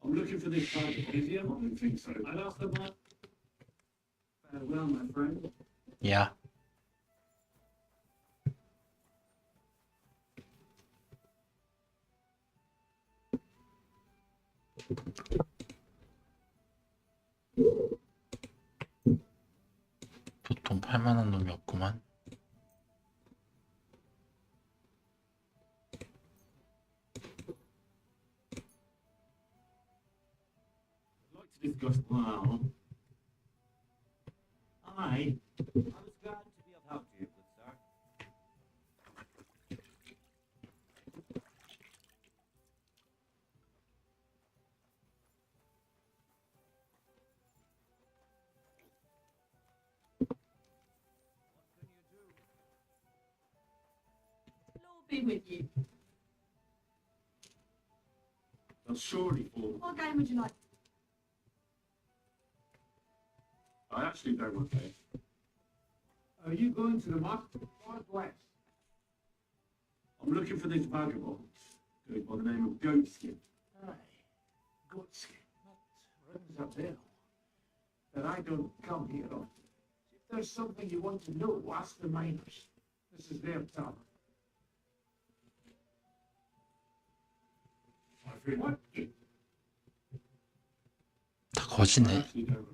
I'm looking for this vagabond. Is he a miner? I don't think so. I'd ask the miners. Farewell, my friend. 야. 보통 팔만한 놈이 없구만. I'd like to discuss well. I was glad to be of help to you, good sir. Lord be with you. That's surely for. What game would you like? I actually don't want to pay. Are you going to the market? Northwest. I'm looking for this vagabond. Goes by the name of Goatskin. Aye. Goodskin. That rings a bell. But I don't come here often. If there's something you want to know, ask the miners. This is their town. I feel what? 다 I 거지네. actually don't.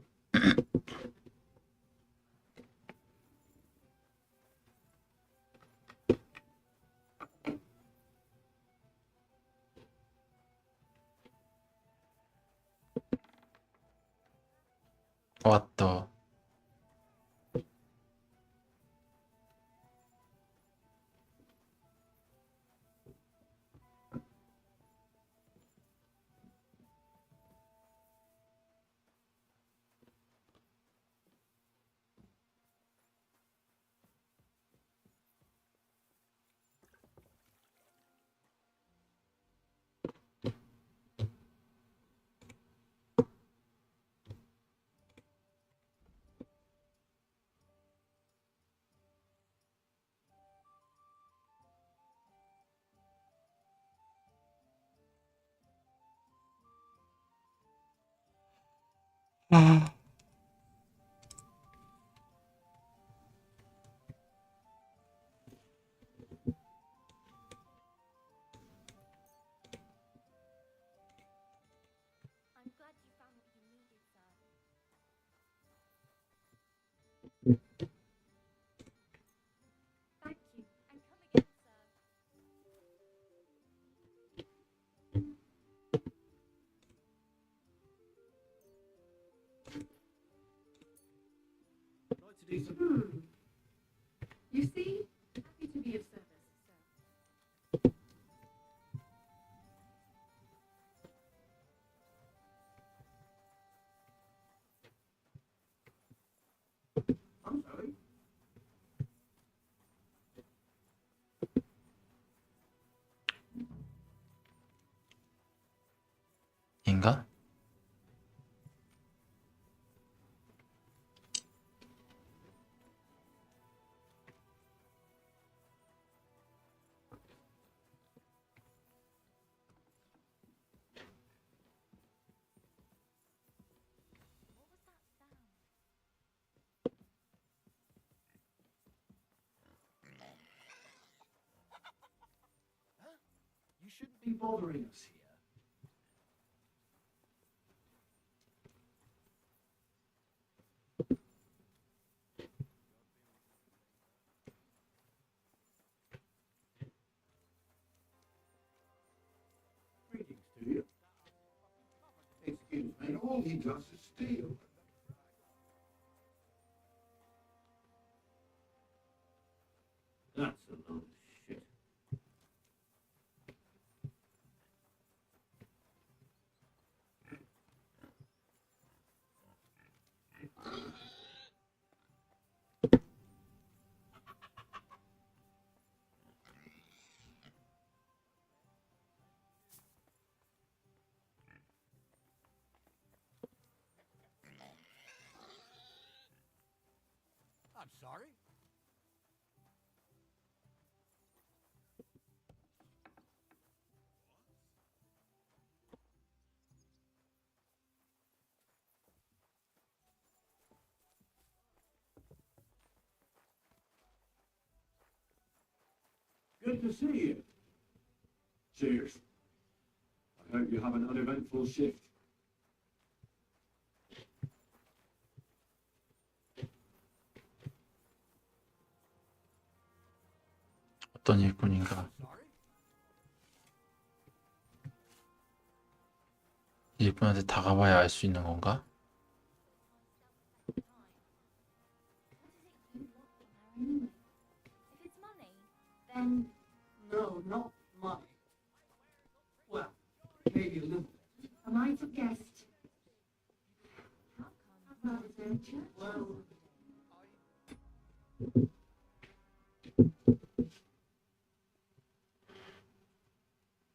왔다. I'm glad you found what you needed, sir. Thank you, and come again, sir. I'd like to do some. You see? Happy to be of service, sir. I'm sorry. 인가? What was that sound? You shouldn't be bothering us here. Greetings to you. Excuse me, all he does is steal. I'm sorry? Good to see you. Cheers. I hope you have an uneventful shift. 어떤 일꾼인가? 일꾼한테 다가봐야 알 수 있는 건가? If it's money, then No, not money. Well, maybe a little bit. I might have guessed. how come? I'd rather go to church. Well,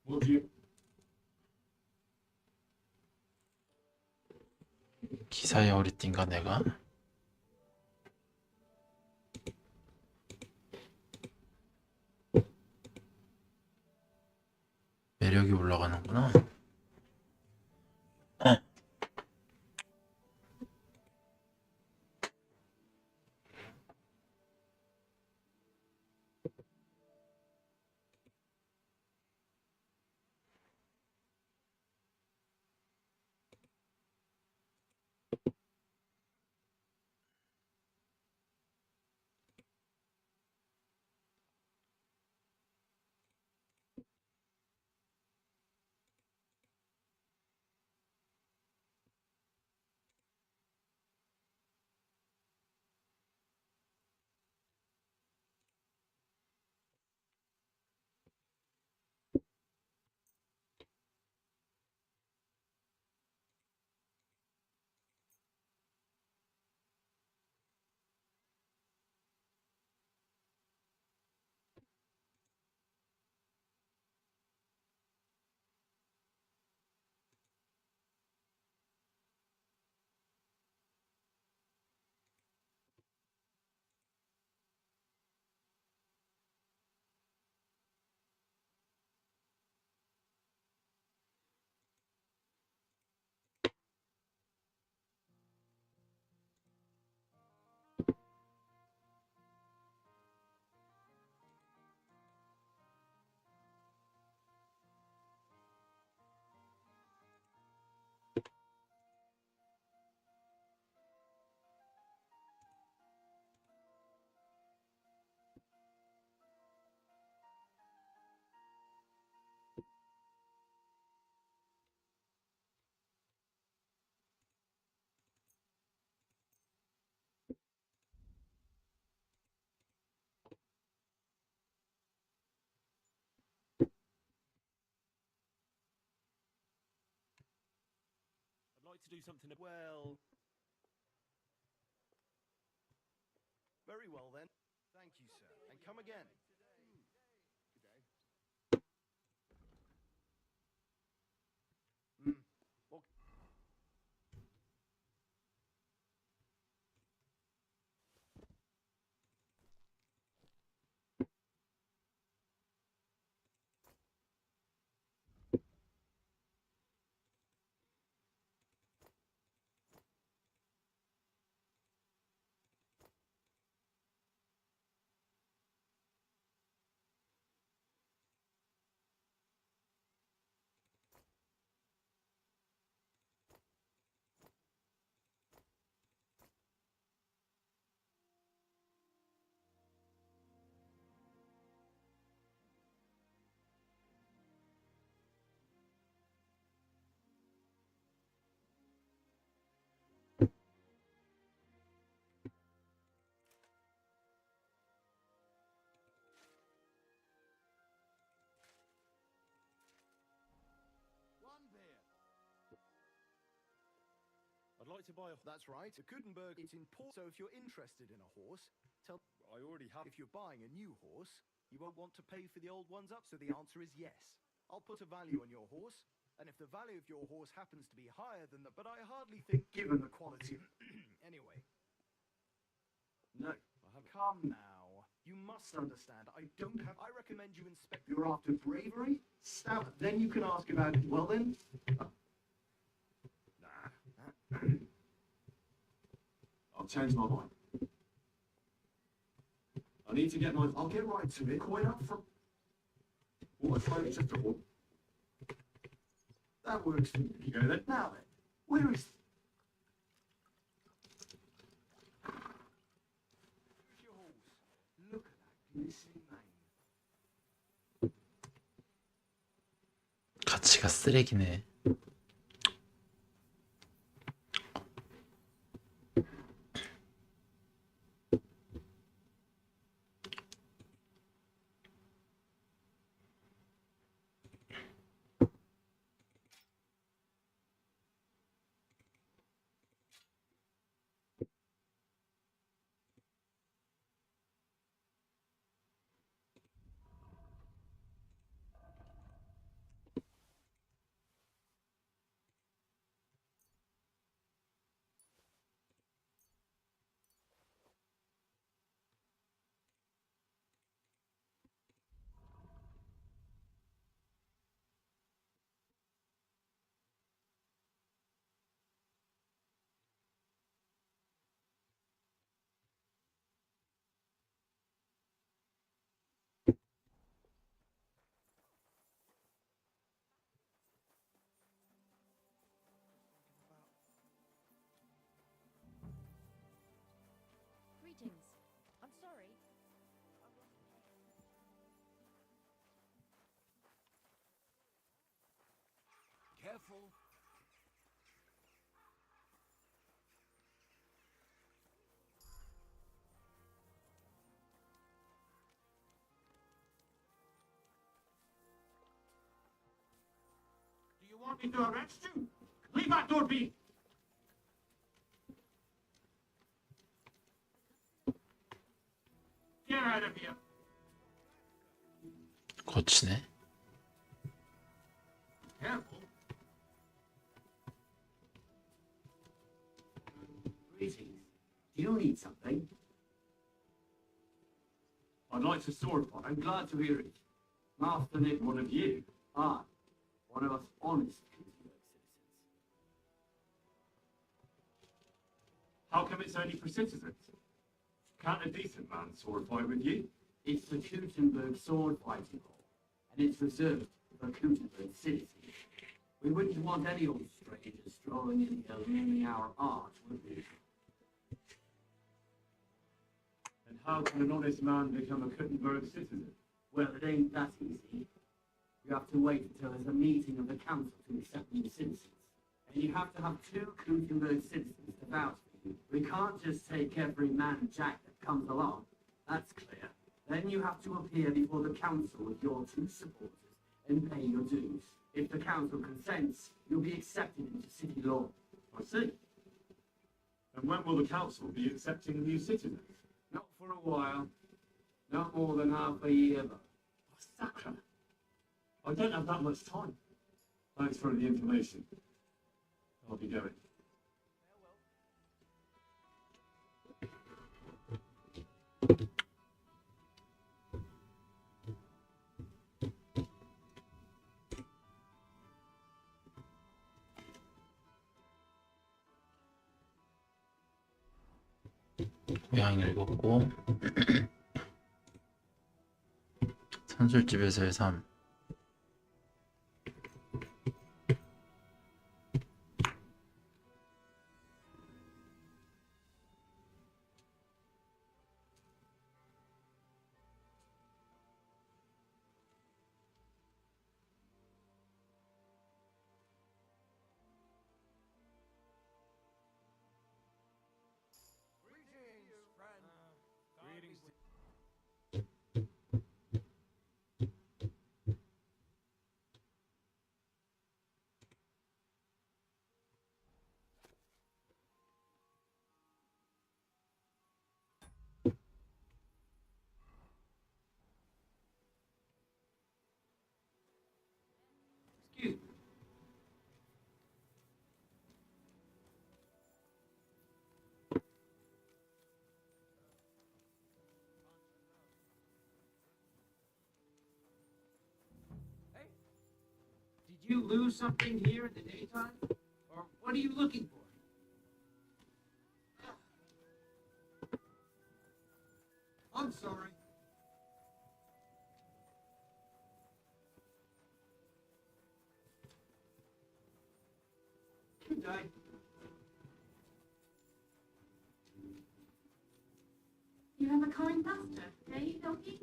Would you? 기사의 어리띵가 내가? 매력이 올라가는구나. I'd like to do something. Well, Very well then. Thank you, sir. And come again. Hmm. Well, one beer. I'd like to buy a. That's right. The Gutenberg is in port. So if you're interested in a horse, tell. I already have. If you're buying a new horse, you won't want to pay for the old ones up. So the answer is yes. I'll put a value on your horse, and if the value of your horse happens to be higher than the, but I hardly think, given the quality. Anyway. No, I Come now. You must understand, I don't have... I recommend you inspect... You're after bravery? Stout. Then you can ask about it. Well then... I'll change my mind. I need to get my... I'll get right to it. Coin up from... What if I just a... That works for me. You go then. Now then, where is... Where's your horse? Look at that glistening mane. 가치가 쓰레기네. Greetings. I'm sorry. Careful. Do you want me to arrest you? Leave that door be! Get out of here! 고치네. Careful. Greetings. Do you need something? I'd like to sword fight. I'm glad to hear it. Master Nick, One of you. I, one of us honest Kingsburg citizens. How come it's only for citizens? Can't a decent man sword fight with you? It's the Gutenberg sword fighting hall, and it's reserved for Gutenberg citizens. We wouldn't want any old strangers strolling in here learning our art, would we? And how can an honest man become a Gutenberg citizen? Well, it ain't that easy. You have to wait until there's a meeting of the council to accept new citizens. And you have to have 2 Gutenberg citizens to vouch for you. We can't just take every man jack that comes along. That's clear. Then you have to appear before the council with your 2 supporters and pay your dues. If the council consents, you'll be accepted into city law. I see. And when will the council be accepting new citizens? Not for a while. Not more than half a year, but... Sacre. I don't have that much time. Thanks for the information. I'll be going. 고양 읽었고 선술집에서의 삶. Did you lose something here in the daytime? Or what are you looking for? I'm sorry. Good day. You have a kind master, eh, doggy?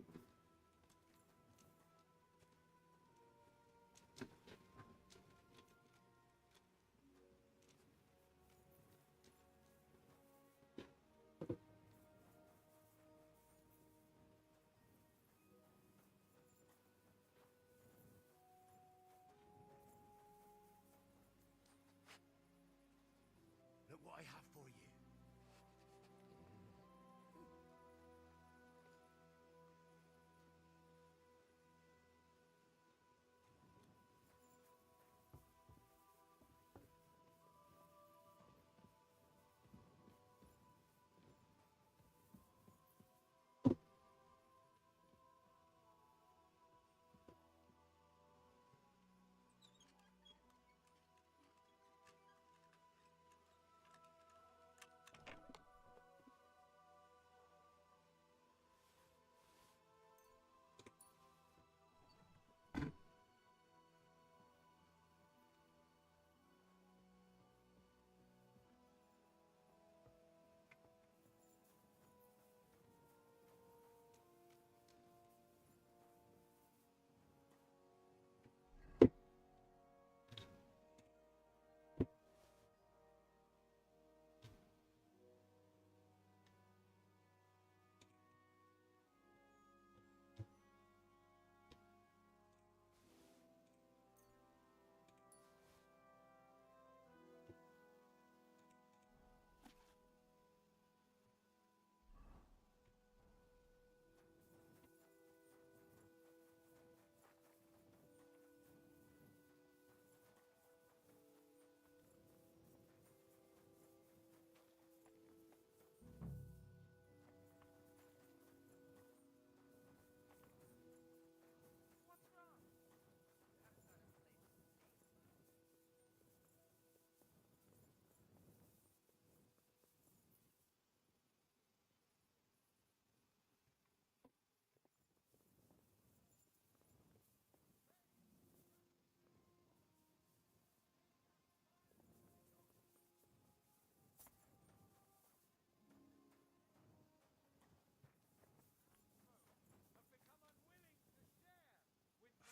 Look what I have for you.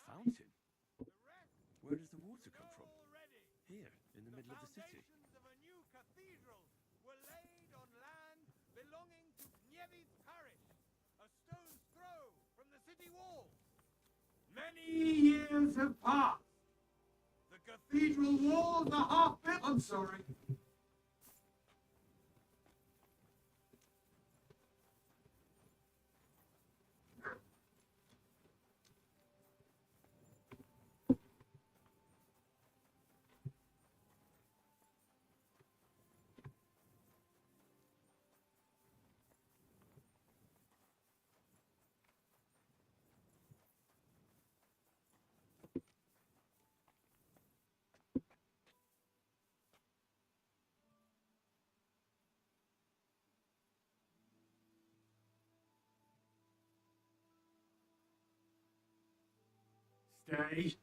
Fountain? Where does the water come from? Here, in the middle of the city. Of a new cathedral were laid on land belonging to Nieves Parish, a stone's throw from the city wall. Many years have passed. The cathedral walls are half built. I'm sorry. Stay.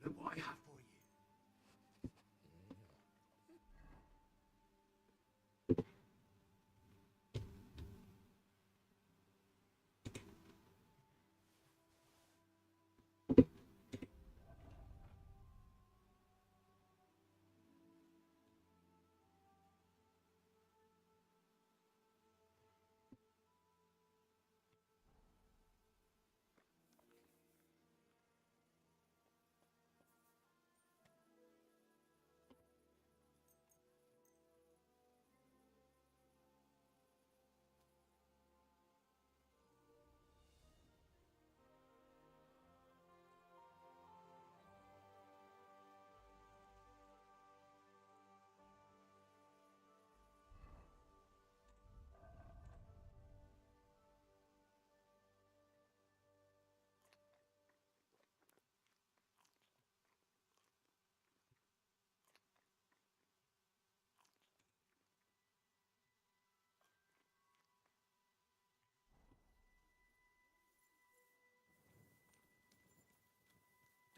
Look what I have for you.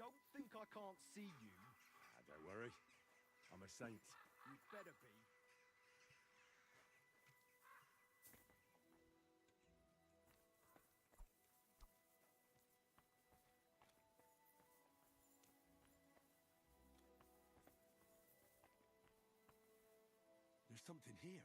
Don't think I can't see you. Don't worry. I'm a saint. You better be. There's something here.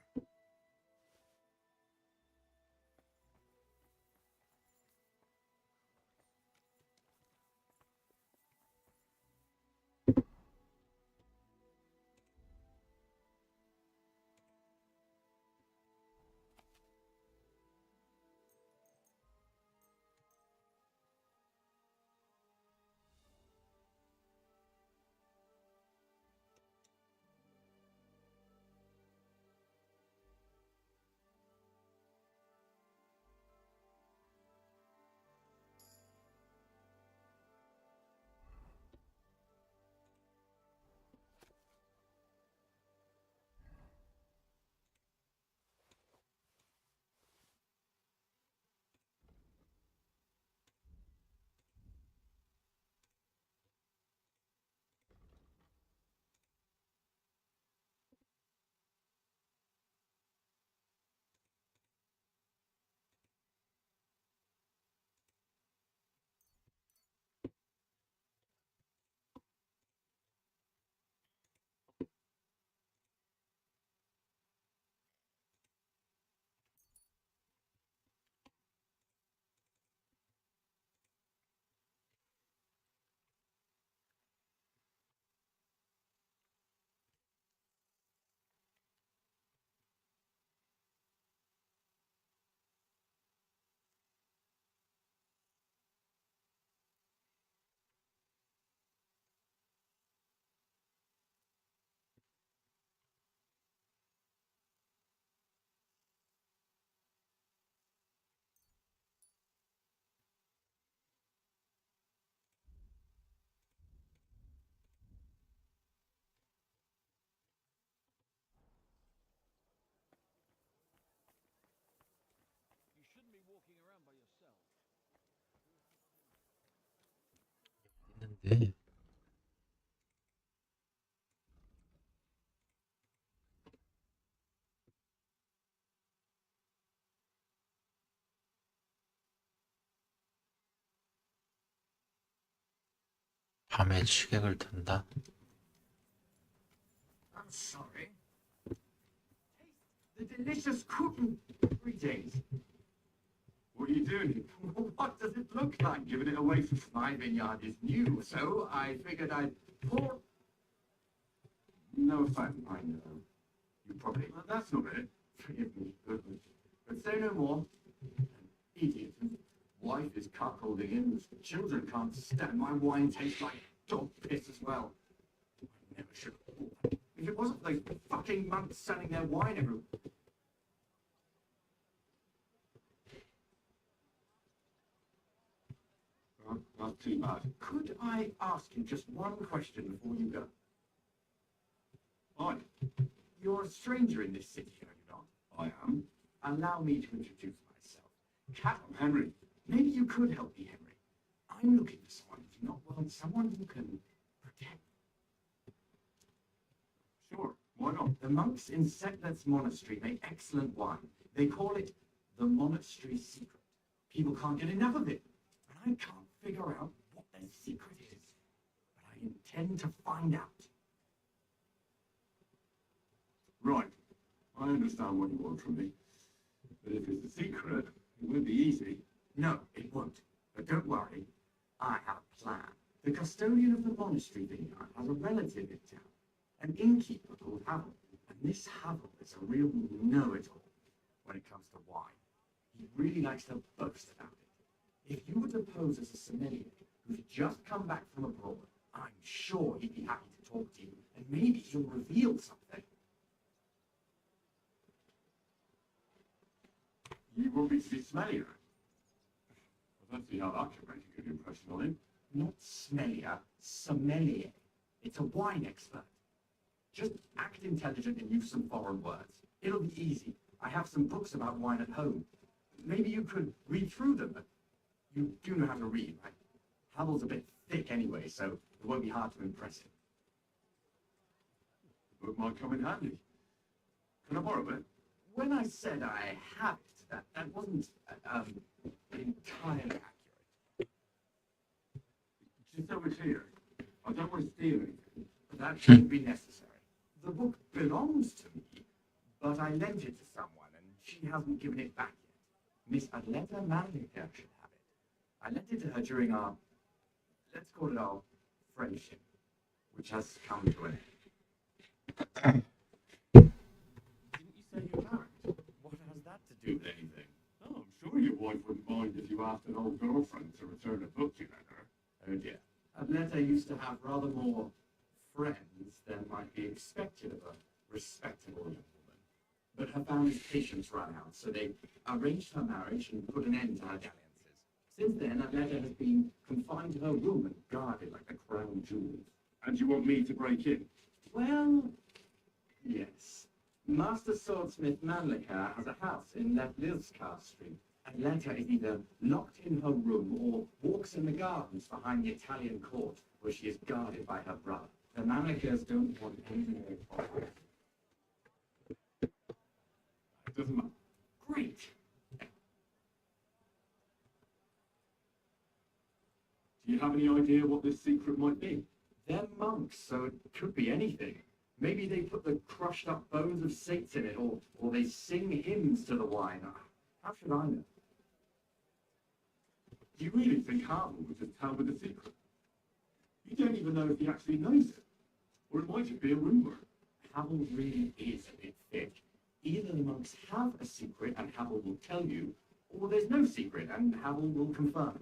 You shouldn't be walking around by yourself. 있는데 밤에 취객을 든다. I'm sorry. Taste the delicious cooking. Greetings. What are you doing? What does it look like? Giving it away from my vineyard is new, so I figured I'd pour. No fun, I know. You probably. Well, that's not it. Forgive me, goodness. But say no more. An idiot. Wife is cuckolding him. Children can't stand my wine. Tastes like dog piss as well. I never should have bought that. If it wasn't for those fucking monks selling their wine everywhere. Not too bad. Could I ask you just one question before you go? Hi. You're a stranger in this city, are you not? I am. Allow me to introduce myself. Captain Henry. Maybe you could help me, Henry. I'm looking for someone who's not well, someone who can protect. Sure, why not? The monks in Setlet's monastery make excellent wine. They call it the monastery secret. People can't get enough of it, and I can't figure out what their secret is. But I intend to find out. Right. I understand what you want from me. But if it's a secret, it won't be easy. No, it won't. But don't worry. I have a plan. The custodian of the monastery vineyard has a relative in town, an innkeeper called Havel. And this Havel is a real know-it-all when it comes to wine. He really likes to boast about it. If you were to pose as a sommelier who's just come back from abroad, I'm sure he'd be happy to talk to you, and maybe he'll reveal something. You want me to be smellier? I don't see how that can make a good impression on him. Not smellier, sommelier. It's a wine expert. Just act intelligent and use some foreign words. It'll be easy. I have some books about wine at home. Maybe you could read through them. You do know how to read, right? Havel's a bit thick anyway, so it won't be hard to impress him. The book might come in handy. Can I borrow it? When I said I have it, that wasn't entirely accurate. Just over here. I don't want to steal anything. But that shouldn't be necessary. The book belongs to me, but I lent it to someone, and she hasn't given it back yet. Miss Adleta Manlinger should have it. I lent it to her during our, let's call it our friendship, which has come to an end. Didn't you say you're married? What has that to do with anything? Oh, I'm sure your wife wouldn't mind if you asked an old girlfriend to return a book you lent her. Oh dear. Adleta used to have rather more friends than might be expected of a respectable young woman. But her family's patience ran out, so they arranged her marriage and put an end to her dalliances. Since then, Adleta has been confined to her room and guarded like the crown jewels. And you want me to break in? Well, yes. Master Swordsmith Manlicher has a house in Letlivskar Street. Adleta is either locked in her room or walks in the gardens behind the Italian court, where she is guarded by her brother. The Manlichers don't want anything to do with it. It doesn't matter. Great. Do you have any idea what this secret might be? They're monks, so it could be anything. Maybe they put the crushed up bones of saints in it, or they sing hymns to the wine. How should I know? Do you really think Havel would just tell me the secret? You don't even know if he actually knows it. Or it might just be a rumor. Havel really is a bit thick. Either the monks have a secret and Havel will tell you, or there's no secret and Havel will confirm.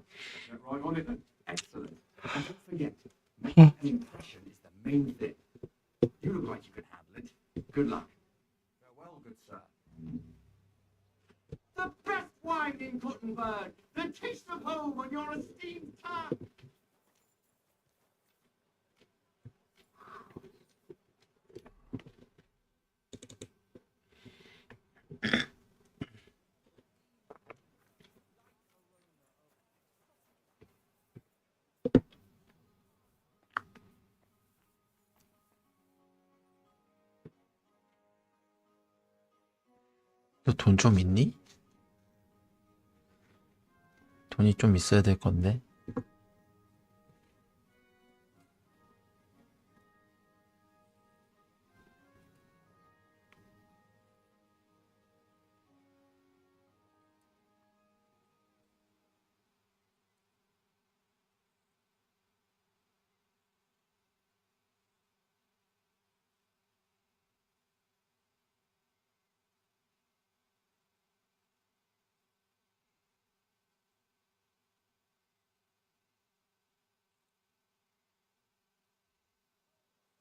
Get right on it then. Excellent. And don't forget, making an impression is the main thing. You look like you can handle it. Good luck. Farewell, good sir. The best wine in Gutenberg! The taste of home on your esteemed tongue! 너 돈 좀 있니? 돈이 좀 있어야 될 건데.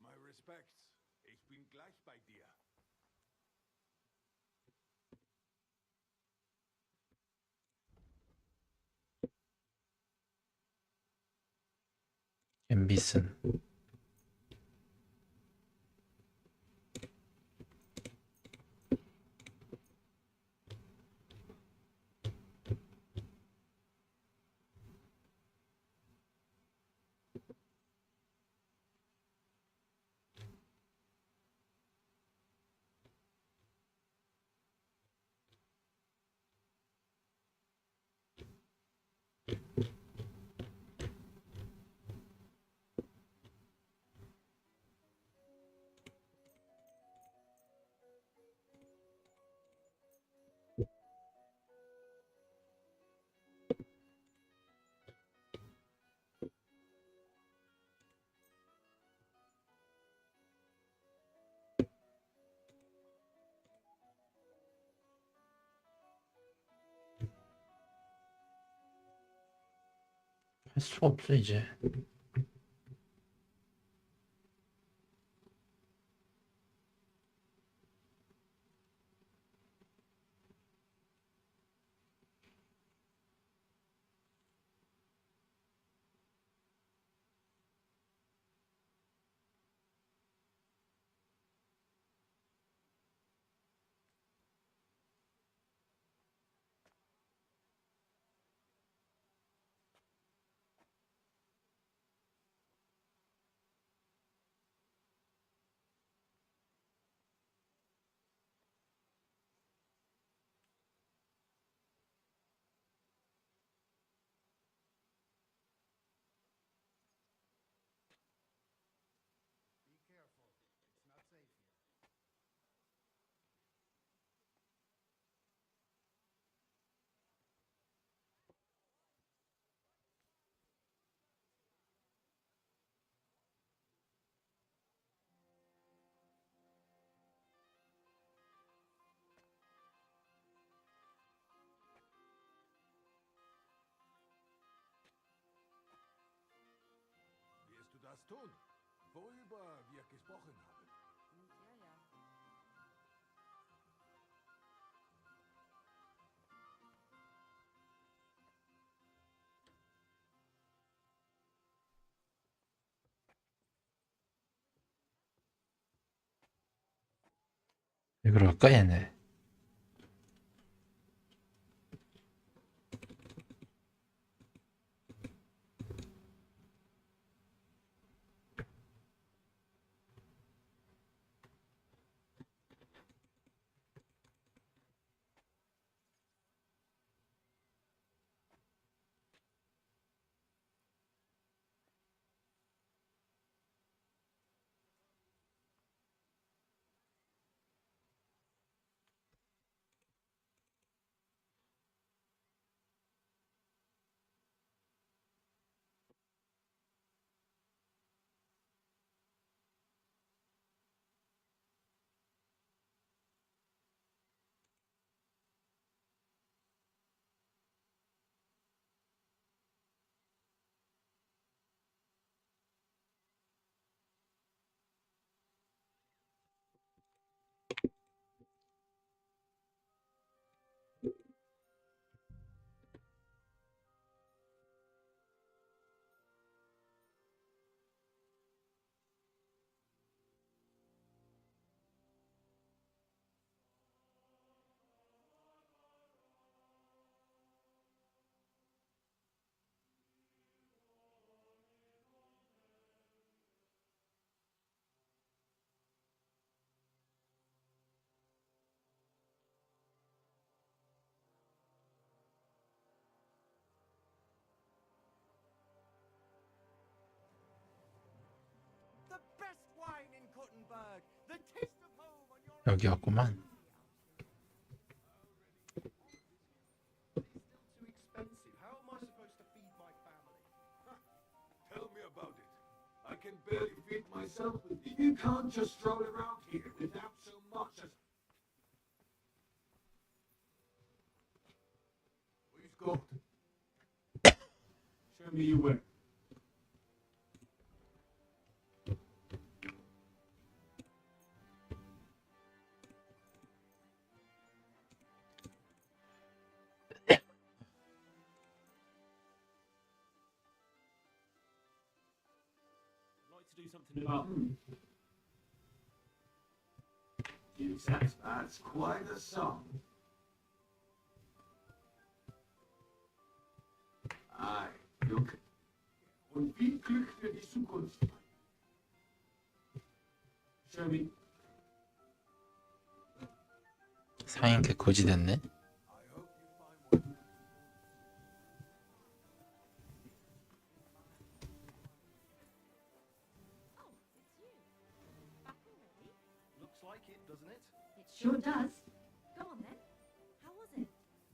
My respects. Ich bin gleich bei dir. 엠비슨. 할 수가 없어 이제. was tun, worüber wir gesprochen haben. Ja, ja. 왜 그럴까 얘네? The best wine in Kuttenberg. The taste of home on your 여기였구만. It's still too expensive. How am I supposed to feed my family? Tell me about it. I can barely feed myself. You can't just stroll around here without so much as... We've got... Show me your way. To do something about That's quite a song. Aye, look. Und wie Glück für die Zukunft. show me. 상인 개코지 됐네. Looks like it, doesn't it? It sure does. Go on then. How was it?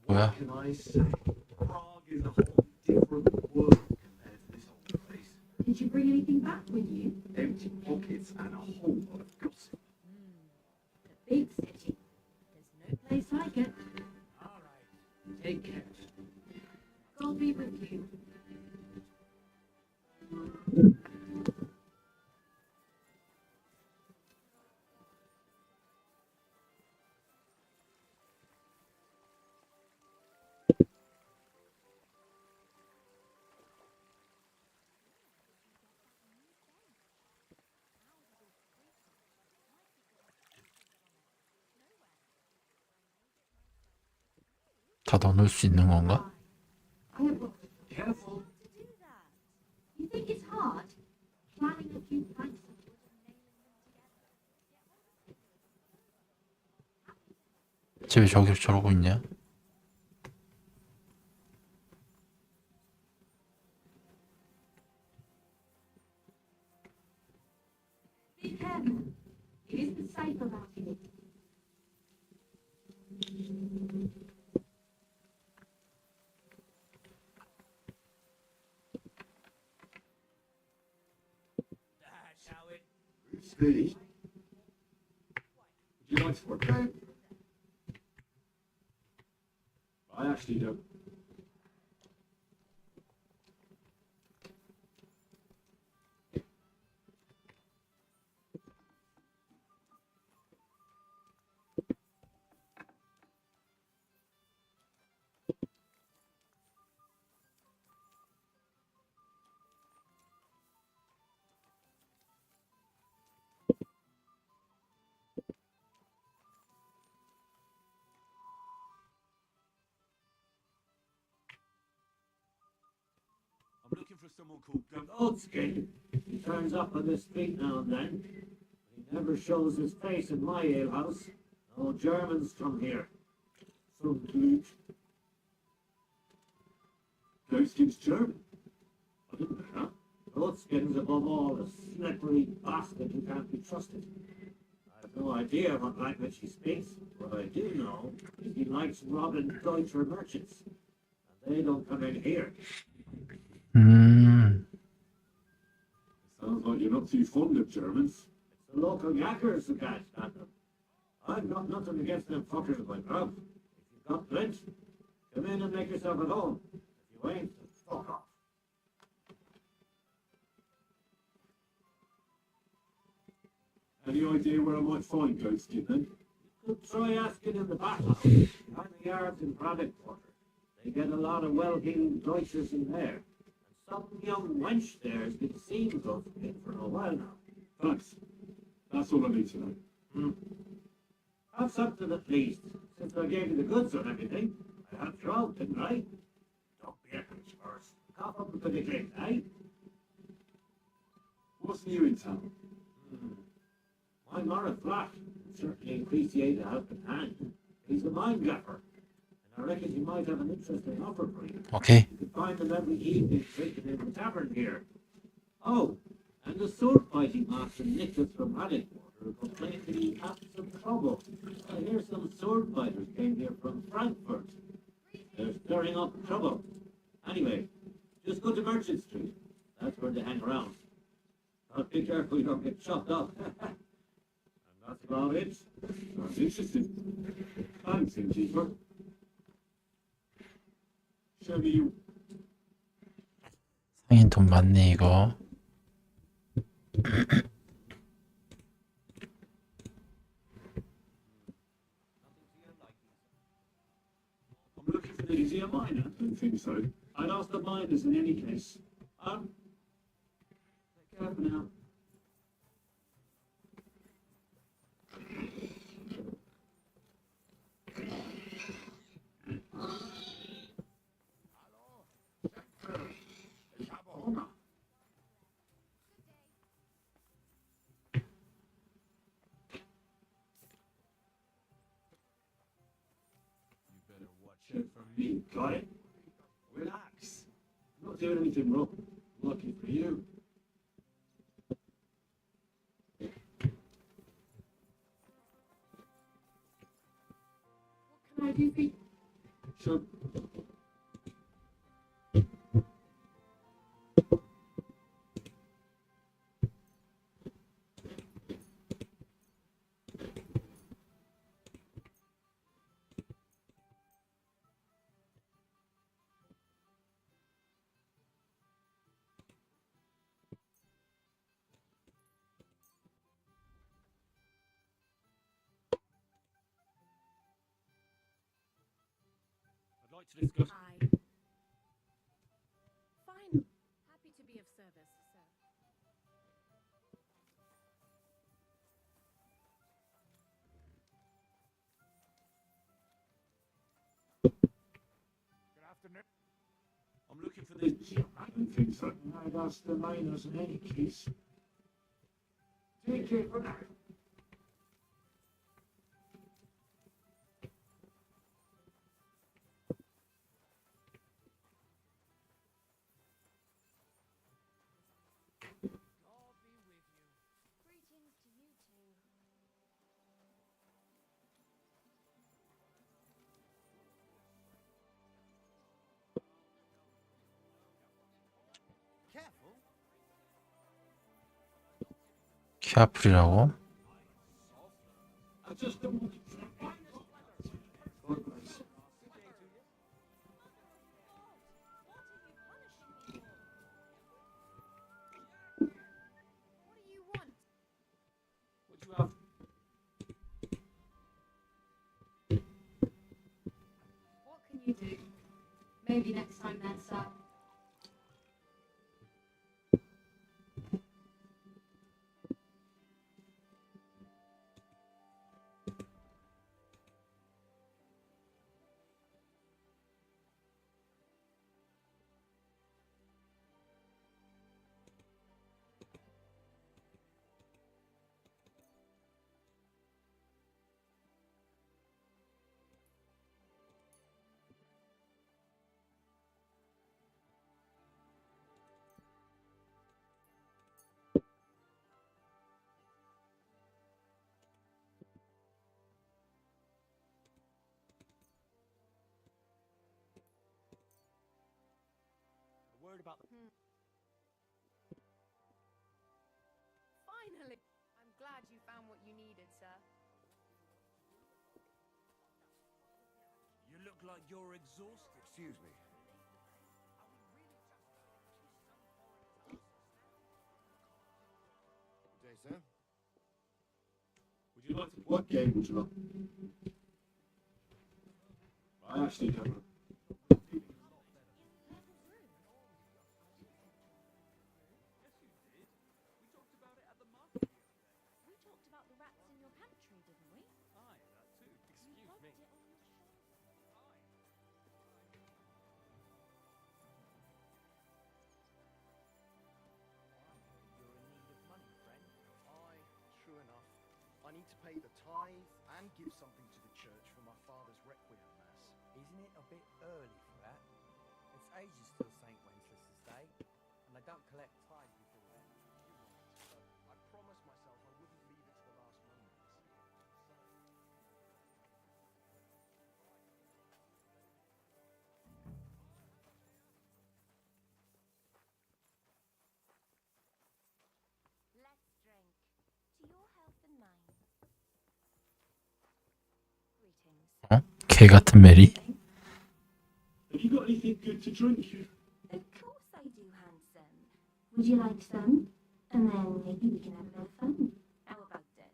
뭐야? What can I say? Prague is a whole different world compared to this old place. Did you bring anything back with you? Empty pockets and a whole lot of gossip. The big city. There's no place like it. All right. Take care. God be with you. 다 넣어놓을 수 있는 건가? I have looked Careful. to do that. You think it's hard? Planning a few planks of wood and nailing them together. 쟤 왜 저기로 저러고 있냐? Be careful. It isn't safe around here. That's how it. Steady. Would you like to work out? I actually don't. for someone called Gun. Oatskin. He turns up on the street now and then. But he never shows his face in my alehouse. No Germans come here. Some glute. Ghostskin's German. I didn't know that. Oatskin's above all a slippery bastard who can't be trusted. I have no idea what language he speaks. What I do know is he likes robbing Deutscher merchants. And they don't come in here. Sounds like you're not too fond of Germans. It's the local yackers who can't stand them. I've got nothing against them fuckers myself. If you've got plenty, come in and make yourself at home. If you ain't, then fuck off. Any idea where I might find Ghostskin then? You could try asking in the bathhouse, behind the yards in Braddock Quarter. They get a lot of well-heeled Deutschers in there. And some young wench there has been seeing Ghostskin for a while now. Thanks. That's all I need to know. Have something at least, since I gave you the goods on everything. I helped you out, didn't I? Don't be a bitch first. Cough up a bit of drink, eh? What's new in town? I'm not a flash. Certainly appreciate a helping hand. He's a mind gaffer. And I reckon he might have an interesting offer for you. 오케이. You can find him every evening drinking in the tavern here. Oh, and the sword fighting master Nicholas from Haddock Water complained that he had some trouble. I hear some sword fighters came here from Frankfurt. They're stirring up trouble. Anyway, just go to Merchant Street. That's where they hang around. But be careful you don't get chopped up. And that's about it. Sounds interesting. Thanks, innkeeper. Show me you. 상인 돈 많네 이거. I'm looking for the... Is he a miner? I don't think so. I'd ask the miners in any case. Take care for now. Ich habe Hunger. You better watch it from me. You got it? Relax. I'm not doing anything wrong. Lucky for you. What can I do for you? Sure. I'd like to discuss. Fine. Happy to be of service, sir. Good afternoon. I'm looking for this. I don't think so. I'd ask the miners in any case. Take care for now. God be with you. Greetings to you too. Careful. 키아풀이라고? I just don't want to try. God bless. What do you want? What do you have? What can you do? Maybe next time then, sir. worried about the... Finally! I'm glad you found what you needed, sir. You look like you're exhausted. Excuse me. Good day, sir. Would you like to... What game would you like? I actually don't know. We talked about the rats in your pantry, didn't we? Aye, that too. Excuse You me. rubbed it on your shoulder. You're in need of money, friend. Aye, true enough. I need to pay the tithe and give something to the church for my father's requiem mass. Isn't it a bit early for that? It's ages till St. Wenceslas Day, and they don't collect tithe before then. You're right, but I promised myself I wouldn't leave it to the last moment. Let's drink. To your health and mine. Greetings. 개 같은 메리. Have you got anything good to drink? Of course I do, handsome. Would you like some? And then maybe we can have a bit of fun. How about it?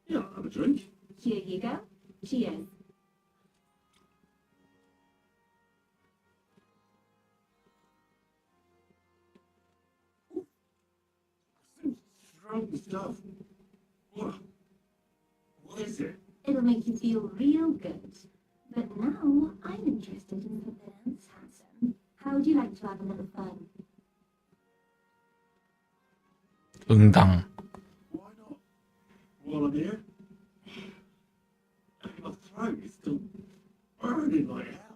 Yeah, I'll have a drink. Here you go. Cheers. Strong stuff. What is it? It'll make you feel real good. But now I'm interested in something else, handsome. How would you like to have a little fun? 응당. Why not? While I'm here? My throat is still burning like hell.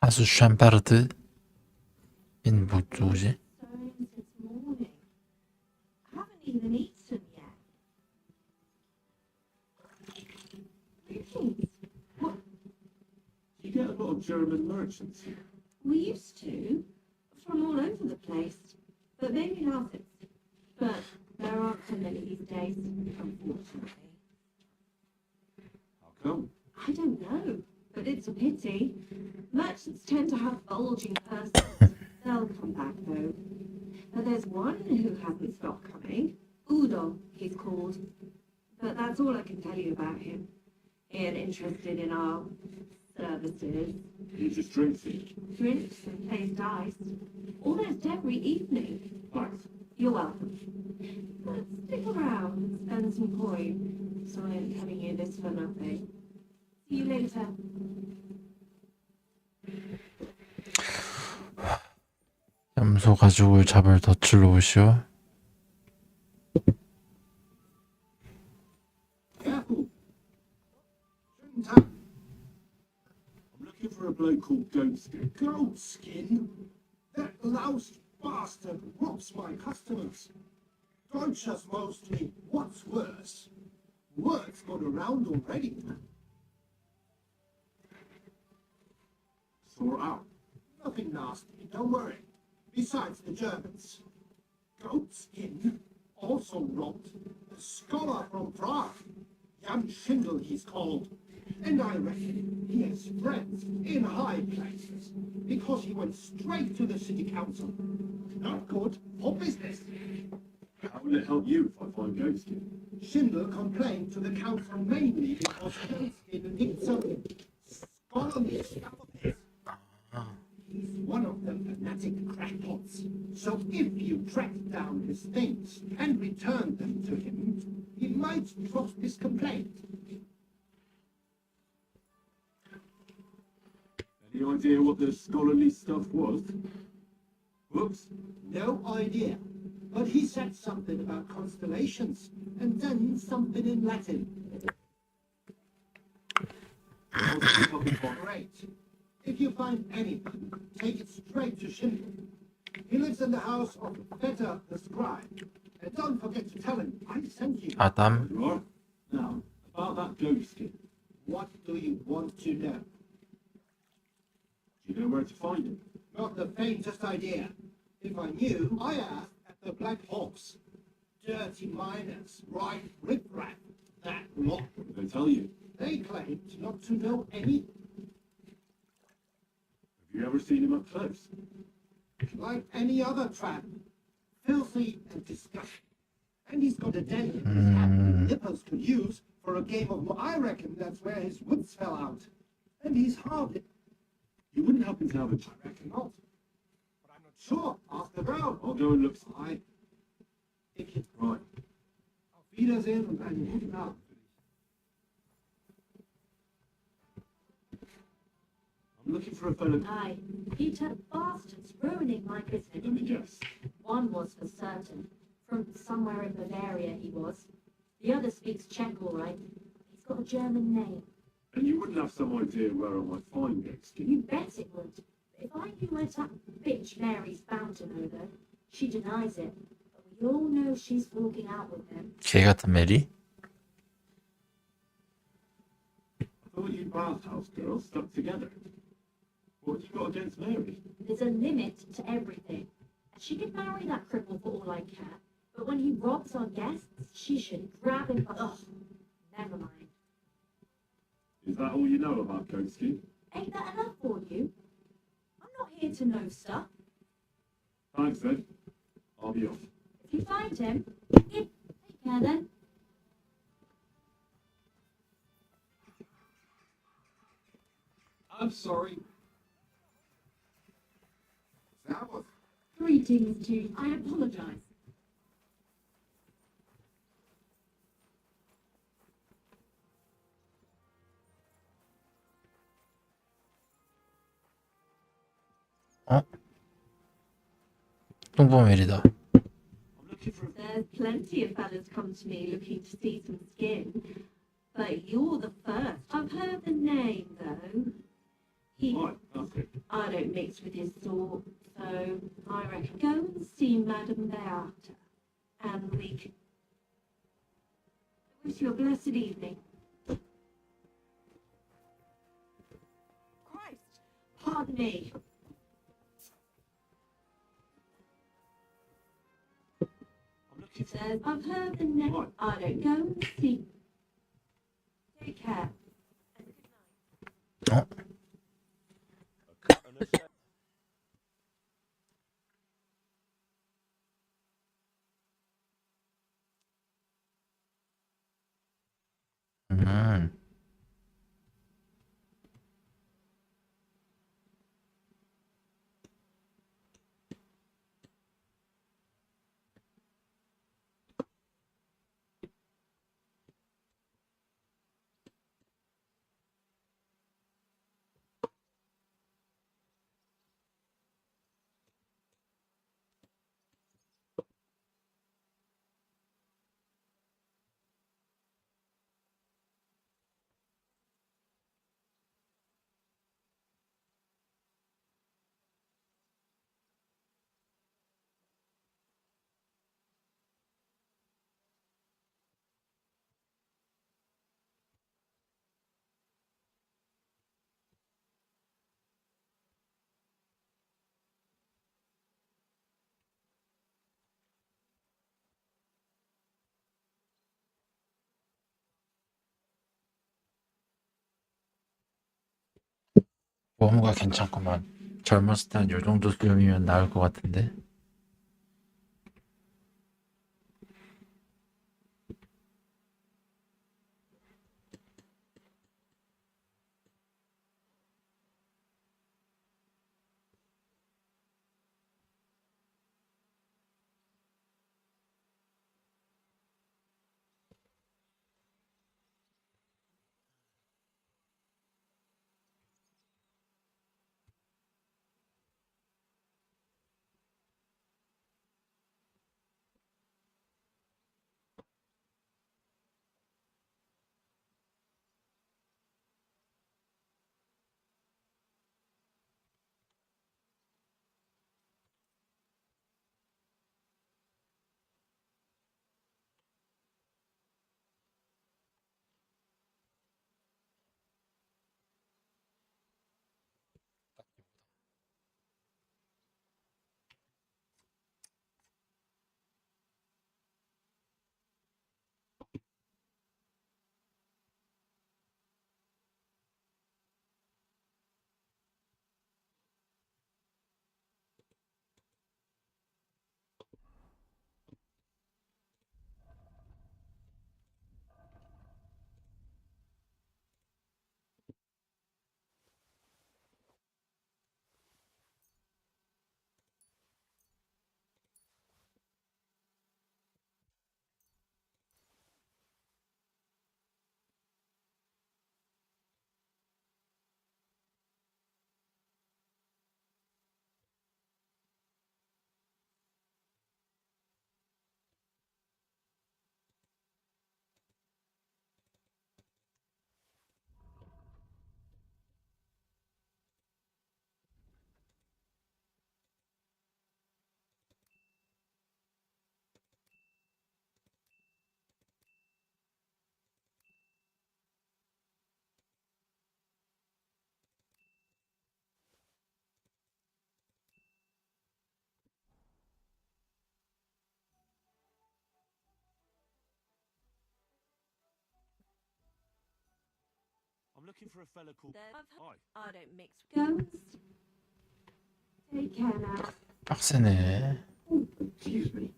하수 샴파르드. 얘는 뭐 누구지? Since morning. Haven't even eaten yet. Greetings. What? You get a lot of German merchants here. We used to, from all over the place, but maybe houses. But there aren't so many these days, unfortunately. How come? I don't know, but it's a pity. Merchants tend to have bulging purses. They'll come back though. But there's one who hasn't stopped coming. Udo, he's called. But that's all I can tell you about him. He ain't interested in our services. He just drinks it. Drinks and plays dice. Almost every evening. Thanks. You're welcome. But stick around and spend some coin, so I ain't telling you this for nothing. See you later. 염소 가죽을 잡을 덫을 놓으시오. Careful. I'm looking for a bloke called Goatskin. Goatskin? That lousy bastard robs my customers. Tortures mostly. What's worse? Word's got around already. Sort out. Nothing nasty, don't worry. Besides the Germans. Goatskin also robbed a scholar from Prague. Jan Schindel he's called. And I reckon he has friends in high places because he went straight to the city council. Not good for business. How will it help you if I find Goatskin? Schindel complained to the council mainly because Goatskin did some scholarly stuff of his. He's one of them for now. fanatic crackpots. So if you tracked down his things and returned them to him, he might drop his complaint. Any idea what the scholarly stuff was? Books? No idea. But he said something about constellations, and then something in Latin. Great. If you find anything, take it straight to Shimon. He lives in the house of Peter the scribe. And don't forget to tell him I sent you. 아담. Now, about that ghost skin. What do you want to know? Do you know where to find it? Not the faintest idea. If I knew, I asked at the Black Hawks. Dirty miners, right riffraff, that lot. What did they tell you? They claimed not to know any. Have you ever seen him up close? Like any other tramp. Filthy and disgusting. And he's got a dent in his hat that nippers could use for a game of... I reckon that's where his wits fell out. And he's hard. You wouldn't happen to have a... I reckon not. But I'm not sure. Ask the girl. I'll go and look. I... Right. Auf Wiedersehen und einen guten Abend. I'm looking for a fellow... Aye, Peter, bastards ruining my business. Let me guess. One was for certain. From somewhere in Bavaria he was. The other speaks Czech all right. He's got a German name. And you wouldn't have some idea where I might find ghost skin? You bet it would. If I knew where that bitch Mary's bound to know though, she denies it. But we all know she's walking out with him. 개 같은 메리? I thought you bathhouse girls stuck together. What have you got against Mary? There's a limit to everything. She could marry that cripple for all I care. But when he robs our guests, she should grab him by... Ugh, never mind. Is that all you know about ghost skin? Ain't that enough for you? I'm not here to know stuff. Thanks, then. I'll be off. If you find him, take care then. I'm sorry. Servus. Greetings, Jude. I apologize. 어? 똥보메리다. There's plenty of fellas come to me looking to see some skin, but you're the first. I've heard the name, though. I don't mix with his sort, so I reckon go and see Madame Beata, and we can... I wish you a blessed evening. Christ! Pardon me. Says, I've heard the name. I don't go and see. Take care. 어? 모험가 괜찮구만. 젊었을 땐 요정도 수염이면 나을 것 같은데. I'm looking for a fella called. Hi. I don't mix ghosts. Take care now. 빡세네. Excuse me.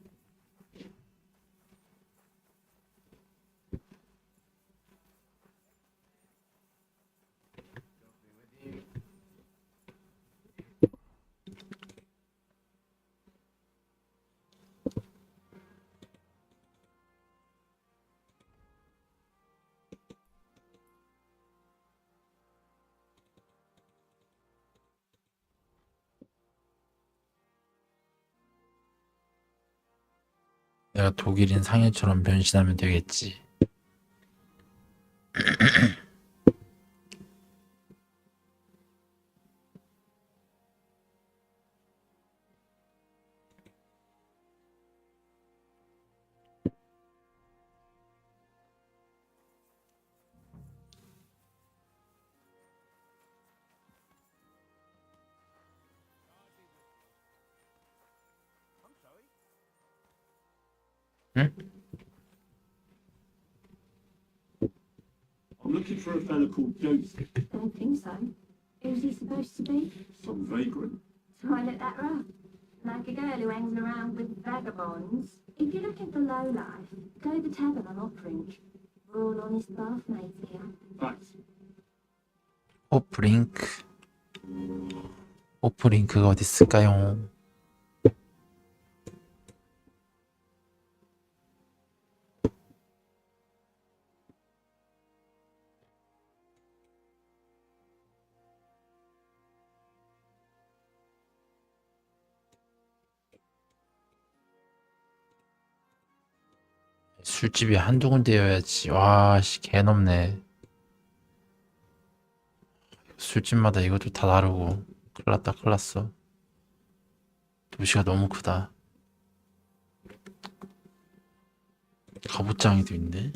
내가 독일인 상해처럼 변신하면 되겠지. 응? I'm looking for a fella called Joseph. Don't think so. Who's he supposed to be? Some vagrant. Do I look that rough? Like a girl who hangs around with vagabonds? If you're looking for low life, go to the tavern on Oprink. We're all honest bathmates here. Thanks. 오프링크. 오프링크가 어디 있을까요? 술집이 한두 군데여야지. 와, 씨, 개넘네. 술집마다 이것도 다 다르고. 큰일났다, 큰일났어. 도시가 너무 크다. 갑옷장이도 있네.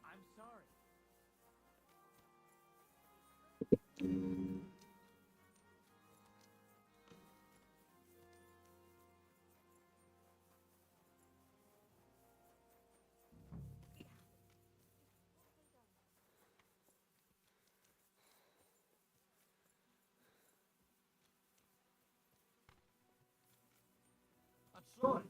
I'm sorry. I'm sorry.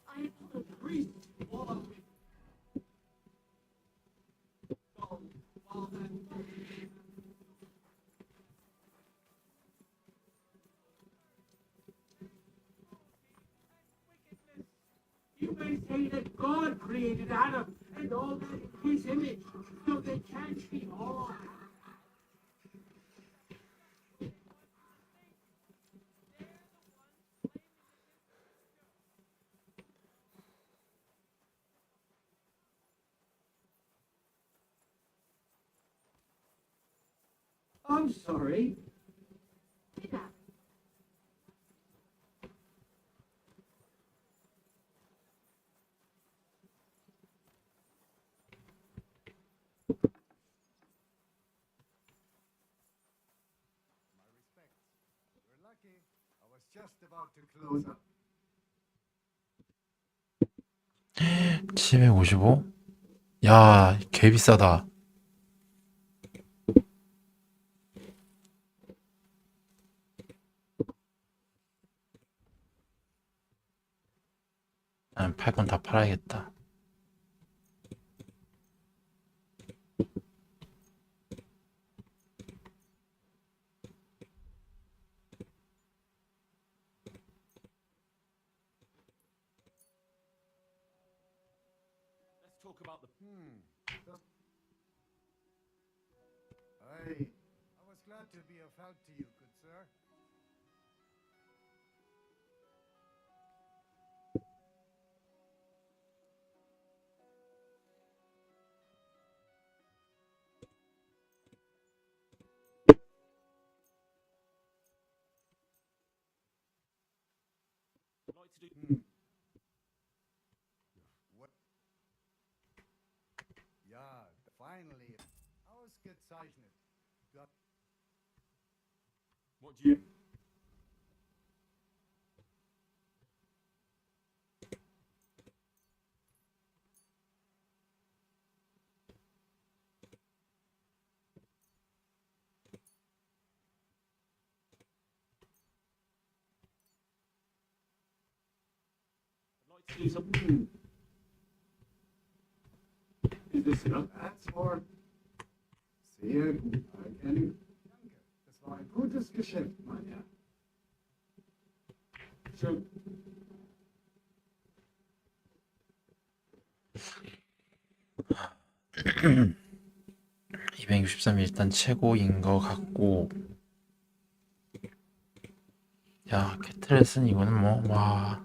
I apologize. Priest, follow me. Go, follow that. You may say that God created Adam and all that in his image, so they can't be all. I'm sorry. We're lucky. I was just about to close up. 755? 야, 개 비싸다. 팔 건 다 팔아야겠다. Let's talk about the. I was glad to be of help to you, good sir. Like to do. finally. Ausgezeichnet. What do you... Is this enough? That's more. Sehr gut. Danke. Das war ein gutes Geschäft, mein Herr. Schön. (263) 일단 최고인 것 같고, 야 캐트렛은 이거는 와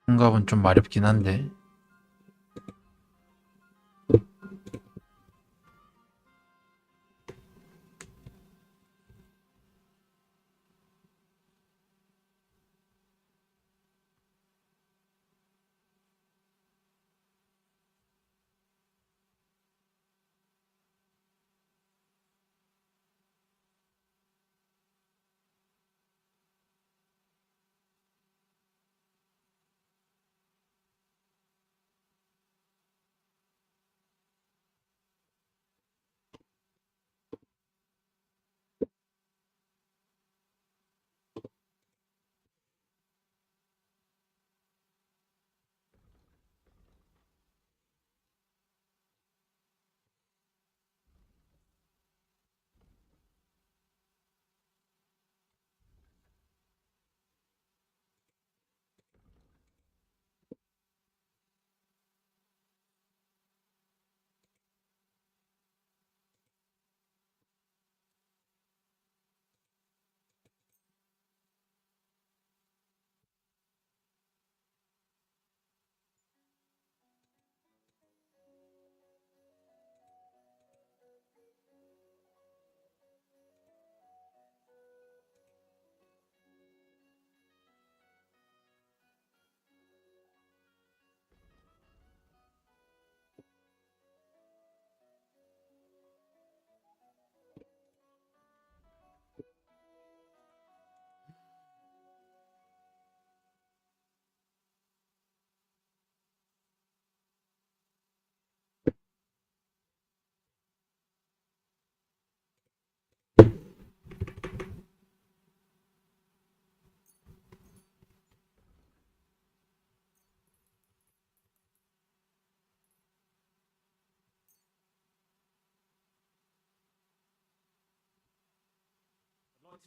흉갑은 좀 마렵긴 한데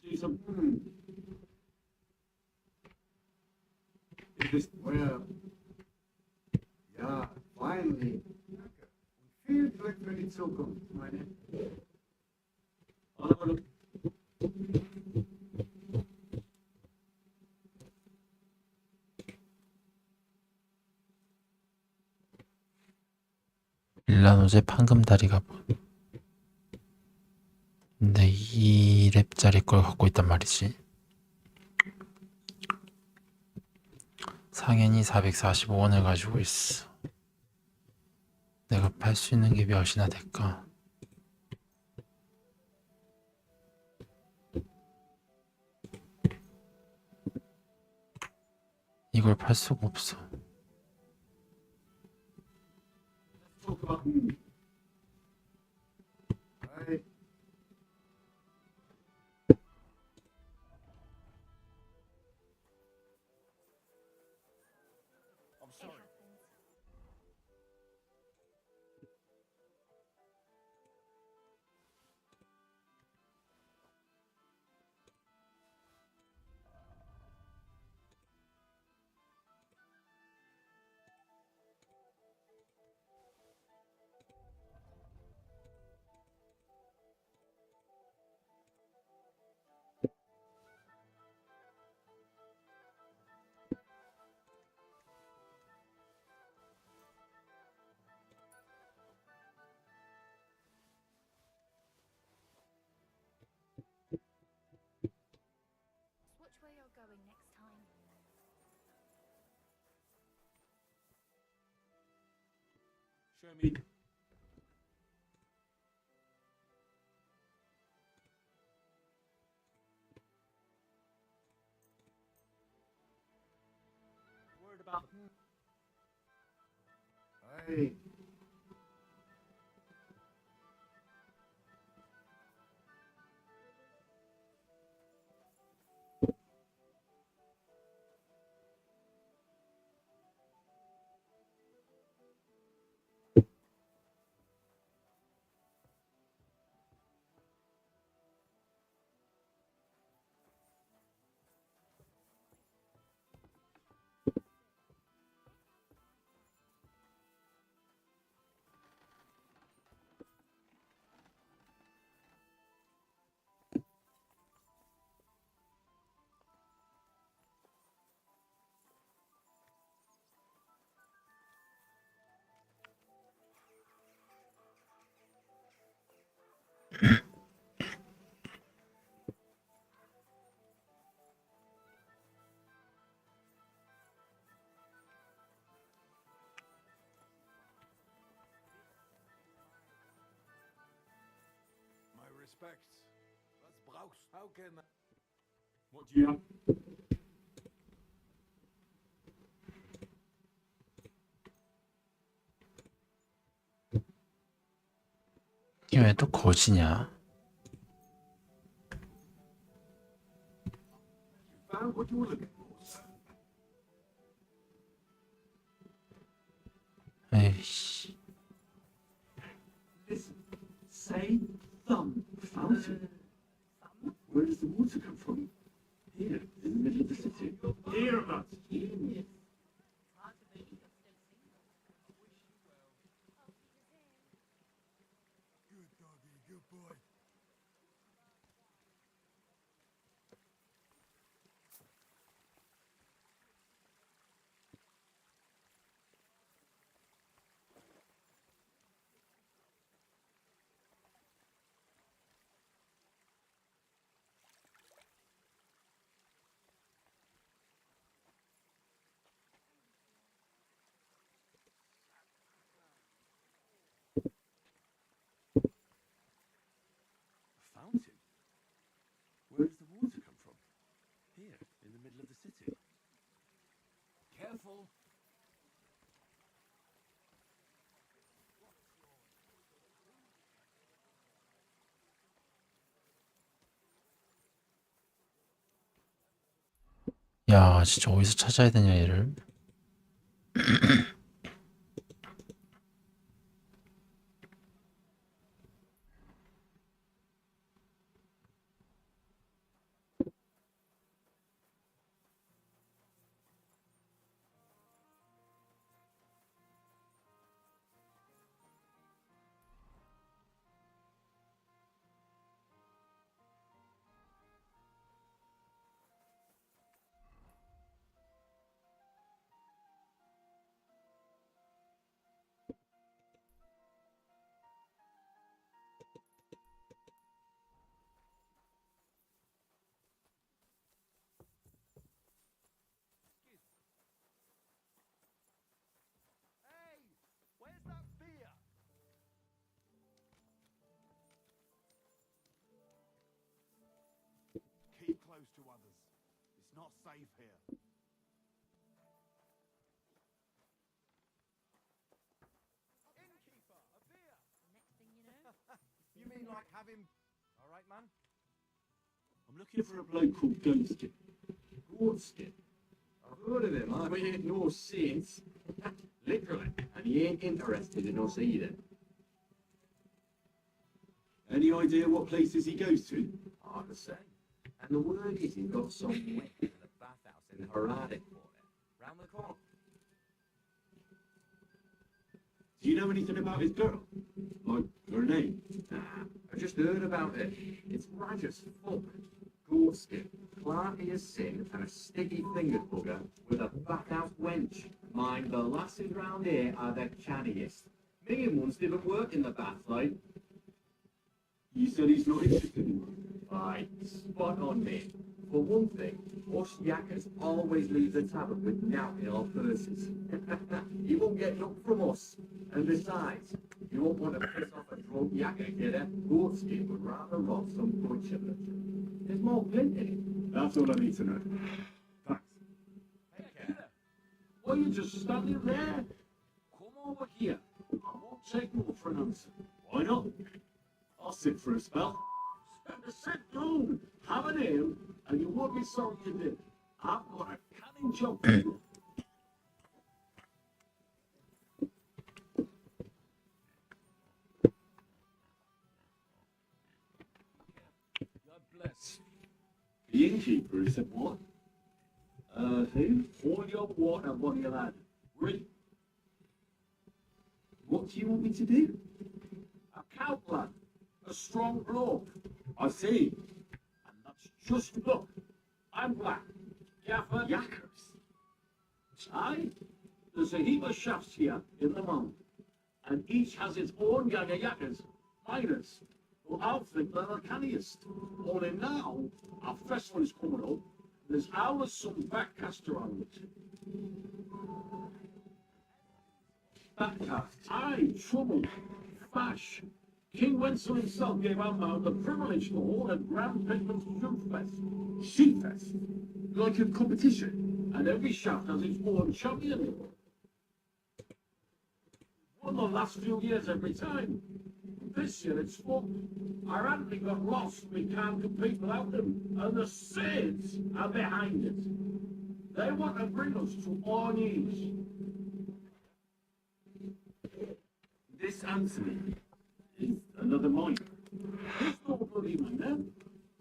to do some... Is this... Well, ja, finally. Danke. Und viel Glück für die Zukunft, meine. 일라노제 판금다리가 근데 2렙짜리 걸 갖고 있단 말이지. 상현이 445원을 가지고 있어. 내가 팔 수 있는 게 몇이나 될까? 이걸 팔 수가 없어. Show me. Worried about. Hey. My respects. Was brauchst du? How can I? What do you have? 이게 왜 또 거지냐? Found what you were looking for, sir. 에이씨. Listen, say thumb fountain. Where does the water come from? Here, in the middle of the city. Hereabouts. Genius. Good doggy, good boy. A fountain? Where does the water come from? Here, in the middle of the city. Careful. 야, 진짜 어디서 찾아야 되냐 얘를? Hey, where's that beer? Keep close to others. It's not safe here. Innkeeper, a beer. Next thing you know, You mean like having? All right, man. I'm looking for a bloke called Ghostskin. Ghostskin? I've heard of him. I ain't no saints. Literally. And he ain't interested in us either. Any idea what places he goes to? Hard to say. And the word is he's got some wet in the bathhouse in the Heradic quarter. Round the corner. Do you know anything about his girl? Like her name? Nah, I just heard about it. It's rag as fuck. Goatskin, clarty as sin, and a sticky-fingered bugger with a bathhouse wench. Mind, the lasses round here are the canniest. Me and ones didn't work in the bath, like. You said he's not interested in you. Aye, spot on, mate. For one thing, us yakkers always leave the tavern with nout in our purses. He won't get nothing from us. And besides, you won't want to piss off a drunk yakka kidder. Goatskin would rather rob some butcher. There's more plenty. That's all I need to know. Thanks. Hey, kidder, why are you just standing there? Come over here. I won't take no for an answer. Why not? I'll sit for a spell. Sit down, have an ale, and you won't be sorry you did. I've got a canning job for you. God bless. The innkeeper said what? Who? Hold your water, buddy lad. Ready? What do you want me to do? A cow lad. A strong bloke. I see. And that's just luck. I'm black. Gaffer. Yackers. Aye. There's a heap of shafts here in the mount, and each has its own gang of yackers, miners, who I'll think they're the canniest. Only now, our festival is coming up, there's always some backcast around it. Backcast. Aye, trouble, fash. King Wenzel himself gave our mound the privilege to hold a Grand Pigman's Shoot Fest. Shoot fest. Like a competition. And every shaft has its own champion. Won the last few years every time. This year it's fucked. Our Anthony got lost, we can't compete without them. And the Saints are behind it. They want to bring us to our knees. This Anthony is another miner. There's no bloody miner.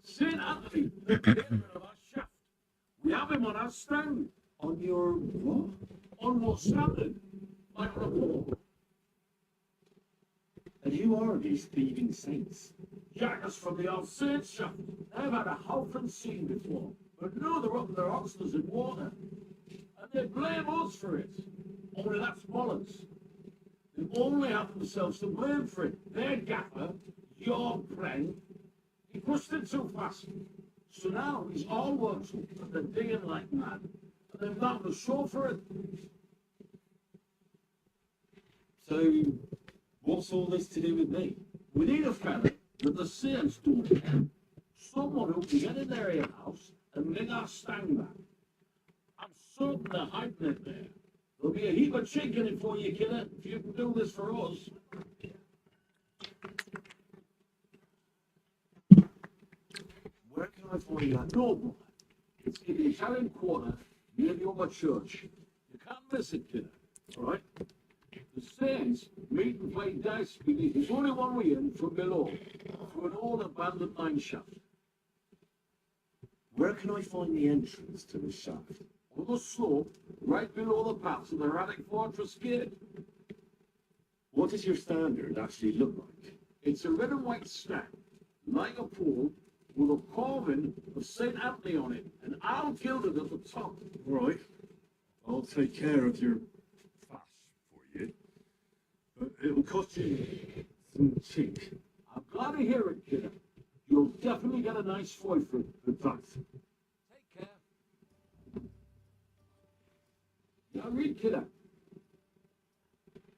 St. Anthony, the chairman of our shaft. We have him on our stand. On your what? On what's standard. Like on a pole. And who are these thieving saints? Jackers from the old Saints shaft. They've had a howling scene before, but now they're up their oxters in water. And they blame us for it. Only that's bollocks. They only have themselves to blame for it. Their gaffer, your friend, he pushed it too fast. So now he's all worked up and they're digging like mad. And they've got to show for it. So, what's all this to do with me? We need a fella with the Saints don't. Someone who can get in their house and bring our stang back. I'm certain they're hiding it there. There'll be a heap of chink in it for you, kidder, if you can do this for us. Where can I find that? No, boy. It's in the Italian quarter near the other church. You can't miss it, kidder. All right? The Saints meet and play dice beneath. There's only one way in from below, through an old abandoned mine shaft. Where can I find the entrance to the shaft? On the slope, right below the paths of the Radic Fortress Gate. What does your standard actually look like? It's a red and white stack, like a pool, with a carving of St. Anthony on it, and I'll gilded at the top. Right. I'll take care of your fash for you. But it'll cost you some chink. I'm glad to hear it, kidder. You'll definitely get a nice foy for it. But thanks. Take care. Now read, kidder.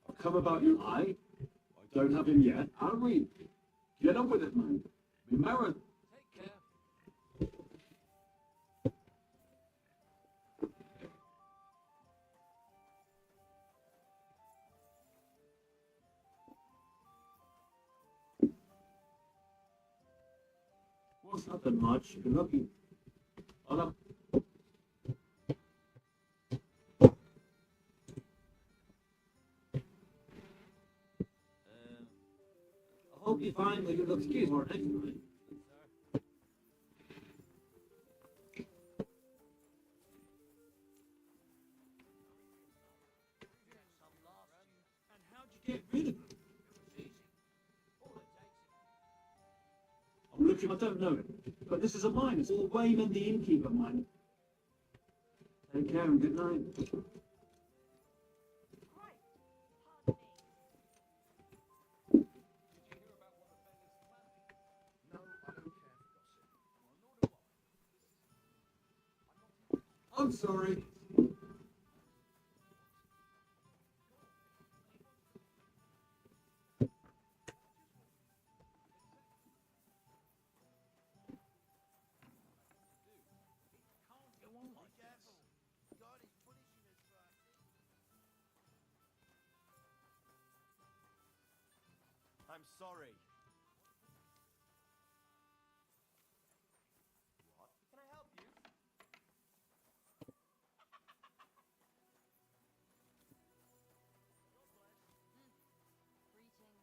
I'll come about your eye. I don't have him yet. I'll read. Get on with it, man. Be married. Take care. What's nothing much? You're lucky. I'll have... I hope you find that you'll excuse more next time. And how'd you get rid of it? I'm looking, I don't know it. But this is a mine. It's all Wayman the innkeeper mine. Take care and good night. I'm sorry. I'm sorry. What? Can I help you? Greetings.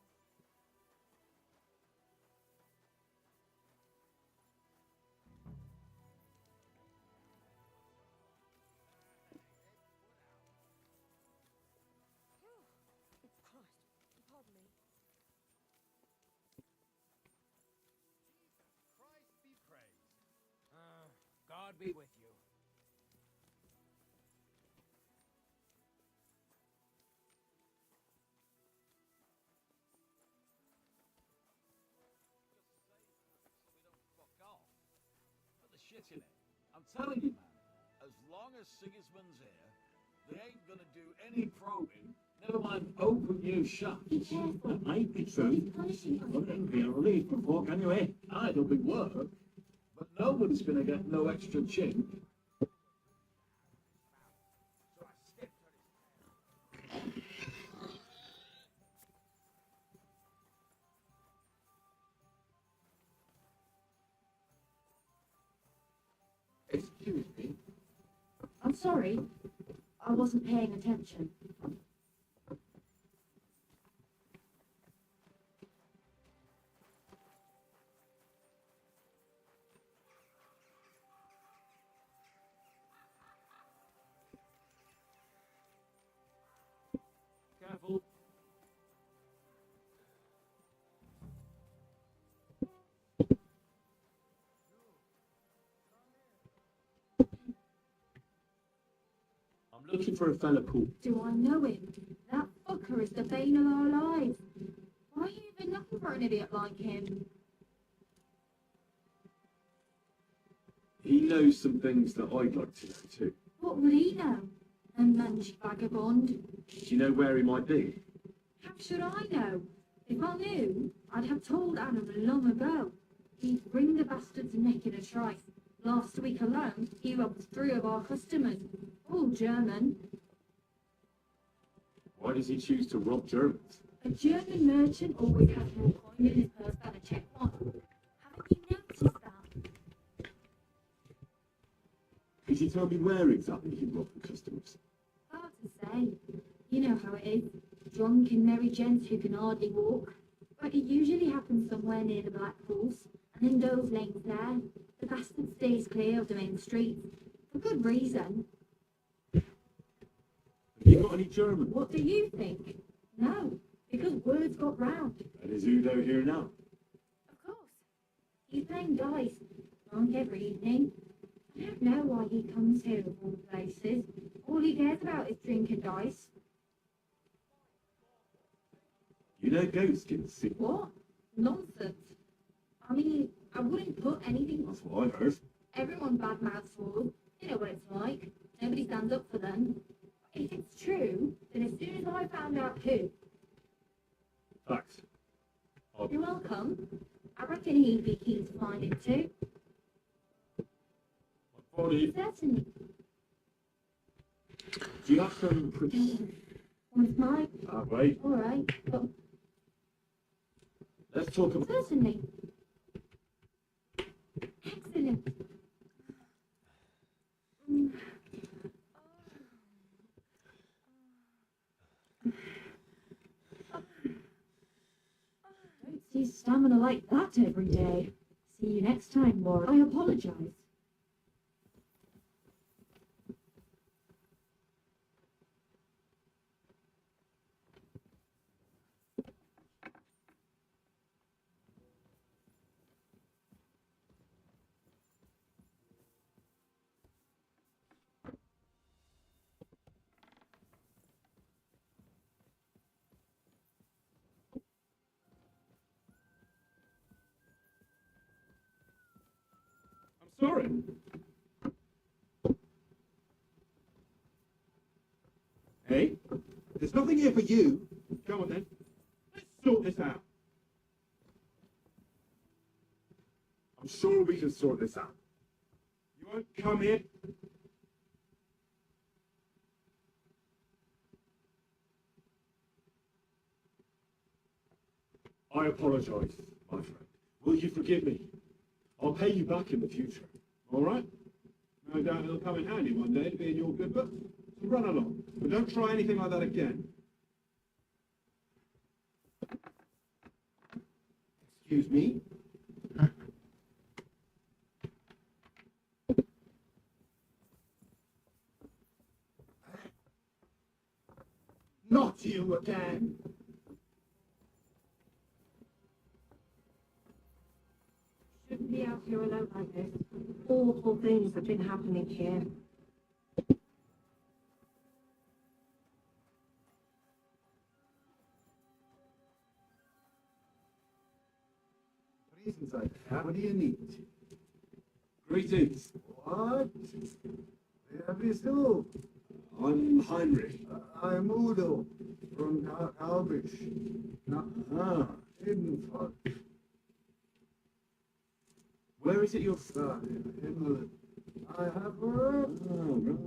Christ, pardon me. Christ be praised. God be with you. Put the shit in it. I'm telling you, man, as long as Sigismund's here, they ain't gonna do any probing, never mind open you shut. Be careful. Mate, it's He's punishing us. wouldn't be a relief before, can you, eh? It'll be work, but nobody's gonna get no extra chink. So I stepped on his tail. Excuse me. I'm sorry. I wasn't paying attention. Careful. I'm looking for a fella called. Do I know him? That fucker is the bane of our lives. Why are you even looking for an idiot like him? He knows some things that I'd like to know too. What would he know? A mangy vagabond. Do you know where he might be? How should I know? If I knew, I'd have told Adam long ago. He'd wring the bastard's neck in a trice. Last week alone, he robbed 3 of our customers. All German. Why does he choose to rob Germans? A German merchant always has more coin in his purse than a Czech one. Haven't you noticed that? Could you tell me where exactly he robbed the customers? Hard to say. You know how it is. Drunk and merry gents who can hardly walk. But it usually happens somewhere near the Black Horse, and in those lanes there, the bastard stays clear of the main streets. For good reason. Have you got any German? What do you think? No, because words got round. And is Udo here now? Of course. He's playing dice, like every evening. I don't know why he comes here of all places. All he cares about is drink and dice. You know goatskins, see? What? Nonsense. I mean, I wouldn't put anything. That's what I heard. Everyone badmouths fools. You know what it's like. Nobody stands up for them. If it's true, then as soon as I found out who, Thanks. you're welcome. I reckon he'd be keen to find it too. Body. Certainly. Do you have some One's mine. wait. All right. But Let's talk about. certainly. Excellent. Don't see stamina like that every day. See you next time, Warren. I apologize. Sorry. Hey, there's nothing here for you. Come on then. Let's sort this out. I'm sure we can sort this out. You won't come here. I apologize, my friend. Will you forgive me? I'll pay you back in the future. All right? No doubt it'll come in handy one day to be in your good books. So run along, but don't try anything like that again. Excuse me? Not you again. Shouldn't be out here alone like this. Awful things have been happening here. Reasons I have. What do you need? Greetings. What? Wer bist du? I'm Heinrich. I'm Udo from Kalbisch. Ebenfalls. Where is it you're Himmel. I have worked long.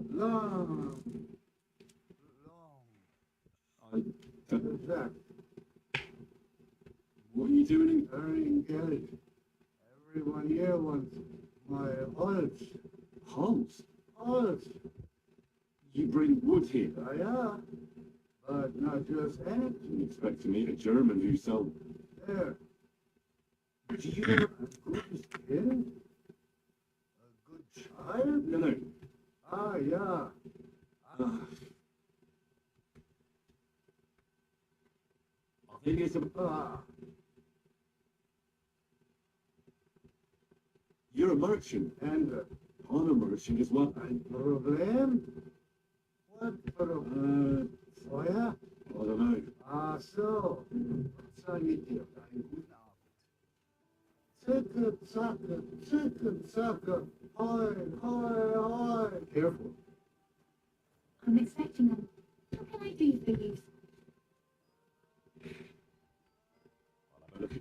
That. What are you doing? Earning Geld. Everyone here wants my Holz. Holz? Holz. You bring wood here? Yeah. But not just any. You expect to meet a German who sells... There. Do you know... A good skin? A good child? No. Ah, yeah. I think it's a... You're a merchant. And I'm a merchant as well. ein Problem? What problem? Feuer? I don't know. Ah, so. Was soll mit dir? Einen guten Abend. Zicke, zacke. Hoi, hoi, hoi. Careful. I'm expecting them. What can I do for you? I'll have a look.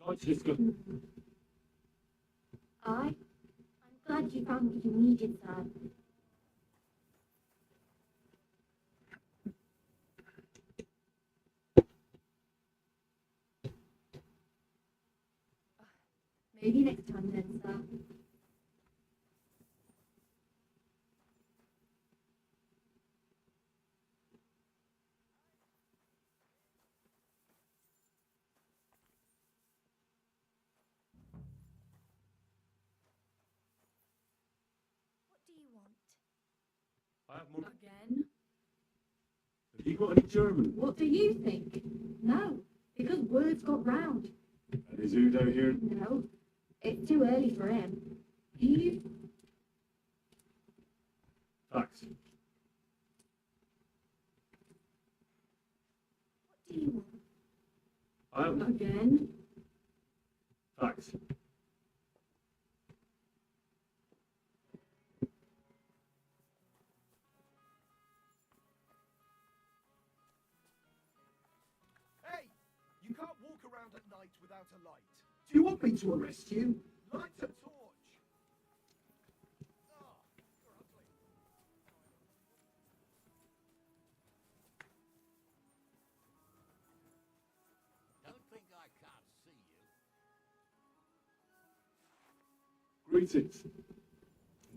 I'd like to discuss... I'm glad you found what you needed, sir. Maybe next time then, sir. What do you want? I have more... Again? Have you got any German? What do you think? No, because words got round. And is Udo here? No, it's too early for him. You... Thanks. What do you want? I have... Again? Thanks. Hey! You can't walk around at night without a light. Do you want me to arrest you? Light a torch! Ah, you're ugly. Don't think I can't see you. Greetings.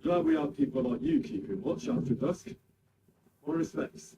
Glad we have people like you keeping watch after dusk. More respects.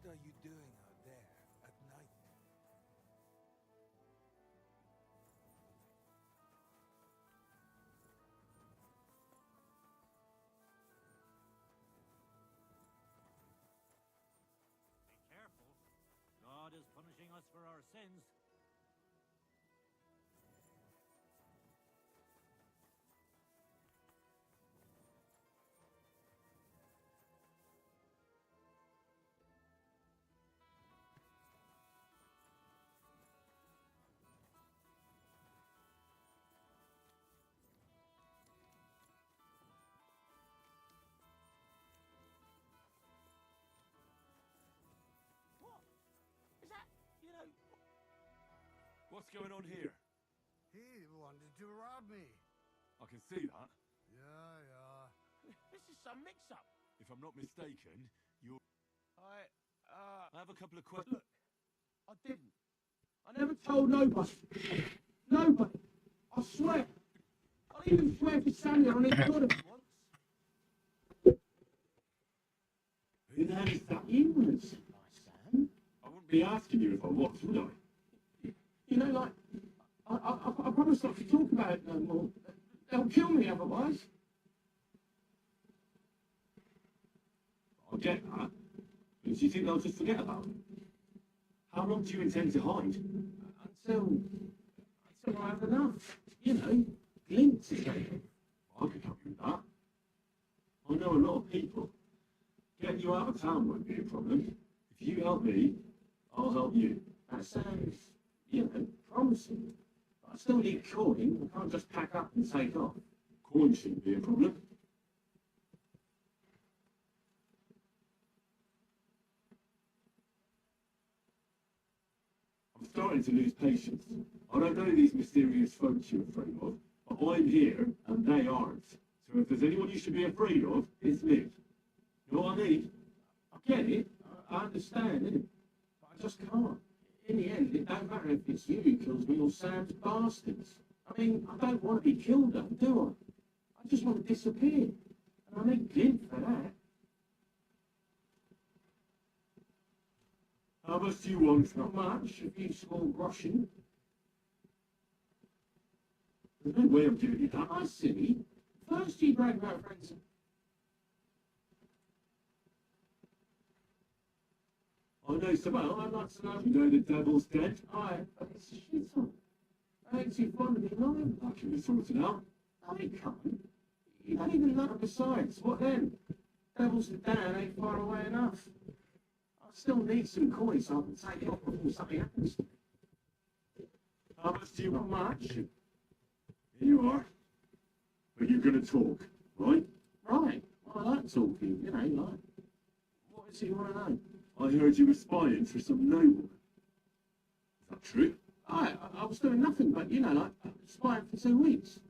are you doing out there at night? Be careful. God is punishing us for our sins. What? Is that, you know... What's going on here? He wanted to rob me. I can see that. Yeah. This is some mix-up. If I'm not mistaken, you're... I have a couple of questions. Look, I didn't. I never told nobody. Nobody. I swear. I'll even swear to Samuel on his daughter once. Who the hell is that? You wouldn't say my Sam. I wouldn't be asking you if I was, would I? You know, like, I promise not to talk about it no more. They'll kill me otherwise. I get that. But do you think they'll just forget about it? How long do you intend to hide? Until I have enough. You know, glimpses of it. I can help you with that. I know a lot of people. Getting you out of town won't be a problem. If you help me, I'll help you. That sounds, you know, promising. But I still need coin. I can't just pack up and take off. Coin shouldn't be a problem. I'm starting to lose patience. I don't know these mysterious folks you're afraid of, but I'm here and they aren't. So if there's anyone you should be afraid of, it's me. You know what I mean? I get it. I understand it. But I just can't. In the end, it don't matter if it's you who kills me or Sam's bastards. I mean, I don't want to be killed, though, do I? I just want to disappear. And I need glint for that. How much do you want? Not much, a few small groschen. There's no way I'm giving you that. I see. First you brag about friends. I know someone. I'd like to know. You know the devil's dead? Aye, but it's a shit on. I ain't too fond of being lying. I can be sorted out. I can't. You don't even love it besides. What then? Devil's and Dan ain't far away enough. I still need some coin so I can take it off before something happens to me. How much do you Not want? much. Here you are. Are you going to talk, right? Right. Well, I like talking, you know, like. What is it you want to know? I heard you were spying for some nobleman. Is that true? I was doing nothing but, you know, like, spying for 2 weeks.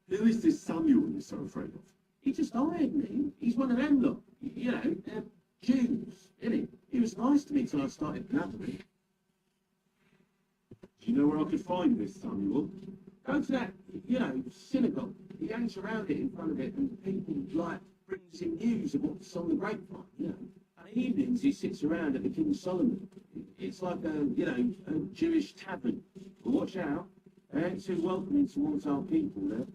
Who is this Samuel you're so afraid of? He just hired me. He's one of them, look. You know, Jews, innit? He was nice to me till I started blabbering. Do you know where I could find this Samuel? Go to that, you know, synagogue. He hangs around it in front of it, and people, like, brings him news of what's on the grapevine, you know. And evenings he sits around at the King Solomon. It's like a, you know, a Jewish tavern. But watch out, they ain't too welcoming towards our people there.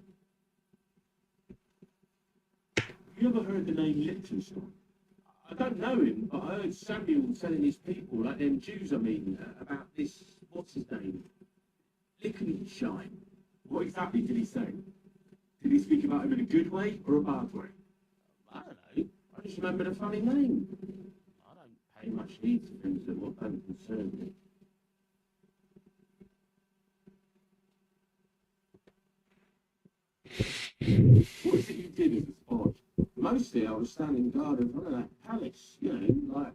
Have you ever heard the name Liechtenstein? I don't know him, but I heard Samuel telling his people, like them Jews I mean, about this, what's his name? Liechtenstein. What exactly did he say? Did he speak about him in a good way or a bad way? I don't know. I just remembered a funny name. I don't pay much heed to things that don't concern me. What is it you did as a spy? Mostly I was standing guard in front of that palace, you know, like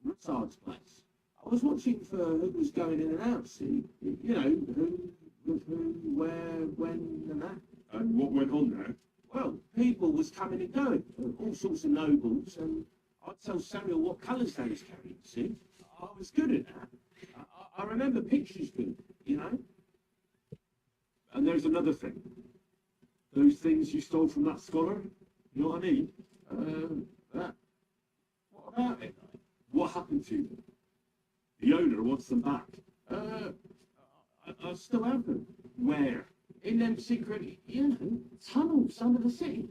Rutsard's place. I was watching for who was going in and out, see? You know, who, where, when, and that. And what went on there? Well, people was coming and going, all sorts of nobles, and I'd tell Samuel what colours they was carrying, see? I was good at that. I remember pictures good, you know? And there's another thing. Those things you stole from that scholar? You know what I mean? That. What about it? What happened to them? The owner wants them back. I still have them. Where? In them secret, tunnels under the city.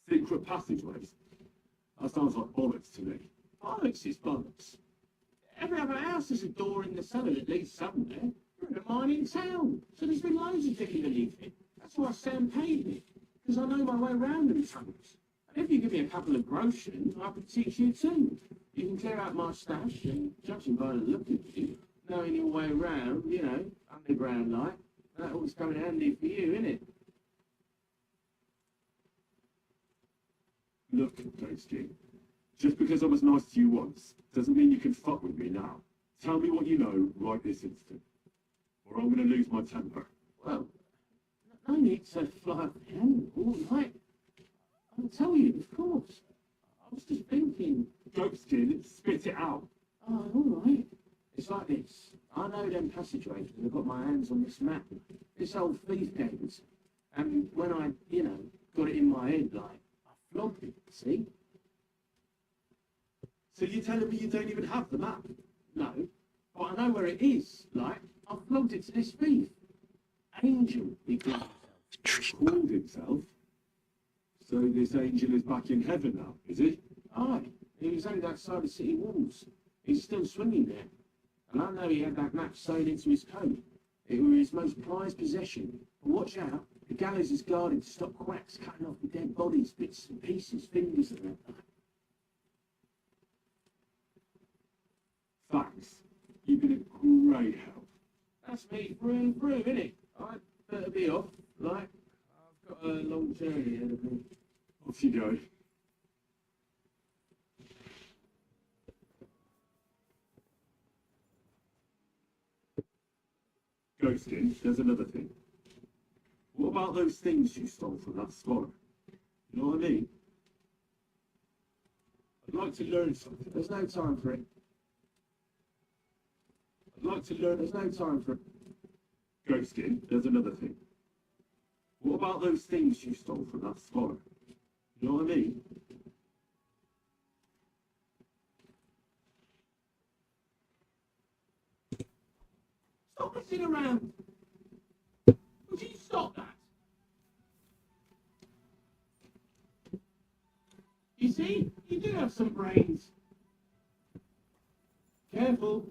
Secret passageways? That sounds like bollocks to me. Bollocks is bollocks. Every other house has a door in the cellar that leads somewhere. We're in a mining town, so there's been loads of digging beneath it. That's why Sam paid me, because I know my way around them tunnels. And if you give me a couple of groschen, I could teach you too. You can clear out my stash, and judging by the look of you, knowing your way around, underground like, that always come in handy for you, innit? Look, Ghosty, just because I was nice to you once, doesn't mean you can fuck with me now. Tell me what you know right this instant, or I'm gonna lose my temper. Well, no need to fly up the handle, like, I'll tell you, of course. I was just thinking. Ghosty, spit it out. Oh, all right. It's like this. I know them passageways because I've got my hands on this map. This old thief gave us. And when I, got it in my head, like, I flogged it, see? So you're telling me you don't even have the map? No, but I know where it is. Like, I flogged it to this thief. Angel, he called himself. Called himself? So this angel is back in heaven now, is he? Aye, he was only outside the city walls. He's still swinging there. And I know he had that map sewn into his coat. It was his most prized possession. But watch out, the gallows is guarded to stop quacks cutting off the dead bodies, bits and pieces, fingers and that. Thanks. You've been a great help. That's me through and through, innit? I'd better be off. Like, I've got a long journey ahead of me. Off you go. Ghostin, there's another thing. What about those things you stole from that scholar? You know what I mean? I'd like to learn something. There's no time for it. I'd like to learn. There's no time for it. Ghostin, there's another thing. What about those things you stole from that scholar? You know what I mean? Stop messing around! Would you stop that? You see, you do have some brains. Careful.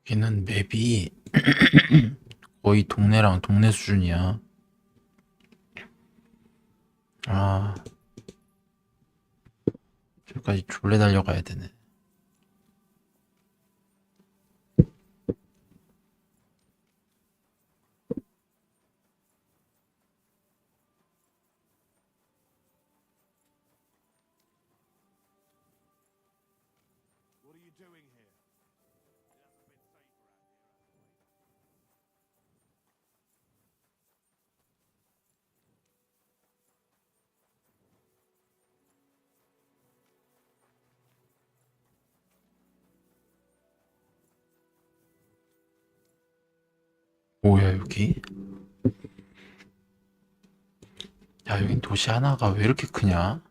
여기는 맵이 거의 동네랑 동네 수준이야. 아, 저기까지 졸래 달려가야 되네. What are you doing here? It hasn't been safe around here, has it? 뭐야 여기? 야, 여긴 도시 하나가 왜 이렇게 크냐?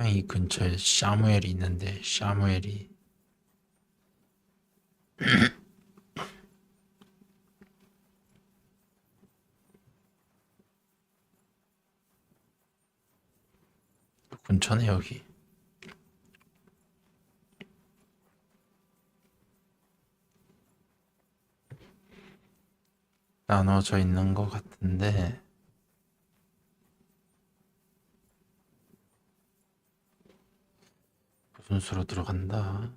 이 근처에 샤무엘이 있는데 샤무엘이 근처네 여기. 나눠져 있는 것 같은데 무슨 수로 들어간다.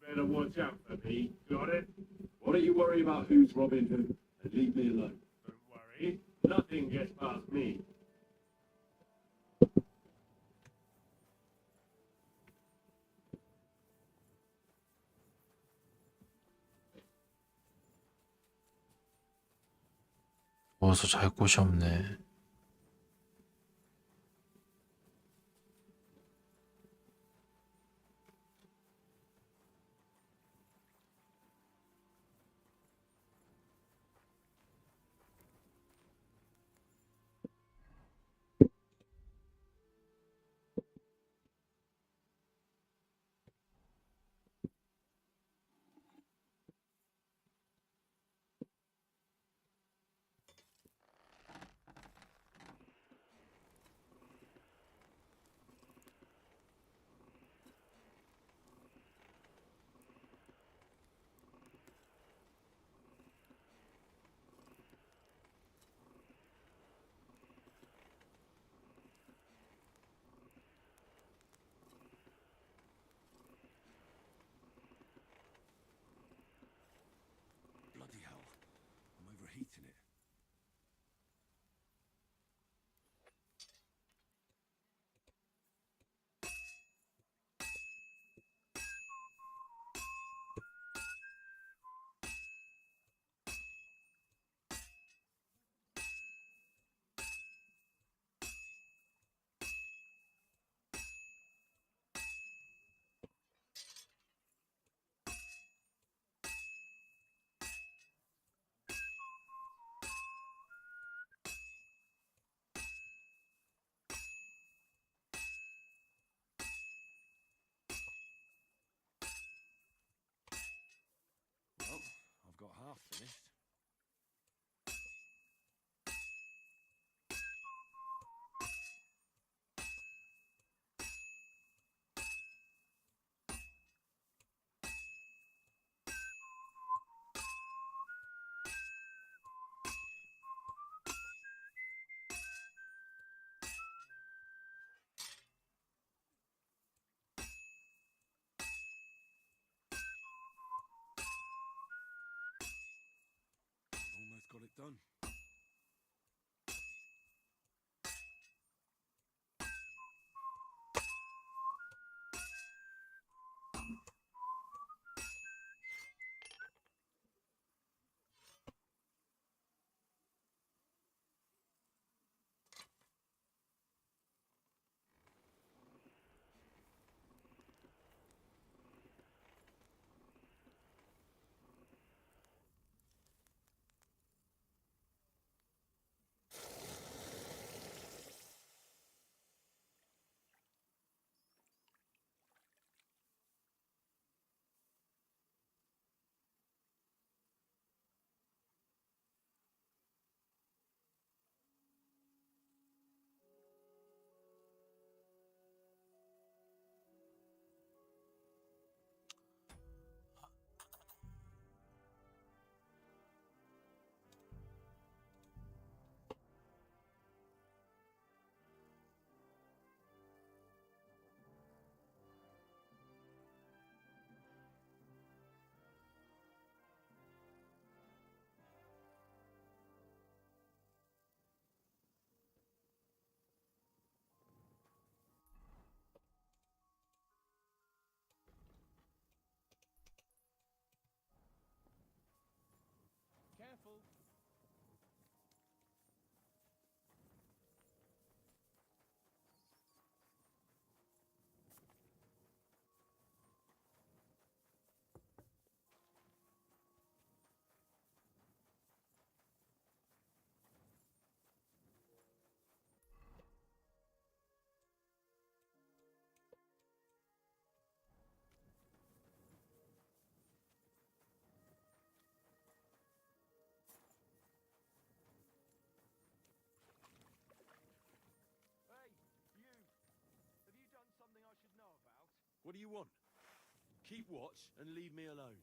Better watch out for me, got it? Why don't you worry about who's robbing who and leave me alone? Don't worry, nothing gets past me. 어서 잘 곳이 없네. Bloody hell. I'm overheating it. Well, I've got half finished. Almost got it done. What do you want? Keep watch and leave me alone.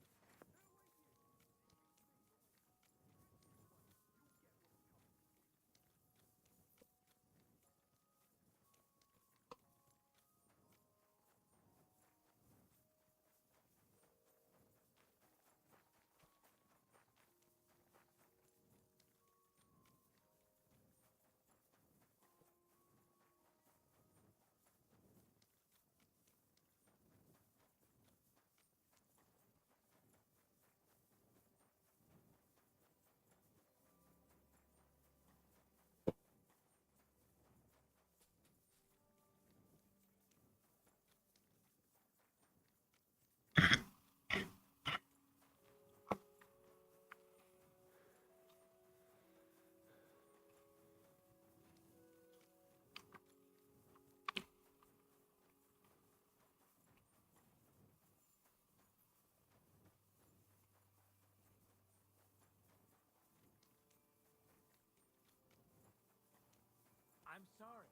I'm sorry.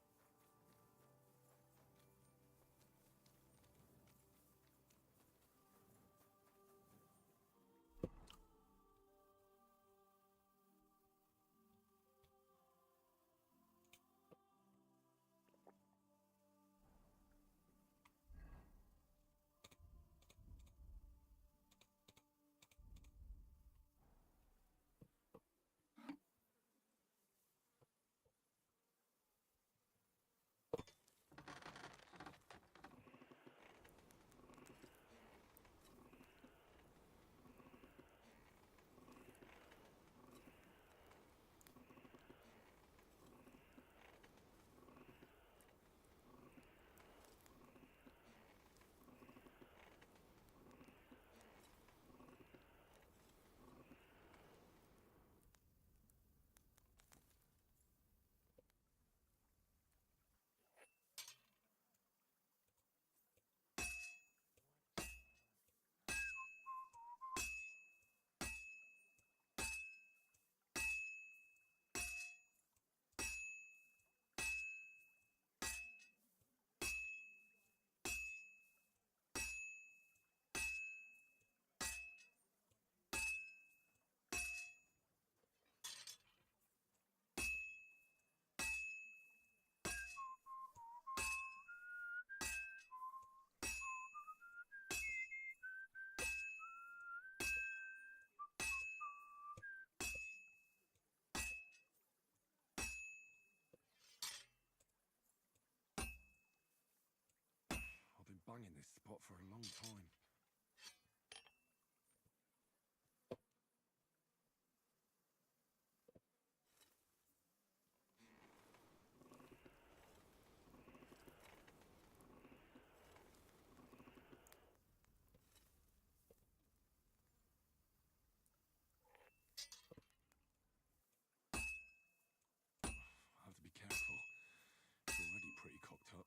I've been banging this spot for a long time. I have to be careful. It's already pretty cocked up.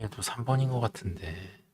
얘도 3번인 것 같은데.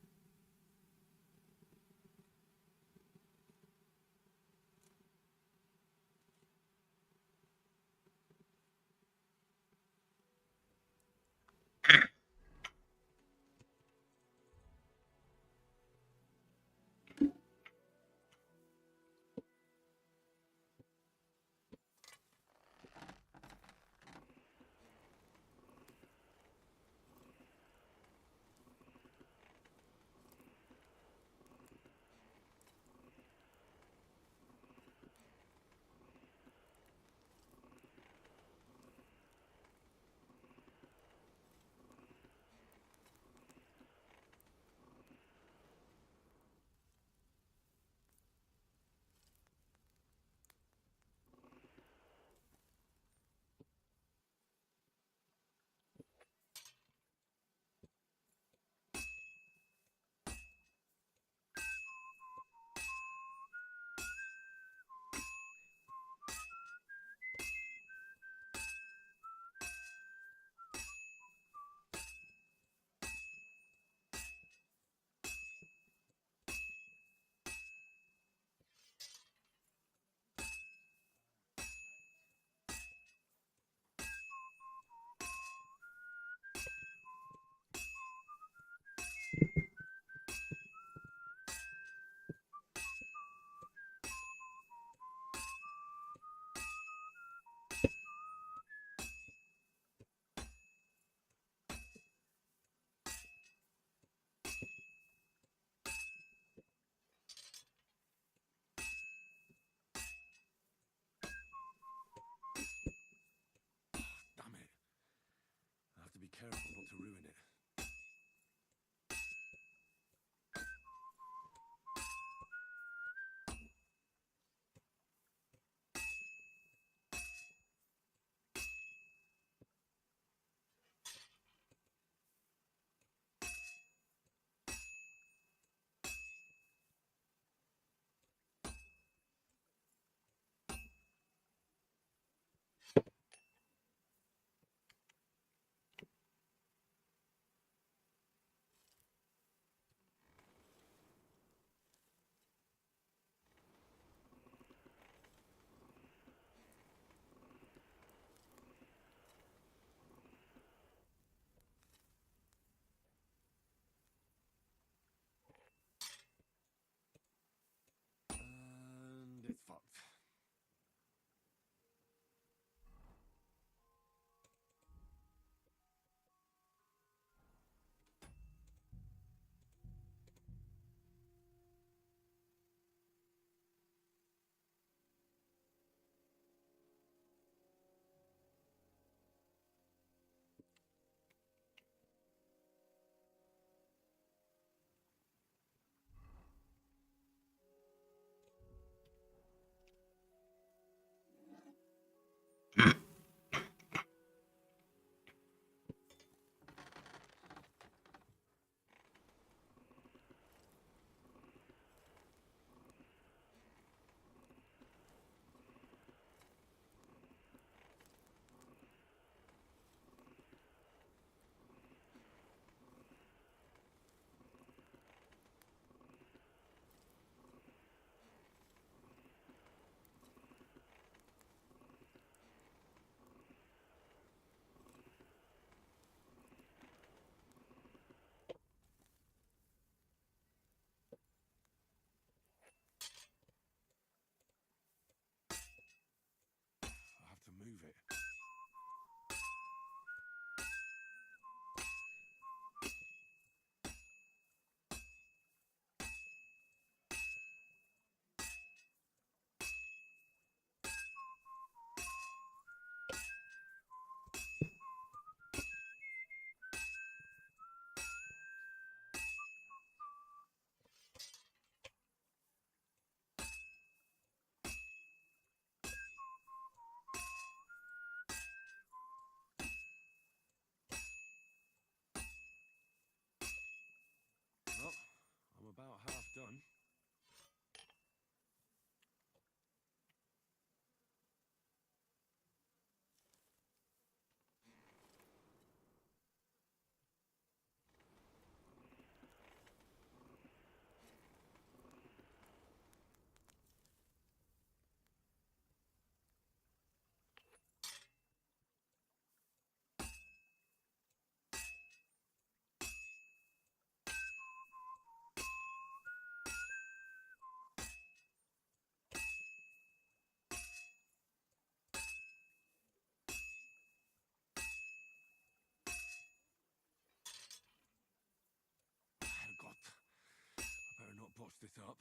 this up.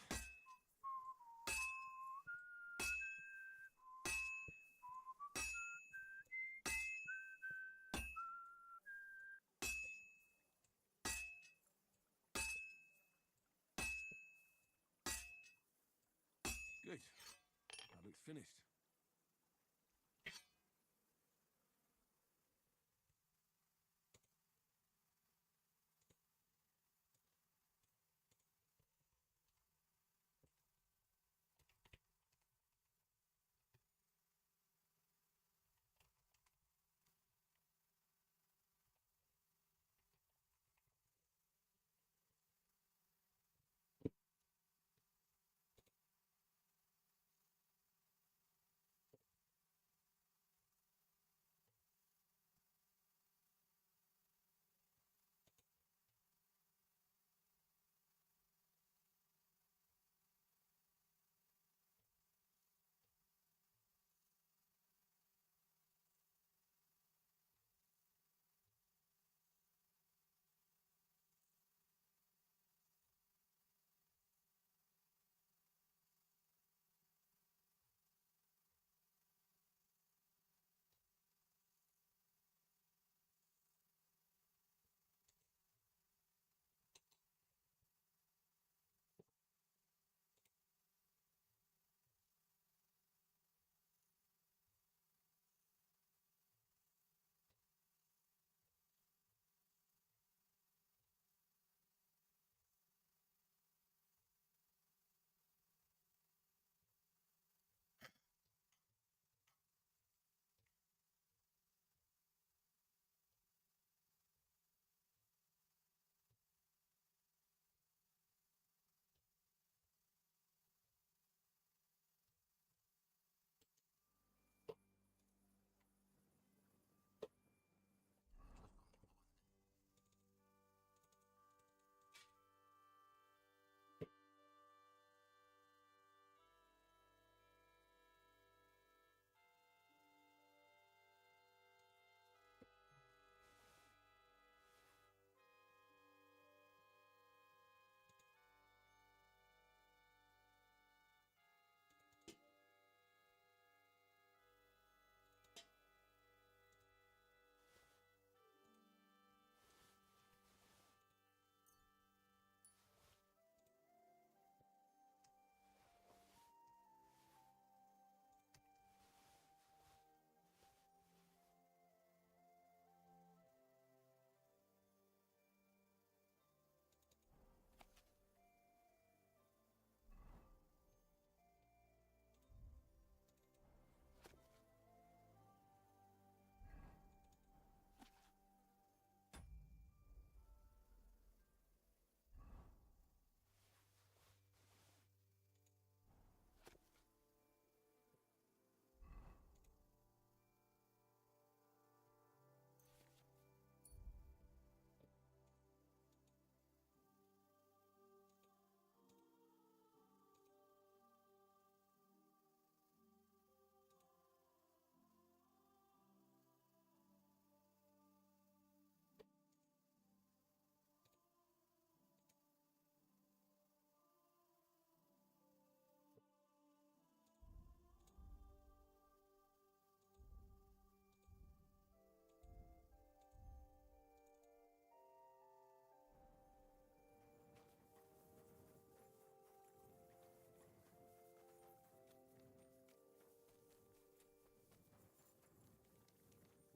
Good. That looks finished.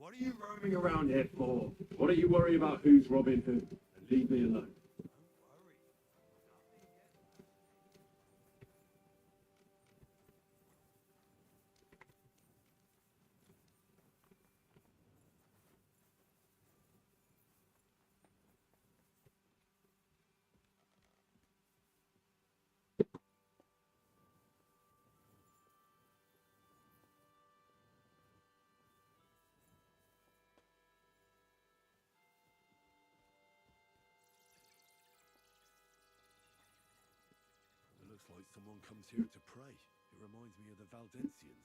What are you roaming around here for? What are you worried about who's robbing who? And leave me alone. It looks like someone comes here to pray. It reminds me of the Valdensians.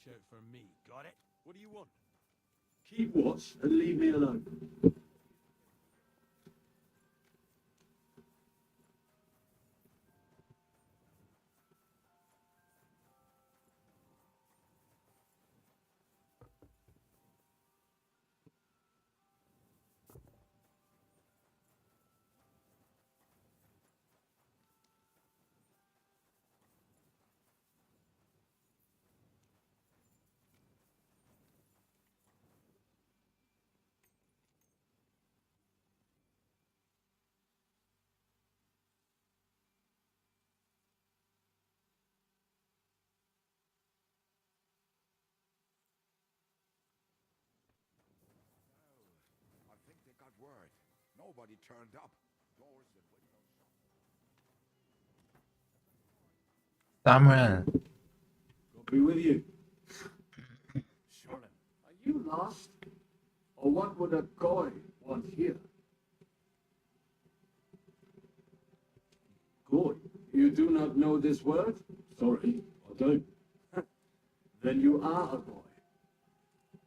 watch out for me, got it? What do you want? Keep watch and leave me alone. I think they got word. Nobody turned up. Doors and windows shut. Samuel, I'll be with you. Sherlin, Are you lost? Or what would a goy want here? Goy? You do not know this word? Sorry, I don't. Then you are a goy.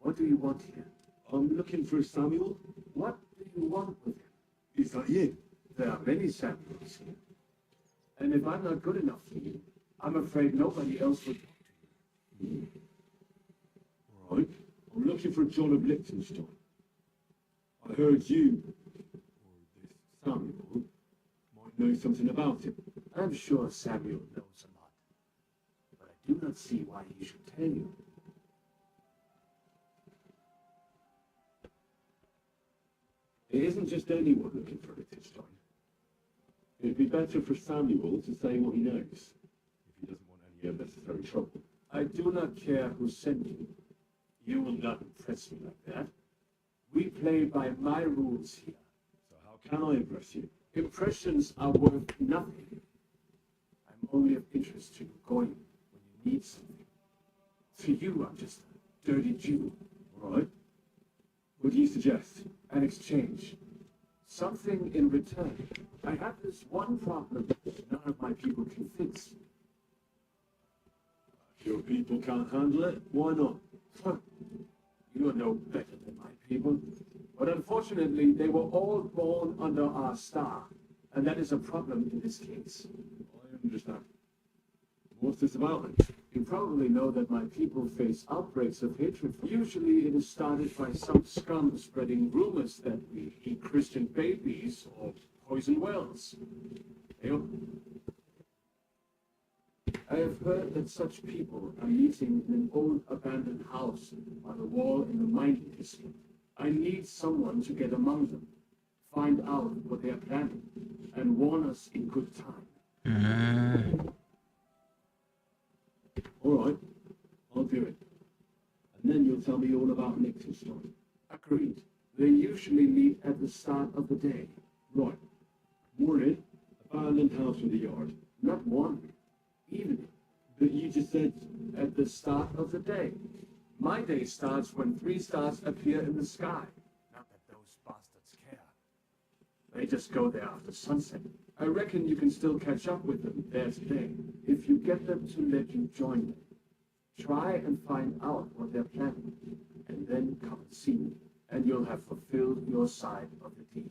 What do you want here? I'm looking for Samuel. What do you want with him? Is that you? There are many Samuels here. And if I'm not good enough for you, I'm afraid nobody else would talk to you. Right. I'm looking for John of Liechtenstein. I heard you, or this Samuel, might know something about him. I'm sure Samuel knows a lot, but I do not see why he should tell you. It isn't just anyone looking for Liechtenstein. It'd be better for Samuel to say what he knows, if he doesn't want any unnecessary trouble. I do not care who sent you. You will not impress me like that. We play by my rules here. So how can I impress you? Impressions are worth nothing. I'm only of interest to you going when you need something. To you, I'm just a dirty Jew. All right. What do you suggest? An exchange. Something in return. I have this one problem none of my people can fix. Your people can't handle it? Why not? You are no better than my people. But unfortunately, they were all born under our star. And that is a problem in this case. I understand. What's this about? You probably know that my people face outbreaks of hatred. Usually it is started by some scum spreading rumors that we eat Christian babies or poison wells. I have heard that such people are meeting in an old abandoned house on a wall in the mining district. I need someone to get among them, find out what they are planning, and warn us in good time. All right, I'll do it. And then you'll tell me all about Liechtenstein. Agreed. They usually meet at the start of the day. Right. Morning, abandoned house with a yard. Not one. Evening. But you just said at the start of the day. My day starts when 3 stars appear in the sky. Not that those bastards care. They just go there after sunset. I reckon you can still catch up with them there today, if you get them to let you join them. Try and find out what they're planning, and then come and see me, and you'll have fulfilled your side of the deal.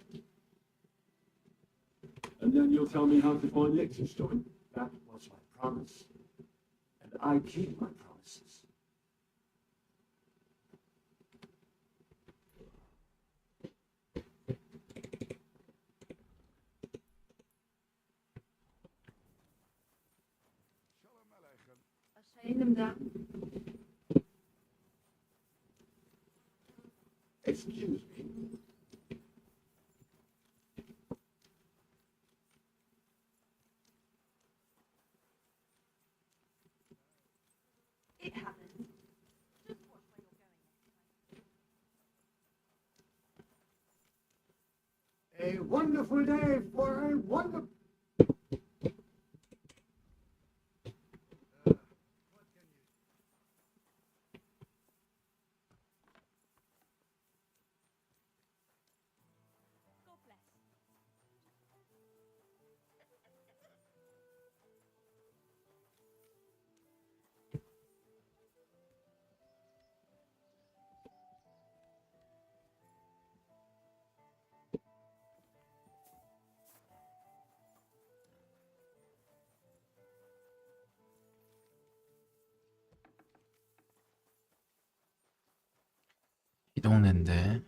And then you'll tell me how to find Liechtenstein. That was my promise, and I keep my promises. Shutting them down. Excuse me. It happens. Just watch where you're going. A wonderful day for a wonderful... God bless. 이 동네인데.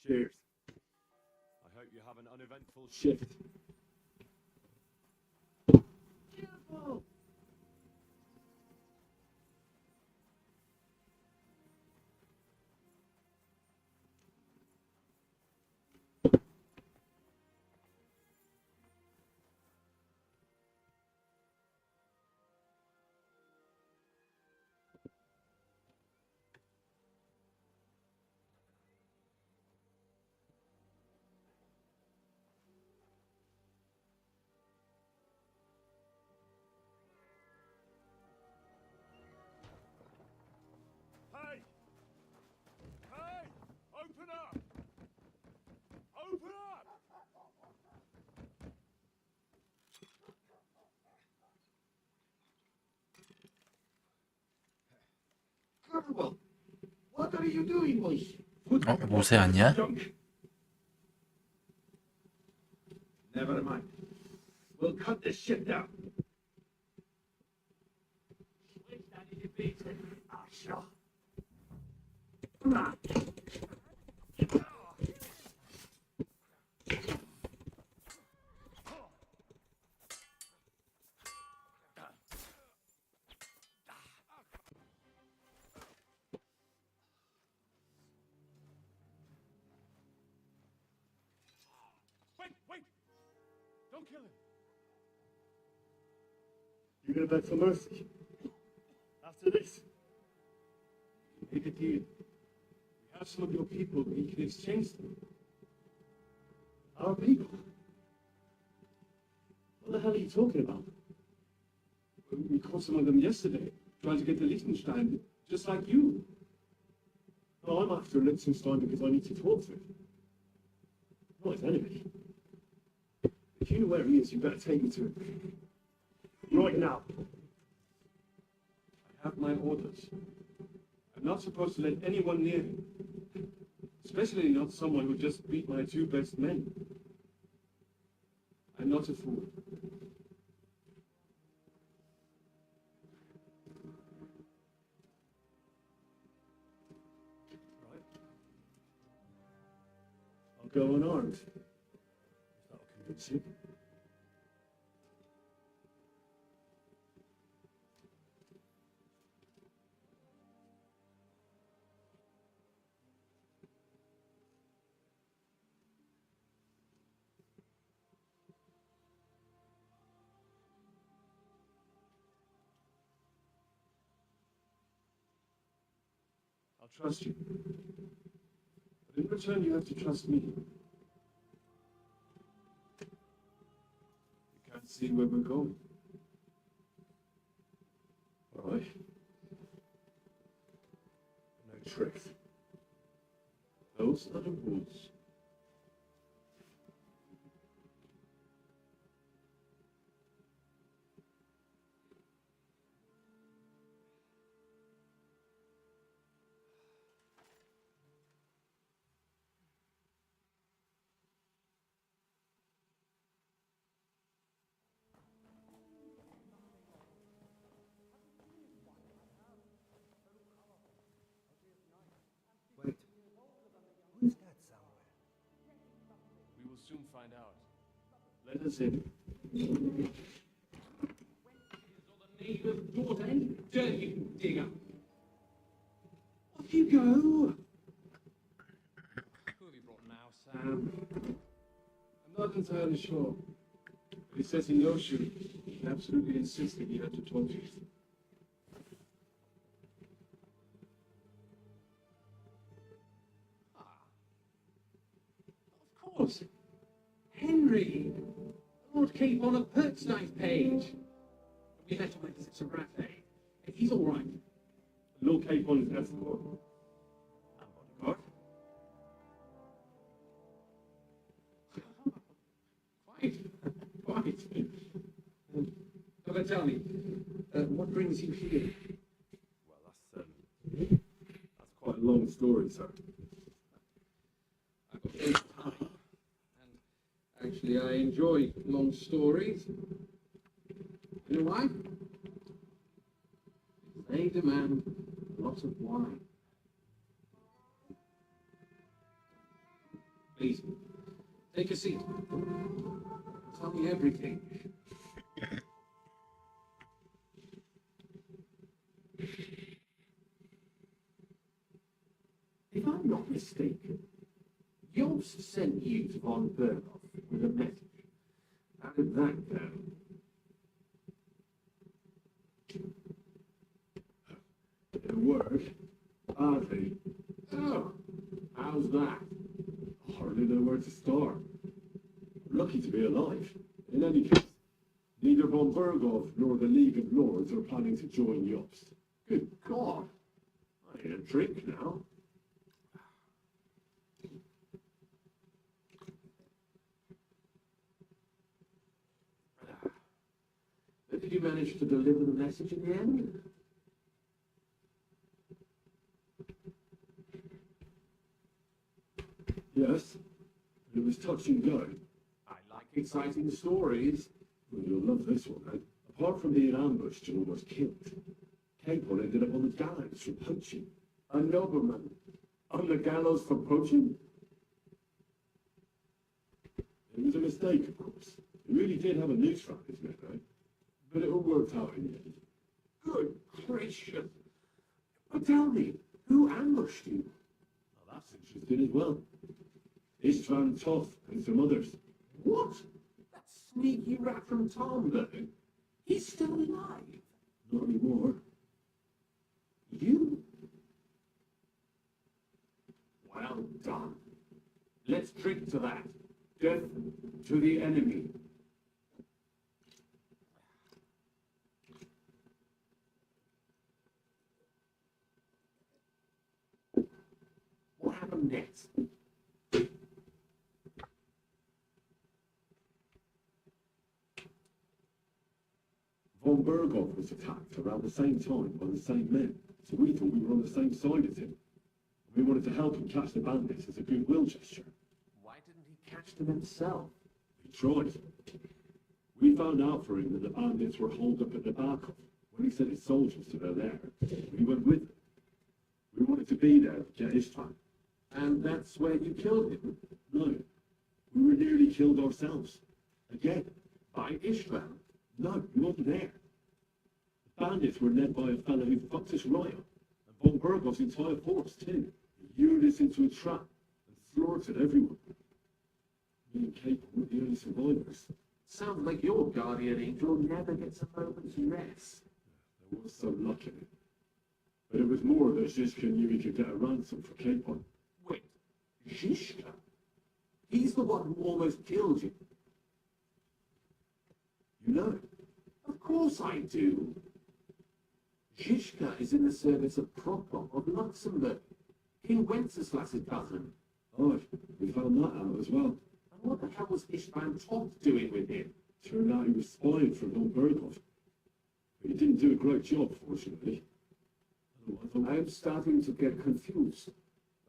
Cheers. I hope you have an uneventful shift. Hey! Hey! Open up! Open up! Carnival, what are you doing, boys? 모세 아니야? Never mind. We'll cut this shit down. Ah, sure. Come on. Don't kill him. You're gonna beg for mercy? After this? Make a deal. We have some of your people, we can exchange them. Our people? What the hell are you talking about? We caught some of them yesterday, trying to get to Liechtenstein, just like you. No, I'm after Liechtenstein because I need to talk to him. Not his enemy. If you know where he is, you better take me to him. Right now. I have my orders. I'm not supposed to let anyone near him. Especially not someone who just beat my 2 best men. I'm not a fool. I'll go unarmed. If that'll convince you. I'll trust you. But in return, you have to trust me. You can't see where we're going. All right. No tricks. Those are the rules. Wait. Who's that somewhere? We will soon find out. Let us in. Need of daughter, dirty digger. Off you go. Who have you brought now, Sam? I'm not entirely sure. But he says he knows you. He absolutely insisted he had to talk to you. Of course. Henry. Lord Keep on a Perksnife page. We met him at Sarate. He's all right. Lord Cape on his escort. Bodyguard? Quite. But tell me, what brings you here? Well, that's quite a long story, sir. I've got no time. And actually, I enjoy long stories. You know why? They demand a lot of wine. Please, take a seat. Tell me everything. If I'm not mistaken, Yost sent you to von Berghoff with a message. How did that go? In a word, hardly. Oh, how's that? Hardly know where to start. Lucky to be alive. In any case, neither von Berghoff nor the League of Lords are planning to join Yost. Good God. I need a drink now. Did you manage to deliver the message in the end? Yes, it was touch and go. I like exciting stories. Well, you'll love this one, then. Apart from being ambushed and almost killed, Capon ended up on the gallows for poaching. A nobleman. On the gallows for poaching? It was a mistake, of course. He really did have a noose around his neck, right? But it all worked out in the end. Good gracious. But tell me, who ambushed you? Well, that's interesting as well. Istvan Toth and some others. What? That's Sneaky rat from Talmberg? He's still alive. Not anymore. You? Well done. Let's drink to that. Death to the enemy. What happened next? Von Berghoff was attacked around the same time by the same men, so we thought we were on the same side as him. We wanted to help him catch the bandits as a goodwill gesture. Why didn't he catch them himself? He tried. We found out for him that the bandits were holed up at Nabokov. When he sent his soldiers to their lair, we went with them. We wanted to be there to get Istvan. And that's where you killed him? No. We were nearly killed ourselves. Again. By Istvan? No, we wasn't there. The bandits were led by a fellow who fucked us right up. And von Berghoff's entire force, too. He lured us into a trap and slaughtered everyone. Me and Kate were the only survivors. Sounds like your guardian angel never gets a moment's rest. I was so lucky. But it was more that Zizka knew he could get a ransom for Capon. Wait, Zizka? He's the one who almost killed you. You know? Of course I do. Zizka is in the service of Prokop of Luxembourg, King Wenceslas's cousin. Oh, we found that out as well. And what the hell was Istvan Todt doing with him? Turned out he was spying for von Berghoff. But he didn't do a great job, fortunately. I'm starting to get confused.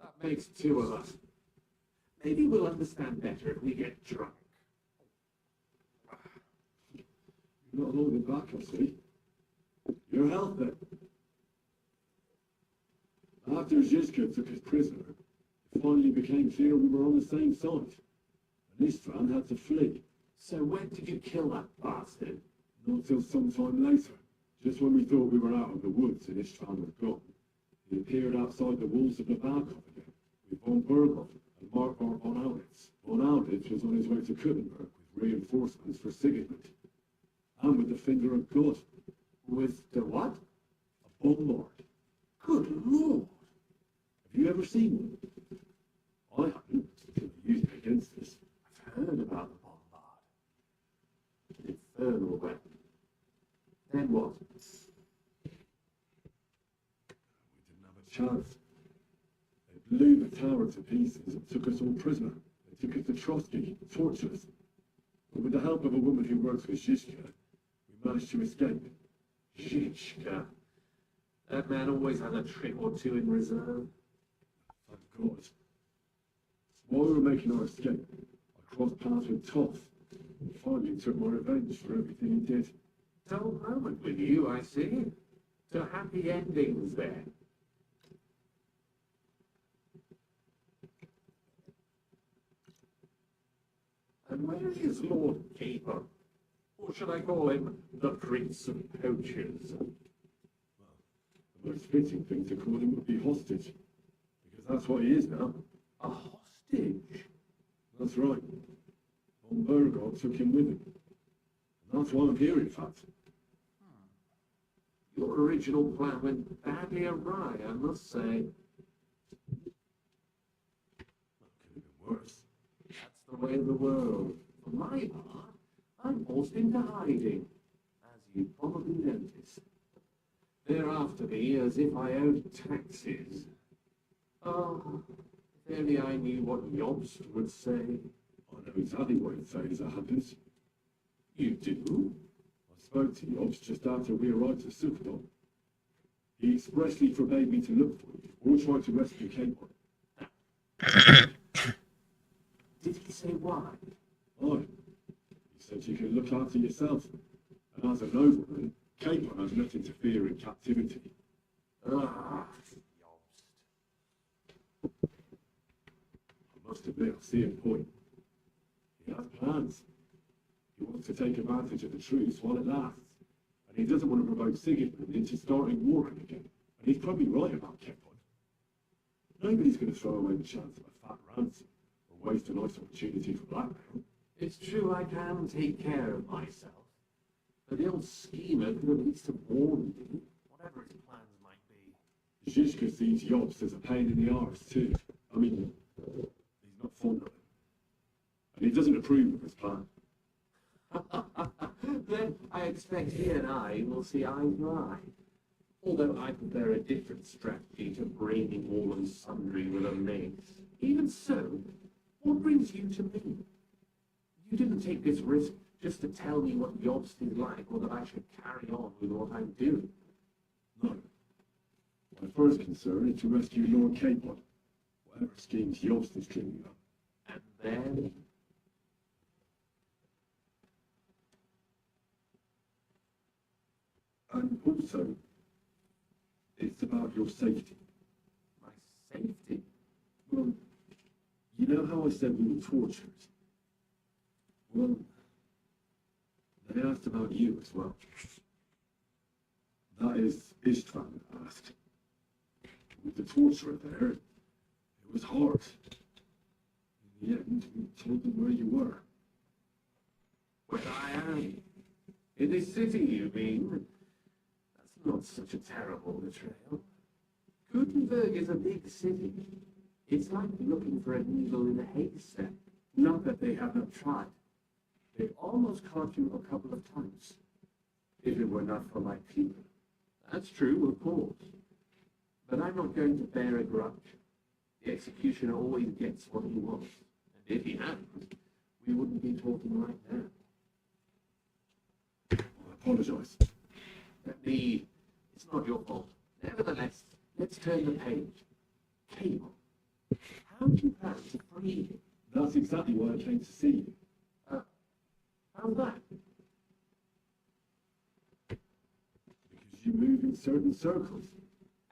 That makes two of us. Maybe we'll understand better if we get drunk. You're not holding back, I see. Your health, then. After Zizka took us prisoner, it finally became clear we were on the same side. And Istvan had to flee. So when did you kill that bastard? Not till some time later. Just when we thought we were out of the woods and Istvan was gone, he appeared outside the walls of Nabokov again, with von Berghoff and Markvar von Auditz. Von Auditz was on his way to Kuttenberg with reinforcements for Sigismund. And with the finger of God. With the what? A bombard. Good Lord! Have you ever seen one? I haven't, until they used it against us. I've heard about the bombard. An infernal weapon. Then what? We didn't have a chance. They blew the tower to pieces and took us all prisoner. They took us to Trotsky, tortured us. But with the help of a woman who works with Zizka, we managed to escape. Zizka. That man always had a trick or two in reserve. Thank God. While we were making our escape, I crossed paths with Toth and finally took my revenge for everything he did. Dull moment with you, I see. To happy endings there. And where is Lord Capon? Or should I call him the Prince of Poachers? The most fitting thing to call him would be hostage, because that's what he is now. A hostage? That's right. Von Berghoff took him with him. And that's why I'm here, in fact. Your original plan went badly awry, I must say. That could have been worse. That's the way of the world. For my part, I'm forced into hiding, as you probably noticed. They're after me as if I owed taxes. Oh, if only I knew what Jobst would say. I know exactly what he'd say as it happens. You do? I spoke to Jobst just after we arrived at Sukhdol. He expressly forbade me to look for you or try to rescue Capon. Did he say why? Aye. He said you can look after yourself. And as a nobleman, Capon has nothing to fear in captivity. Ah, I must admit, I see a point. He has plans. He wants to take advantage of the truce while it lasts. And he doesn't want to provoke Sigismund into starting warring again. And he's probably right about Capon. Nobody's going to throw away the chance of a fat ransom or waste a nice opportunity for blackmail. It's true I can take care of myself, but the old schemer could at least have warned me, whatever his plans might be. Zizka sees Jobst as a pain in the arse too. I mean, he's not fond of him. And he doesn't approve of his plan. Then I expect he and I will see eye to eye. Although I prefer a different strategy to braining all and sundry with a mace. Even so, what brings you to me? You didn't take this risk just to tell me what Jobst is like, or that I should carry on with what I'm doing. No. My first concern is to rescue Lord Capon, whatever schemes Jobst is dreaming up. And then... And also, it's about your safety. My safety? Well, you know how I said we were tortured? Well, they asked about you as well. That is, Istvan asked. With the torturer there, it was hard. In the end, we told them where you were. Where I am? In this city, you mean? That's not such a terrible betrayal. Gutenberg is a big city. It's like looking for a needle in a haystack. Not that they haven't tried. They almost caught you a couple of times. If it were not for my people. That's true, of course. But I'm not going to bear a grudge. The executioner always gets what he wants. And if he hadn't, we wouldn't be talking right now. I apologize. It's not your fault. Nevertheless, let's turn the page. Cable. How do you plan to free him? That's exactly why I came to see you. How's that? Because you move in certain circles.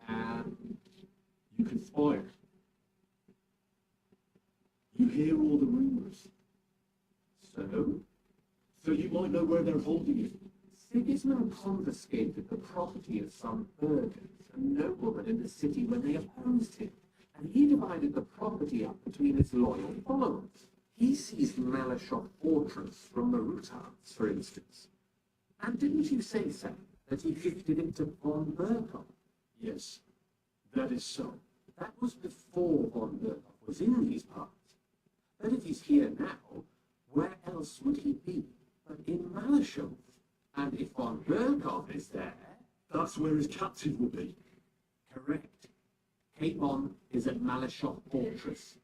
And you conspire. You hear all the rumors. So you might know where they're holding you. Sigismund confiscated the property of some burghers and noblemen in the city when they opposed him, and he divided the property up between his loyal followers. He seized Malashov Fortress from the Rutards, for instance. And didn't you say, Sam, that he gifted it to von Berkov? Yes, that is so. That was before von Berkov was in these parts. But if he's here now, where else would he be but in Malashov? And if von Berkov is there... That's where his captive will be. Correct. Capon is at Malashov Fortress.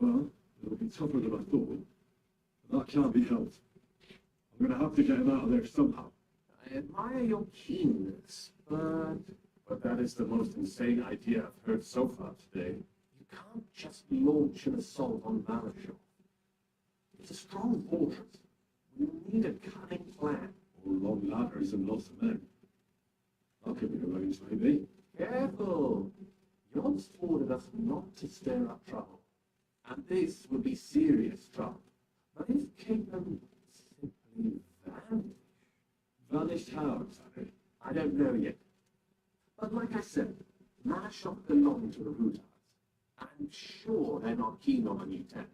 Well, it'll be tougher than I thought. But that can't be helped. I'm going to have to get him out of there somehow. I admire your keenness, but that is the most insane idea I've heard so far today. You can't just launch an assault on Malashov. It's a strong fortress. We need a cunning plan. Or long ladders and lots of men. That could be arranged, maybe. Careful! Jobst ordered us not to stir up trouble. And this would be serious trouble. But if Capon simply vanished... Vanished how, exactly? I don't know yet. But like I said, Malashov belonged to the Rutards. I'm sure they're not keen on a new tenant.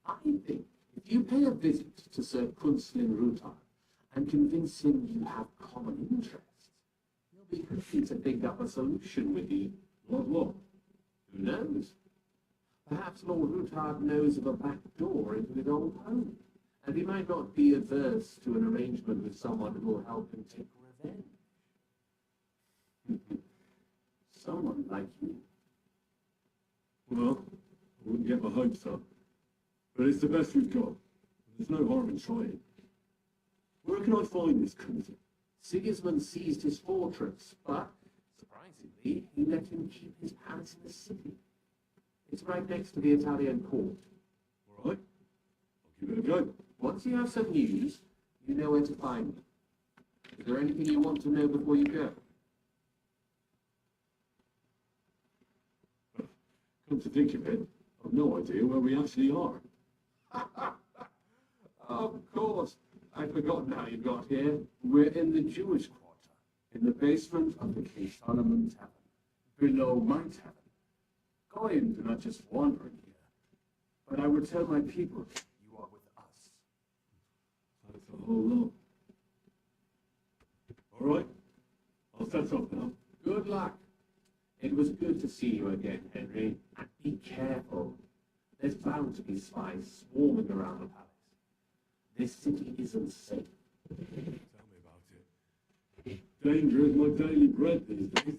I think if you pay a visit to Sir Kunslin Rutard and convince him you have common interests, he'll be happy to dig up a solution with you. What? Who knows? Perhaps Lord Rutard knows of a back door into his old home, and he might not be averse to an arrangement with someone who will help him take revenge. Someone like you. Well, I wouldn't get my hopes up. But it's the best we've got. There's no harm in trying. Where can I find this Kunslin? Sigismund seized his fortress, but, surprisingly, he let him keep his palace in the city. It's right next to the Italian court. All right. I'll give it a go. Once you have some news, you know where to find me. Is there anything you want to know before you go? Come to think of it, I've no idea where we actually are. Of course. I'd forgotten how you got here. We're in the Jewish quarter, in the basement of the King Solomon Tavern. below my tavern. Goyim do not just wander in here, but I would tell my people you are with us. That's a whole lot. All right, I'll set off now. Good luck. It was good to see you again, Henry. And be careful. There's bound to be spies swarming around the palace. This city isn't safe. Tell me about it. Danger is my daily bread these days.